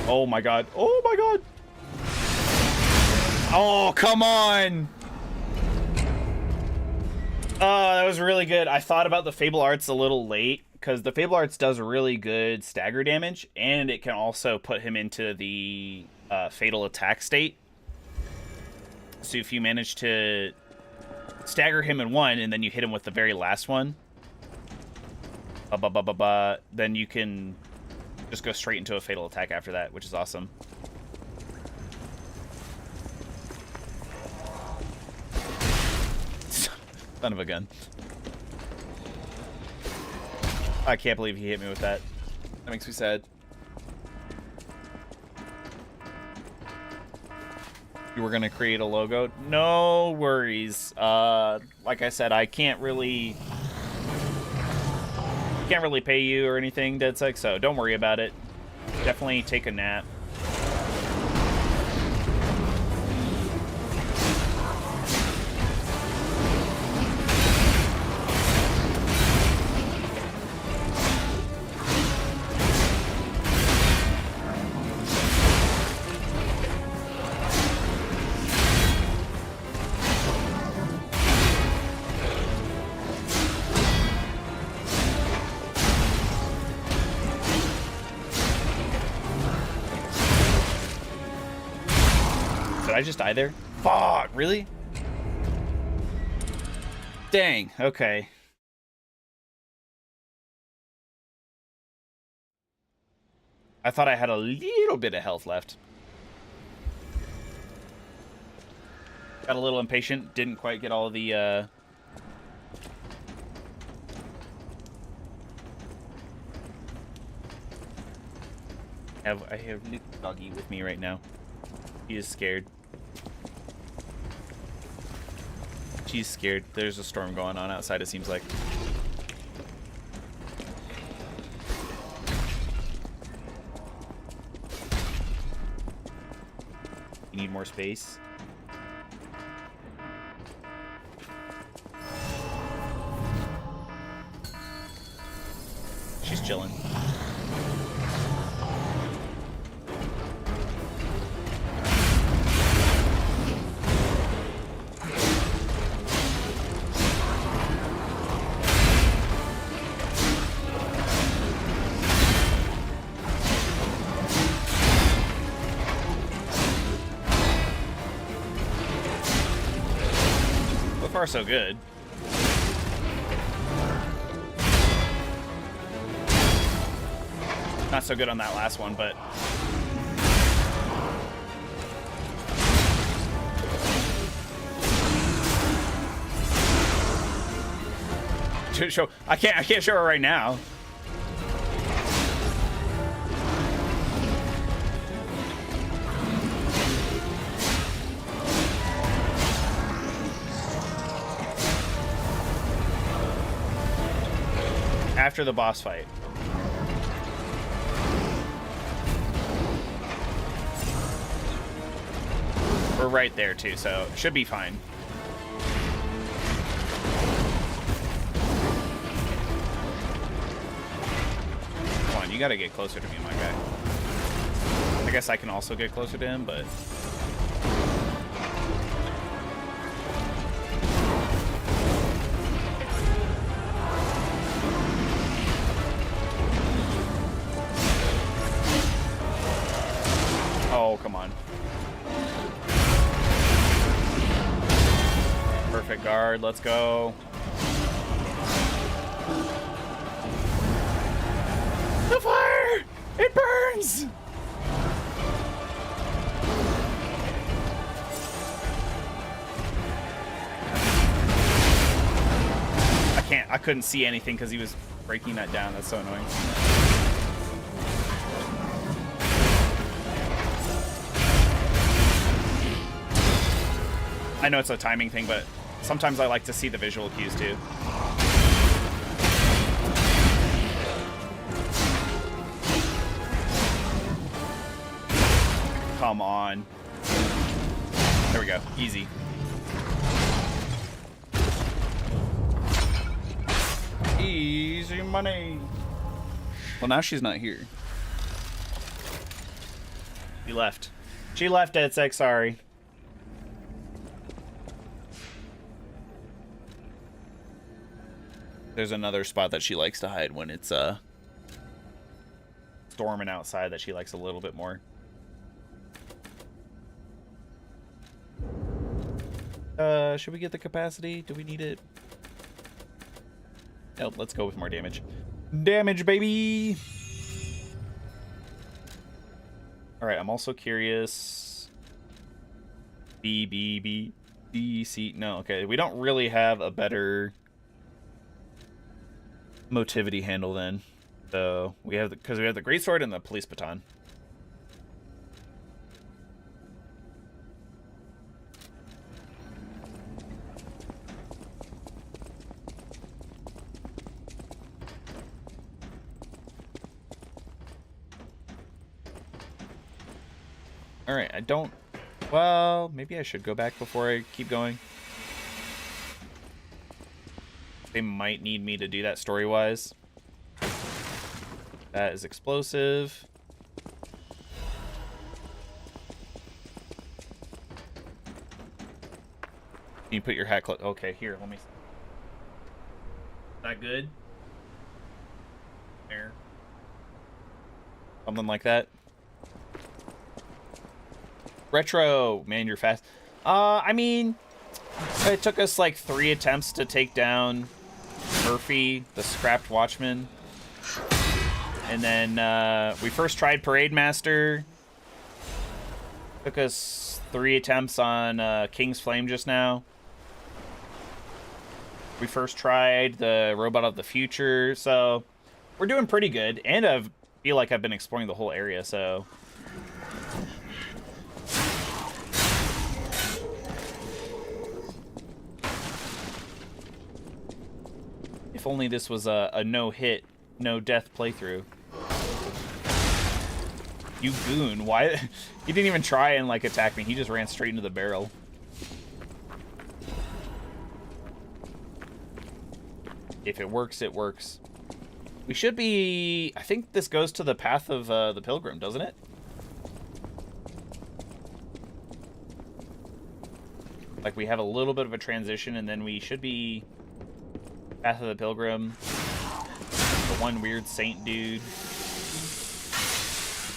Oh my god. Oh my god. Oh, come on. Oh, that was really good. I thought about the Fable Arts a little late, because the Fable Arts does really good stagger damage, and it can also put him into the fatal attack state. So if you manage to stagger him in one, and then you hit him with the very last one, then you can just go straight into a fatal attack after that, which is awesome. Son of a gun. I can't believe he hit me with that. That makes me sad. You were gonna create a logo? No worries. Like I said, I can't really pay you or anything, DeadSec, so don't worry about it. Definitely take a nap. Did I just die there? Fuck, really? Dang, okay. I thought I had a little bit of health left. Got a little impatient, didn't quite get all the, I have little doggy with me right now. He is scared. She's scared. There's a storm going on outside, it seems like. You need more space. She's chilling. So far, so good. Not so good on that last one, but show. I can't show her right now. After the boss fight. We're right there too, so it should be fine. Come on, you gotta get closer to me, my guy. I guess I can also get closer to him, but... Oh, come on. Perfect guard, let's go. The fire! It burns! I couldn't see anything because he was breaking that down. That's so annoying. I know it's a timing thing, but sometimes I like to see the visual cues too. Come on. There we go. Easy. Easy money. Well, now she's not here. She left. She left, DeadSec, sorry. There's another spot that she likes to hide when it's storming outside that she likes a little bit more. Should we get the capacity? Do we need it? Nope, let's go with more damage. Damage, baby! Alright, I'm also curious. B, B, B, D, C. No, okay. We don't really have a better motivity handle then. So, we have because we have the greatsword and the police baton. Alright, I don't... Well, maybe I should go back before I keep going. They might need me to do that story-wise. That is explosive. Can you put your hat close? Okay, here, let me... Is that good? There. Something like that. Retro, man, you're fast. I mean, it took us like 3 attempts to take down Murphy, the scrapped watchman. And then we first tried Parade Master. Took us 3 attempts on King's Flame just now. We first tried the Robot of the Future, so we're doing pretty good. And I feel like I've been exploring the whole area, so... If only this was a no-hit, no-death playthrough. You goon, why? He didn't even try and, like, attack me. He just ran straight into the barrel. If it works, it works. We should be... I think this goes to the path of the Pilgrim, doesn't it? Like, we have a little bit of a transition, and then we should be... Path of the Pilgrim. The one weird saint dude.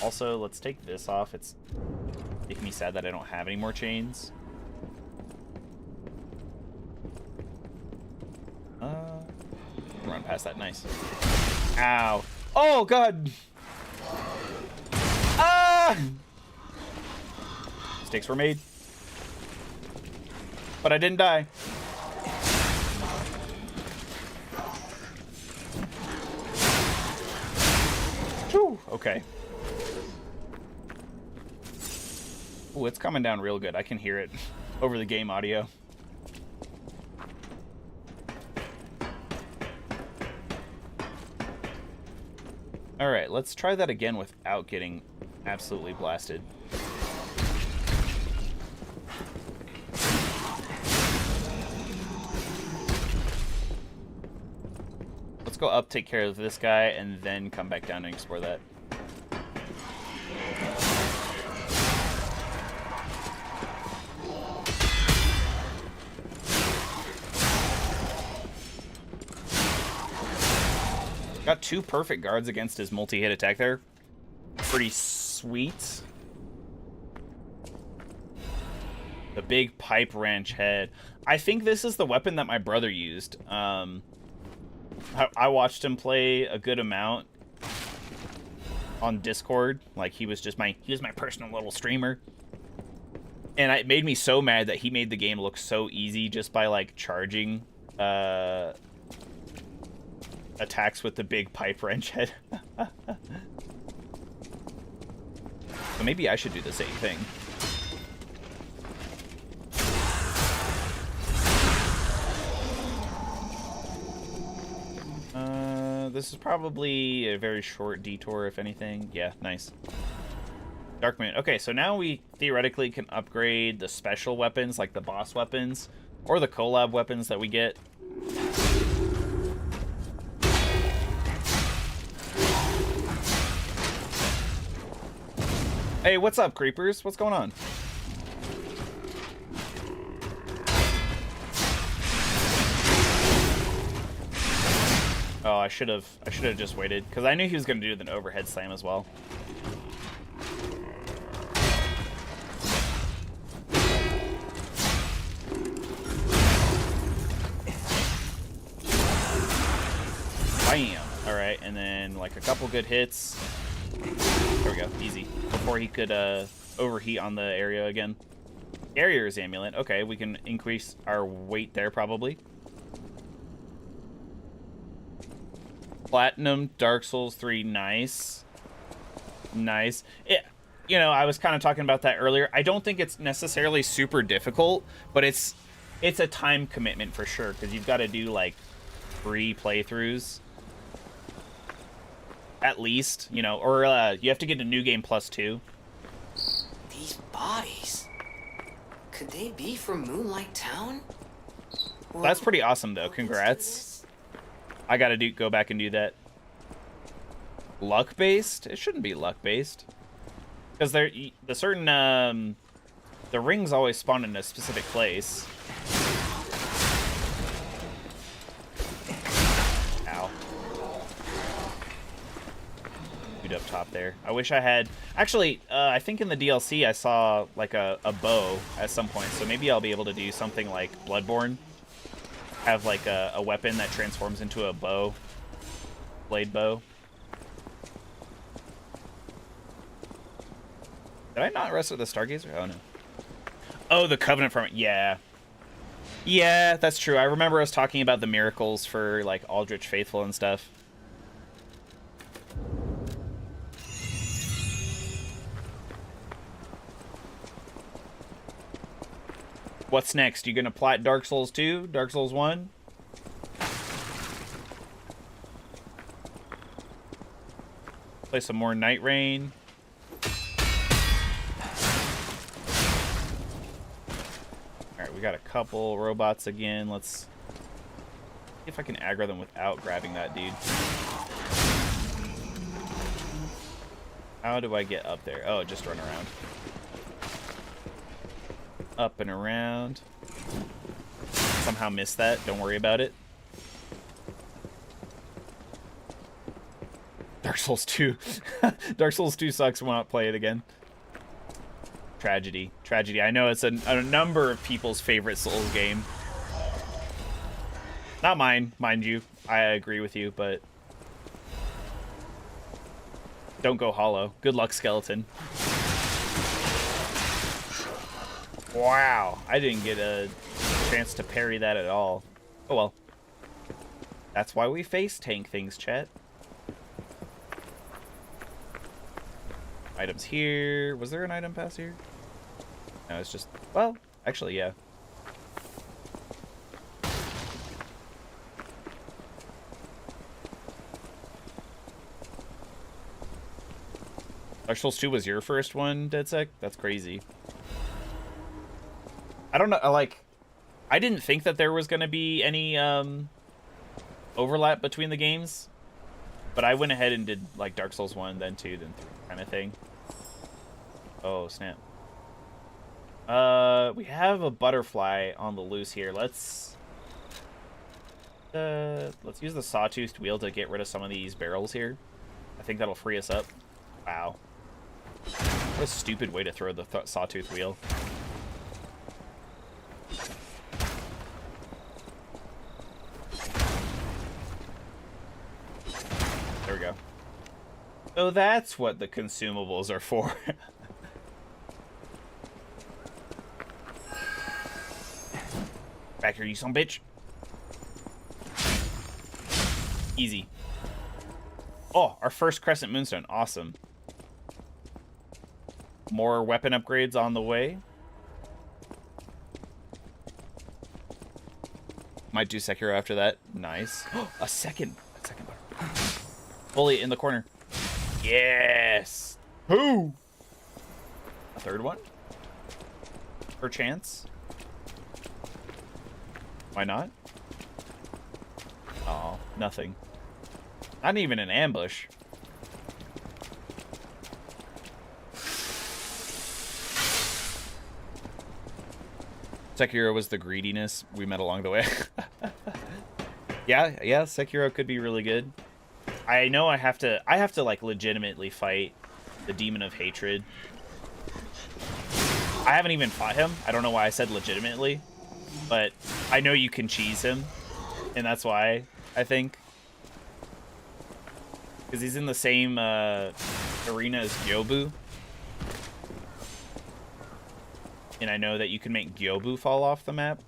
Also, let's take this off. It's making me sad that I don't have any more chains. Run past that. Nice. Ow. Oh, God. Ah! Mistakes were made. But I didn't die. Whew, okay. Ooh, it's coming down real good. I can hear it over the game audio. Alright, let's try that again without getting absolutely blasted. Let's go up, take care of this guy, and then come back down and explore that. Got 2 perfect guards against his multi-hit attack there. Pretty sweet. The big pipe wrench head. I think this is the weapon that my brother used. I watched him play a good amount on Discord. Like, he was my personal little streamer. And it made me so mad that he made the game look so easy just by, like, charging attacks with the big pipe wrench head. So maybe I should do the same thing. This is probably a very short detour, if anything. Yeah, nice. Dark Moon. Okay, so now we theoretically can upgrade the special weapons, like the boss weapons, or the collab weapons that we get. Hey, what's up, creepers? What's going on? Oh, I should have just waited because I knew he was going to do the overhead slam as well. Bam! Alright, and then like a couple good hits. There we go, easy. Before he could overheat on the area again. Barrier's amulet. Okay, we can increase our weight there probably. Platinum, Dark Souls 3, nice. Nice. You know, I was kind of talking about that earlier. I don't think it's necessarily super difficult, but it's a time commitment for sure, because you've got to do like 3 playthroughs. At least, you know, or you have to get a new game plus 2. These bodies, could they be from Moonlight Town? Or That's pretty awesome though. Congrats. I gotta go back and do that. Luck based? It shouldn't be luck based, because the rings always spawn in a specific place. Ow. Dude up top there. I wish I had. Actually, I think in the DLC I saw like a bow at some point, so maybe I'll be able to do something like Bloodborne. Have like a weapon that transforms into a bow. Blade bow. Did I not rest with the Stargazer? Oh, no. Oh, the Covenant from it. Yeah. Yeah, that's true. I remember us talking about the miracles for, like, Aldrich Faithful and stuff. What's next? You gonna plot Dark Souls 2? Dark Souls 1? Play some more Night Rain. Alright, we got a couple robots again. Let's see if I can aggro them without grabbing that dude. How do I get up there? Oh, just run around. Up and around. Somehow missed that. Don't worry about it. Dark Souls 2. Dark Souls 2 sucks. Will not play it again. Tragedy. Tragedy. I know it's a number of people's favorite Souls game. Not mine, mind you. I agree with you, but don't go hollow. Good luck, skeleton. Wow, I didn't get a chance to parry that at all. Oh well. That's why we face tank things, chat. Items here. Was there an item pass here? No, it's just... Well, actually, yeah. Dark Souls 2 was your first one, DeadSec? That's crazy. I don't know, like, I didn't think that there was going to be any overlap between the games, but I went ahead and did, like, Dark Souls 1, then 2, then 3 kind of thing. Oh, snap. We have a butterfly on the loose here. Let's use the sawtoothed wheel to get rid of some of these barrels here. I think that'll free us up. Wow. What a stupid way to throw the sawtooth wheel. There we go. So that's what the consumables are for. Back here, you son of a bitch. Easy. Oh, our first Crescent Moonstone. Awesome. More weapon upgrades on the way. Might do Sekiro after that. Nice. A second bar. Fully in the corner. Yes. Who? A third one? Perchance? Why not? Oh, nothing. Not even an ambush. Sekiro was the greediness we met along the way. Yeah, Sekiro could be really good. I know I have to like legitimately fight the Demon of Hatred. I haven't even fought him. I don't know why I said legitimately, but I know you can cheese him, and that's why, I think. Because he's in the same arena as Gyobu. And I know that you can make Gyobu fall off the map.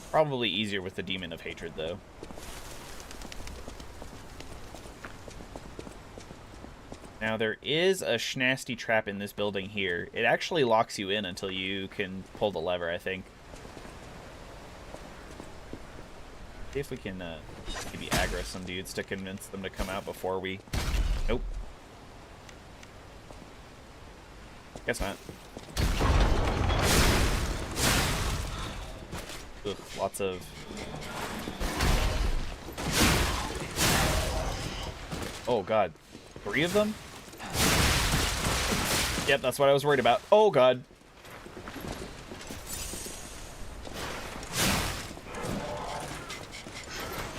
Probably easier with the Demon of Hatred, though. Now, there is a schnasty trap in this building here. It actually locks you in until you can pull the lever, I think. See if we can maybe aggro some dudes to convince them to come out before we... Nope. Guess not. Ugh, lots of... Oh, God. 3 of them? Yep, that's what I was worried about. Oh, God.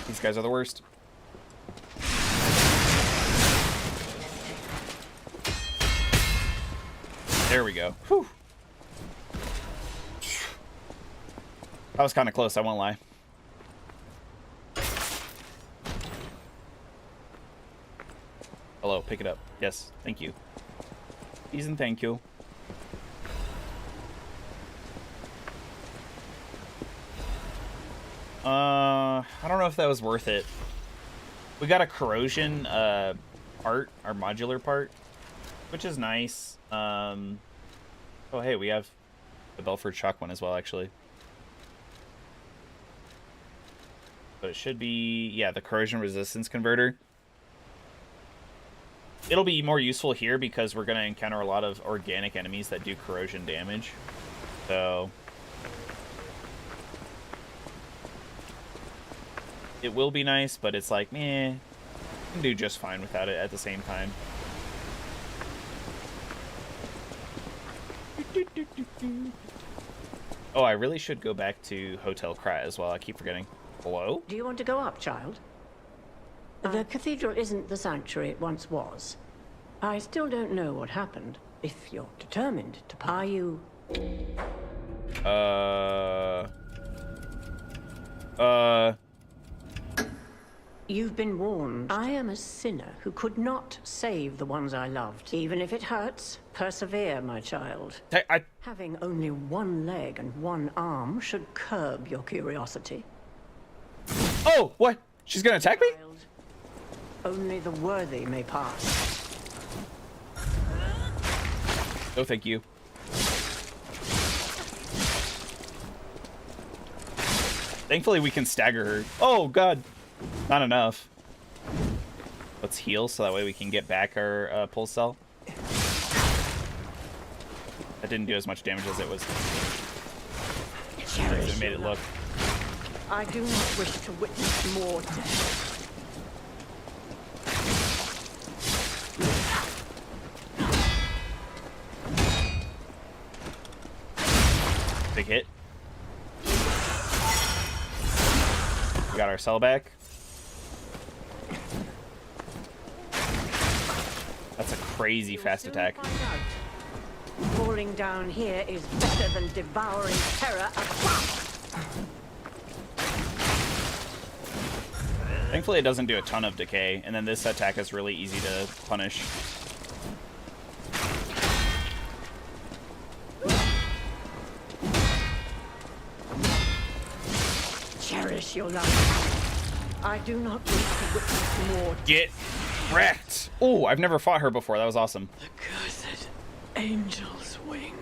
These guys are the worst. There we go. Whew. That was kind of close, I won't lie. Hello, pick it up. Yes, thank you. Please and thank you. I don't know if that was worth it. We got a corrosion part, our modular part, which is nice. Oh, hey, we have the Belford Shock one as well, actually. But it should be, yeah, the corrosion resistance converter. It'll be more useful here because we're going to encounter a lot of organic enemies that do corrosion damage. So it will be nice, but it's like, meh, you can do just fine without it at the same time. Oh, I really should go back to Hotel Krat as well. I keep forgetting. Hello? Do you want to go up, child? The cathedral isn't the sanctuary it once was. I still don't know what happened. If you're determined to... Are you... You've been warned. I am a sinner who could not save the ones I loved. Even if it hurts, persevere, my child. Having only one leg and one arm should curb your curiosity. Oh, what? She's gonna attack me? Only the worthy may pass. No, thank you. Thankfully, we can stagger her. Oh, God. Not enough. Let's heal so that way we can get back our pulse cell. That didn't do as much damage as it was. It made it look. I do not wish to witness more death. Big hit. We got our cell back. That's a crazy fast attack. Falling down here is better than devouring terror above. Thankfully, it doesn't do a ton of decay, and then this attack is really easy to punish. Cherish your life. I do not wish to witness more. Get wrecked! Oh, I've never fought her before. That was awesome. The cursed angel's wing.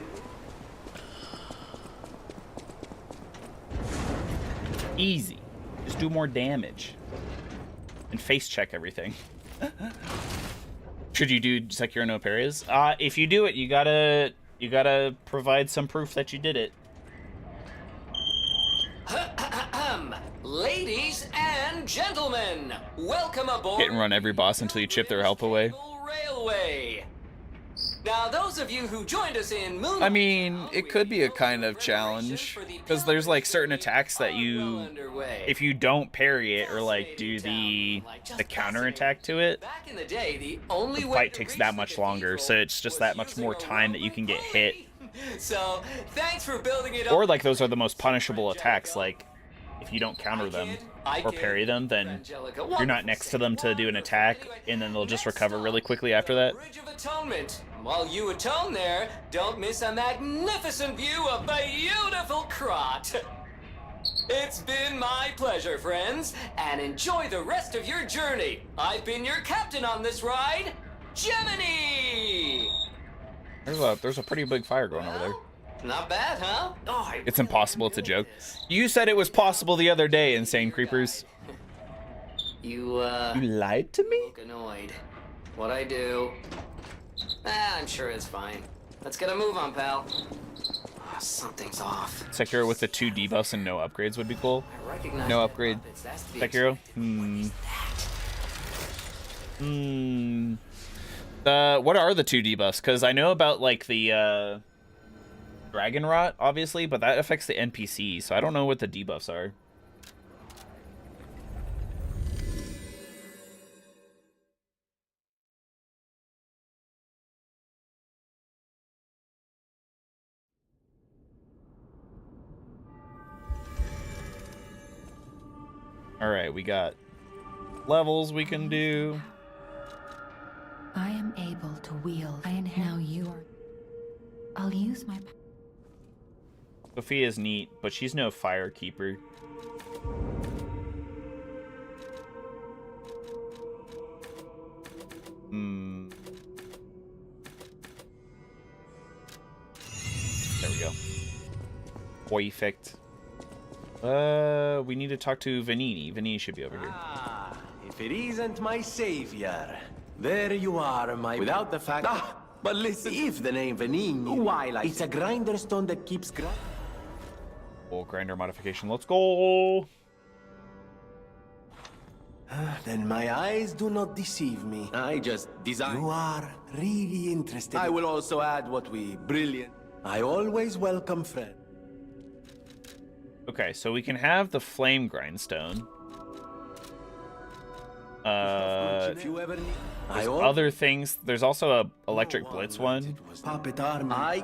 Easy. Just do more damage. And face check everything. Should you do Sekiro no Parries? If you do it, you gotta provide some proof that you did it. Ladies and gentlemen, welcome aboard. Hit and run every boss until you chip their health away. Railway. Now, those of you who joined us in Moon, I mean, it could be a kind of challenge because there's like certain attacks that you, if you don't parry it or like do the counter attack to it, back in the day, the only the way fight to takes reach that the much longer. So it's just that much more time that you can get hit. So, thanks for building it up. Or like those are the most punishable attacks. Like if you don't counter them or parry them, then you're not next to them to do an attack, and then they'll just recover really quickly after that. Bridge of Atonement. While you atone there, don't miss a magnificent view of the beautiful Krot. It's been my pleasure, friends, and enjoy the rest of your journey. I've been your captain on this ride, Gemini! There's a pretty big fire going over there. Not bad, huh? Oh, It's impossible, it's a joke. You said it was possible the other day, Insane Creepers. You lied to me? look annoyed. What I do? I'm sure it's fine. Let's get a move on, pal. Oh, something's off. Sekiro with the 2 debuffs and no upgrades would be cool. No upgrade. Sekiro? What are the 2 debuffs? Because I know about like the Dragon Rot, obviously, but that affects the NPC, so I don't know what the debuffs are. Alright, we got levels we can do. I am able to wield. Now you are. I'll use my. Sophia's neat, but she's no fire keeper. There we go. Perfect. We need to talk to Vanini. Vanini should be over here. Ah, if it isn't my savior. There you are, my... Without the fact... Ah, but listen... If the name Vanini... While it's a grinder stone that keeps... Oh, grinder modification. Let's go! Then my eyes do not deceive me. I just design... You are really interested. I will also add what we... Brilliant. I always welcome friends. Okay, so we can have the flame grindstone. If you ever need... There's other things. There's also a electric blitz one. Puppet army.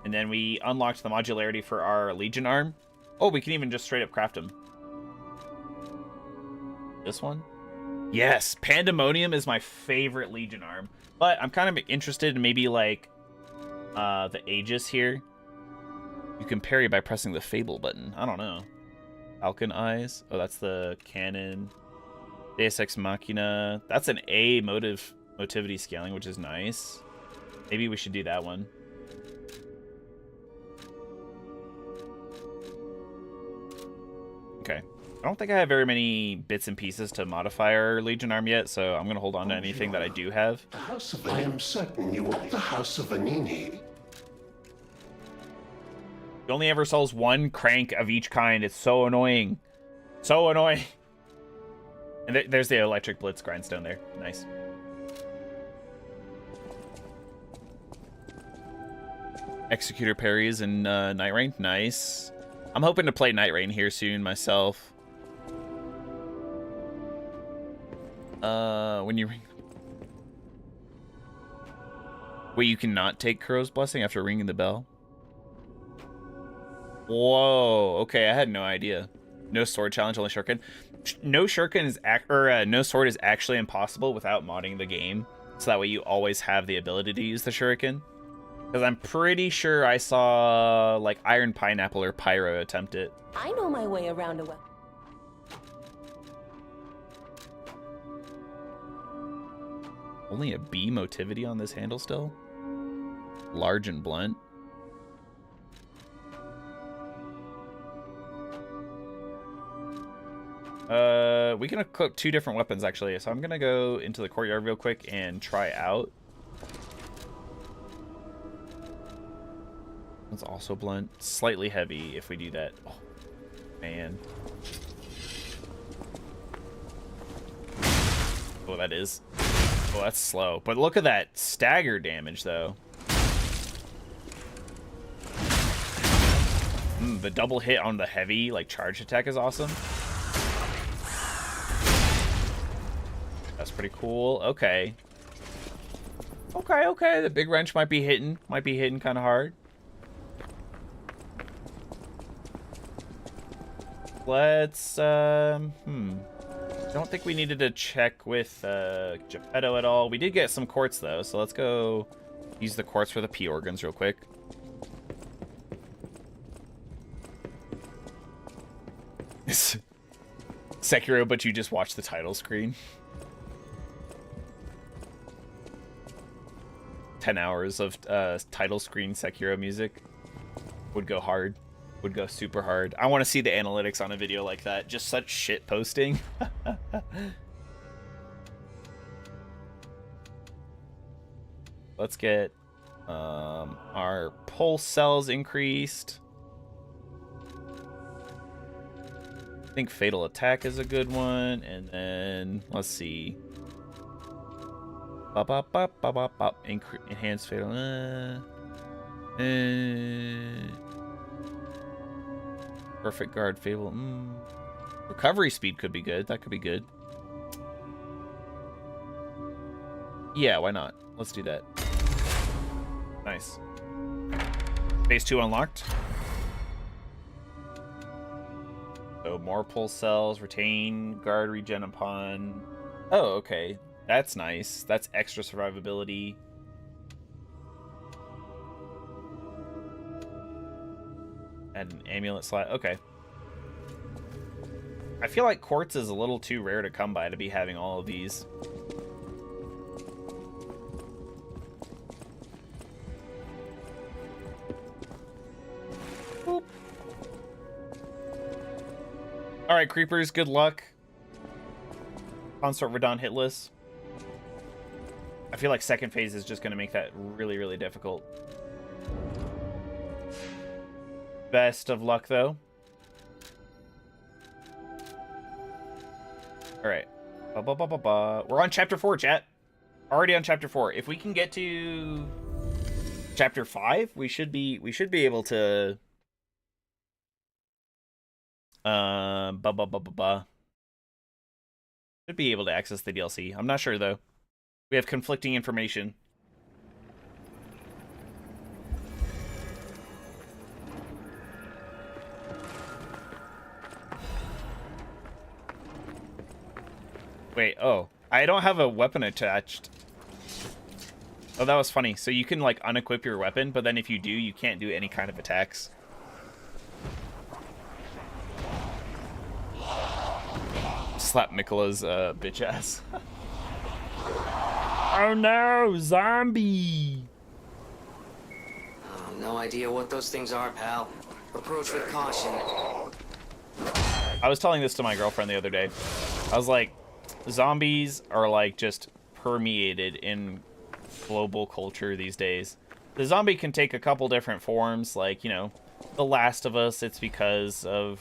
And then we unlocked the modularity for our Legion arm. Oh, we can even just straight up craft them. This one? Yes, Pandemonium is my favorite Legion arm. But I'm kind of interested in maybe like the Aegis here. You can parry by pressing the Fable button. I don't know. Falcon Eyes. Oh, that's the cannon. Deus Ex Machina. That's an A motivity scaling, which is nice. Maybe we should do that one. Okay. I don't think I have very many bits and pieces to modify our Legion arm yet, so I'm going to hold on to anything that I do have. The House of... I am certain you are the House of Vanini. He only ever sells 1 crank of each kind. It's so annoying. So annoying. And there's the electric blitz grindstone there. Nice. Executor parries and Night Rain. Nice. I'm hoping to play Night Rain here soon myself. When you ring... Wait, you cannot take Kuro's Blessing after ringing the bell? Whoa, okay, I had no idea. No sword challenge, only shuriken. No shuriken is no sword is actually impossible without modding the game, so that way you always have the ability to use the shuriken. Because I'm pretty sure I saw like Iron Pineapple or Pyro attempt it. I know my way around a well. Only a B motivity on this handle still? Large and blunt. We can equip 2 different weapons actually, so I'm gonna go into the courtyard real quick and try out. It's also blunt, slightly heavy if we do that. Oh, man. Oh, that is. Oh, that's slow. But look at that stagger damage, though. The double hit on the heavy, like, charge attack is awesome. That's pretty cool. Okay. Okay. The big wrench might be hitting kind of hard. Let's, don't think we needed to check with, Geppetto at all. We did get some quartz, though, so let's go use the quartz for the P organs real quick. Sekiro, but you just watch the title screen. 10 hours of title screen Sekiro music would go hard. Would go super hard. I want to see the analytics on a video like that. Just such shit posting. Let's get our pulse cells increased. I think fatal attack is a good one, and then let's see. Enhanced fatal. Perfect guard fatal. Recovery speed could be good. That could be good. Yeah, why not? Let's do that. Nice. Phase 2 unlocked. So more pulse cells, retain guard regen upon. Oh, okay. That's nice. That's extra survivability. Add an amulet slot. Okay. I feel like quartz is a little too rare to come by to be having all of these. Boop. Alright, creepers, good luck. Consort Radon hitless. I feel like second phase is just going to make that really, really difficult. Best of luck, though. Alright. We're on chapter 4, chat. Already on chapter 4. If we can get to chapter 5, we should be able to should be able to access the DLC. I'm not sure, though. We have conflicting information. Wait, oh. I don't have a weapon attached. Oh, that was funny. So you can, like, unequip your weapon, but then if you do, you can't do any kind of attacks. Slap Mikla's bitch ass. Oh no, zombie! Oh, no idea what those things are, pal. Approach with caution. I was telling this to my girlfriend the other day. I was like, zombies are like just permeated in global culture these days. The zombie can take a couple different forms, like, you know, The Last of Us, it's because of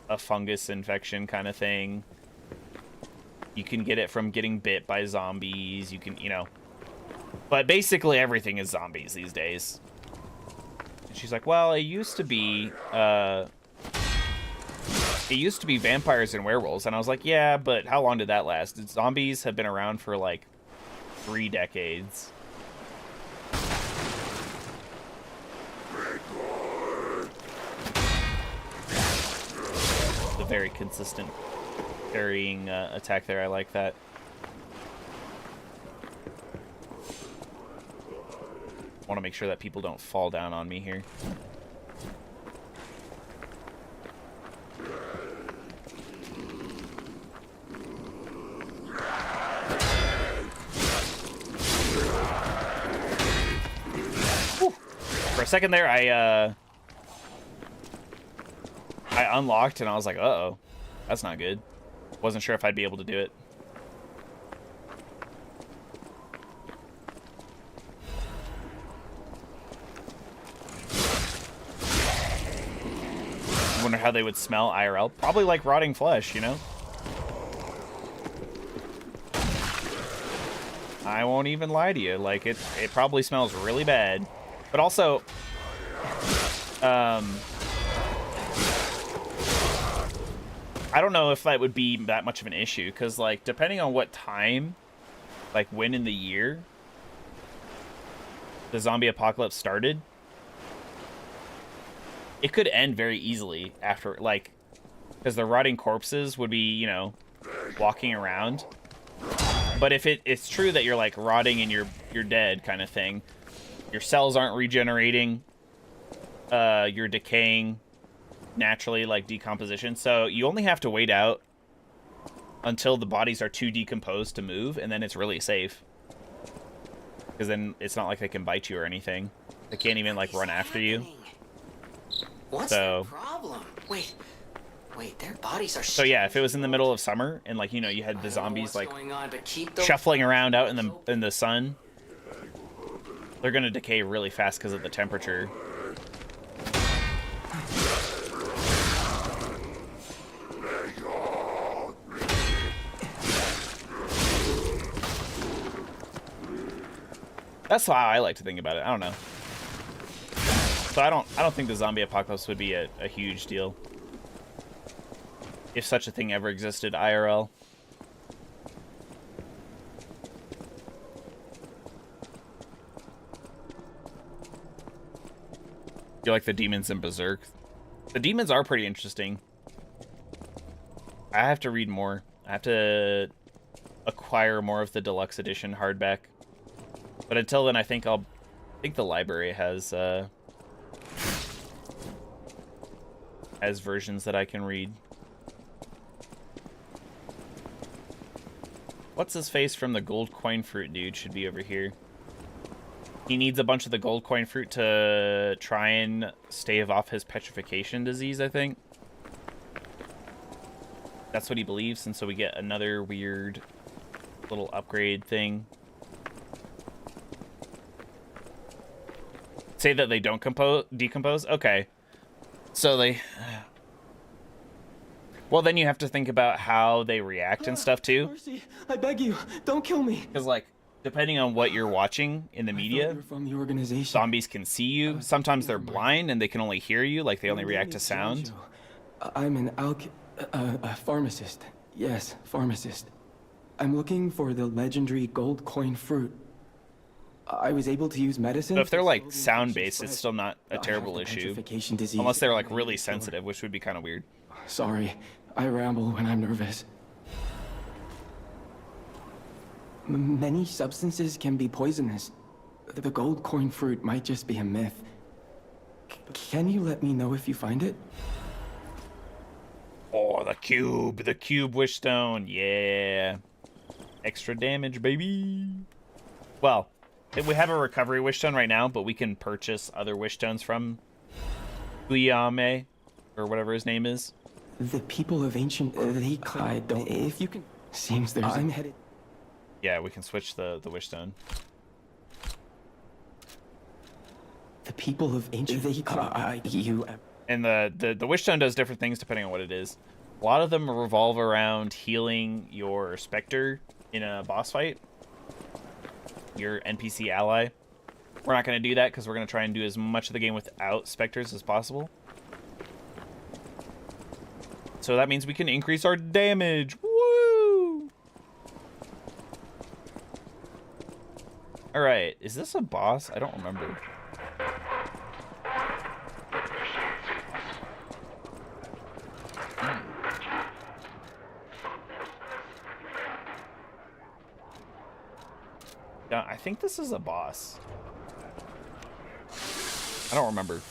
a fungus infection kind of thing. You can get it from getting bit by zombies. You can, you know. But basically everything is zombies these days. And she's like, well, it used to be vampires and werewolves. And I was like, yeah, but how long did that last? Zombies have been around for like 3 decades. It's a very consistent carrying attack there. I like that. Want to make sure that people don't fall down on me here. Whew. For a second there, I unlocked and I was like, uh-oh, that's not good. Wasn't sure if I'd be able to do it. I wonder how they would smell IRL. Probably like rotting flesh, you know? I won't even lie to you. Like, it probably smells really bad. But also, I don't know if that would be that much of an issue, because, like, depending on what time, like, when in the year the zombie apocalypse started, it could end very easily after, like, because the rotting corpses would be, you know, walking around. But if it's true that you're, like, rotting and you're dead kind of thing, your cells aren't regenerating, you're decaying naturally, like decomposition, so you only have to wait out until the bodies are too decomposed to move, and then it's really safe. Because then it's not like they can bite you or anything. They can't even, like, run after you. What's the problem? Wait, their bodies are... So yeah, if it was in the middle of summer and, like, you know, you had the zombies, like, shuffling around out in the sun, they're gonna decay really fast because of the temperature. That's how I like to think about it. I don't know. So I don't think the zombie apocalypse would be a huge deal. If such a thing ever existed, IRL. You like the demons in Berserk? The demons are pretty interesting. I have to read more. I have to acquire more of the deluxe edition hardback. But until then, I think the library has versions that I can read. What's his face from the gold coin fruit dude should be over here. He needs a bunch of the gold coin fruit to try and stave off his petrification disease, I think. That's what he believes, and so we get another weird little upgrade thing. Say that they don't decompose? Okay. So they... Well, then you have to think about how they react and stuff, too. Mercy, I beg you, don't kill me. Because, like, depending on what you're watching in the media, from the organization. Zombies can see you. Sometimes they're blind and they can only hear you, like they only react to sound. I'm an a pharmacist. Yes, pharmacist. I'm looking for the legendary gold coin fruit. I was able to use medicine. But if they're like sound-based, it's still not a terrible issue. Unless they're like really sensitive, which would be kind of weird. Sorry, I ramble when I'm nervous. Many substances can be poisonous. The gold coin fruit might just be a myth. Can you let me know if you find it? Oh, the cube wish stone, yeah. Extra damage, baby. Well, we have a recovery wish stone right now, but we can purchase other wish stones from Guillaume, or whatever his name is. The people of ancient I don't. If you can, seems there's. I'm headed. Yeah, we can switch the wish stone. The people of ancient And the wish stone does different things depending on what it is. A lot of them revolve around healing your Spectre in a boss fight. Your NPC ally. We're not going to do that because we're going to try and do as much of the game without Spectres as possible. So that means we can increase our damage. Woo! Alright, is this a boss? I don't remember. Yeah, I think this is a boss. I don't remember.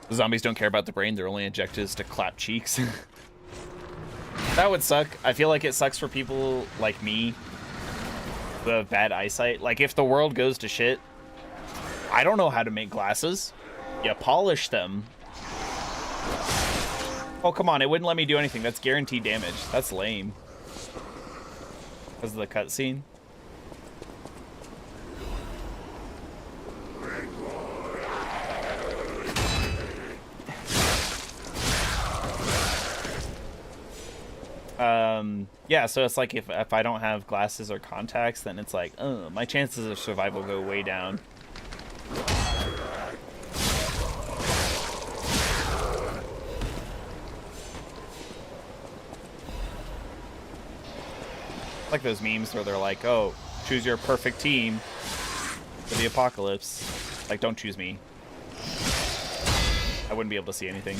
The zombies don't care about the brain. Their only objective is to clap cheeks. That would suck. I feel like it sucks for people like me who have bad eyesight. Like, if the world goes to shit, I don't know how to make glasses. You polish them. Oh, come on. It wouldn't let me do anything. That's guaranteed damage. That's lame. Because of the cutscene. Yeah, so it's like if I don't have glasses or contacts, then it's like, my chances of survival go way down. Like those memes where they're like, oh, choose your perfect team for the apocalypse. Like, don't choose me. I wouldn't be able to see anything.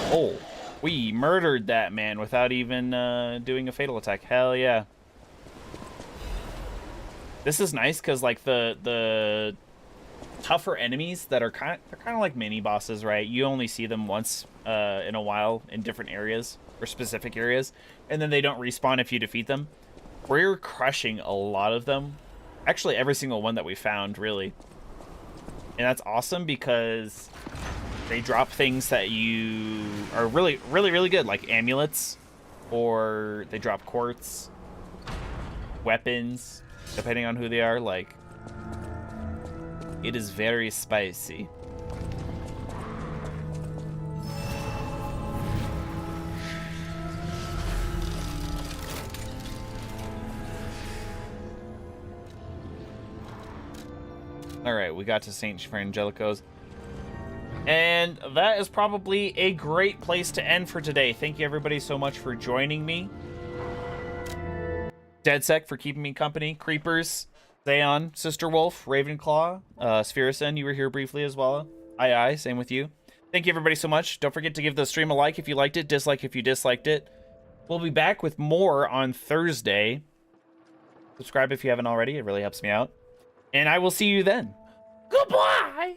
Oh, we murdered that man without even doing a fatal attack. Hell yeah. This is nice because like the tougher enemies that are kind of like mini bosses, right? You only see them once in a while in different areas or specific areas, and then they don't respawn if you defeat them. We're crushing a lot of them. Actually, every single one that we found, really. And that's awesome because they drop things that you are really, really, really good, like amulets, or they drop quartz, weapons, depending on who they are. Like, it is very spicy. All right, we got to St. Frangelico's. And that is probably a great place to end for today. Thank you everybody so much for joining me. DeadSec for keeping me company. Creepers, Zayon, Sister Wolf, Ravenclaw, Sphericen, you were here briefly as well. Aye, same with you. Thank you everybody so much. Don't forget to give the stream a like if you liked it, dislike if you disliked it. We'll be back with more on Thursday. Subscribe if you haven't already. It really helps me out. And I will see you then. Goodbye!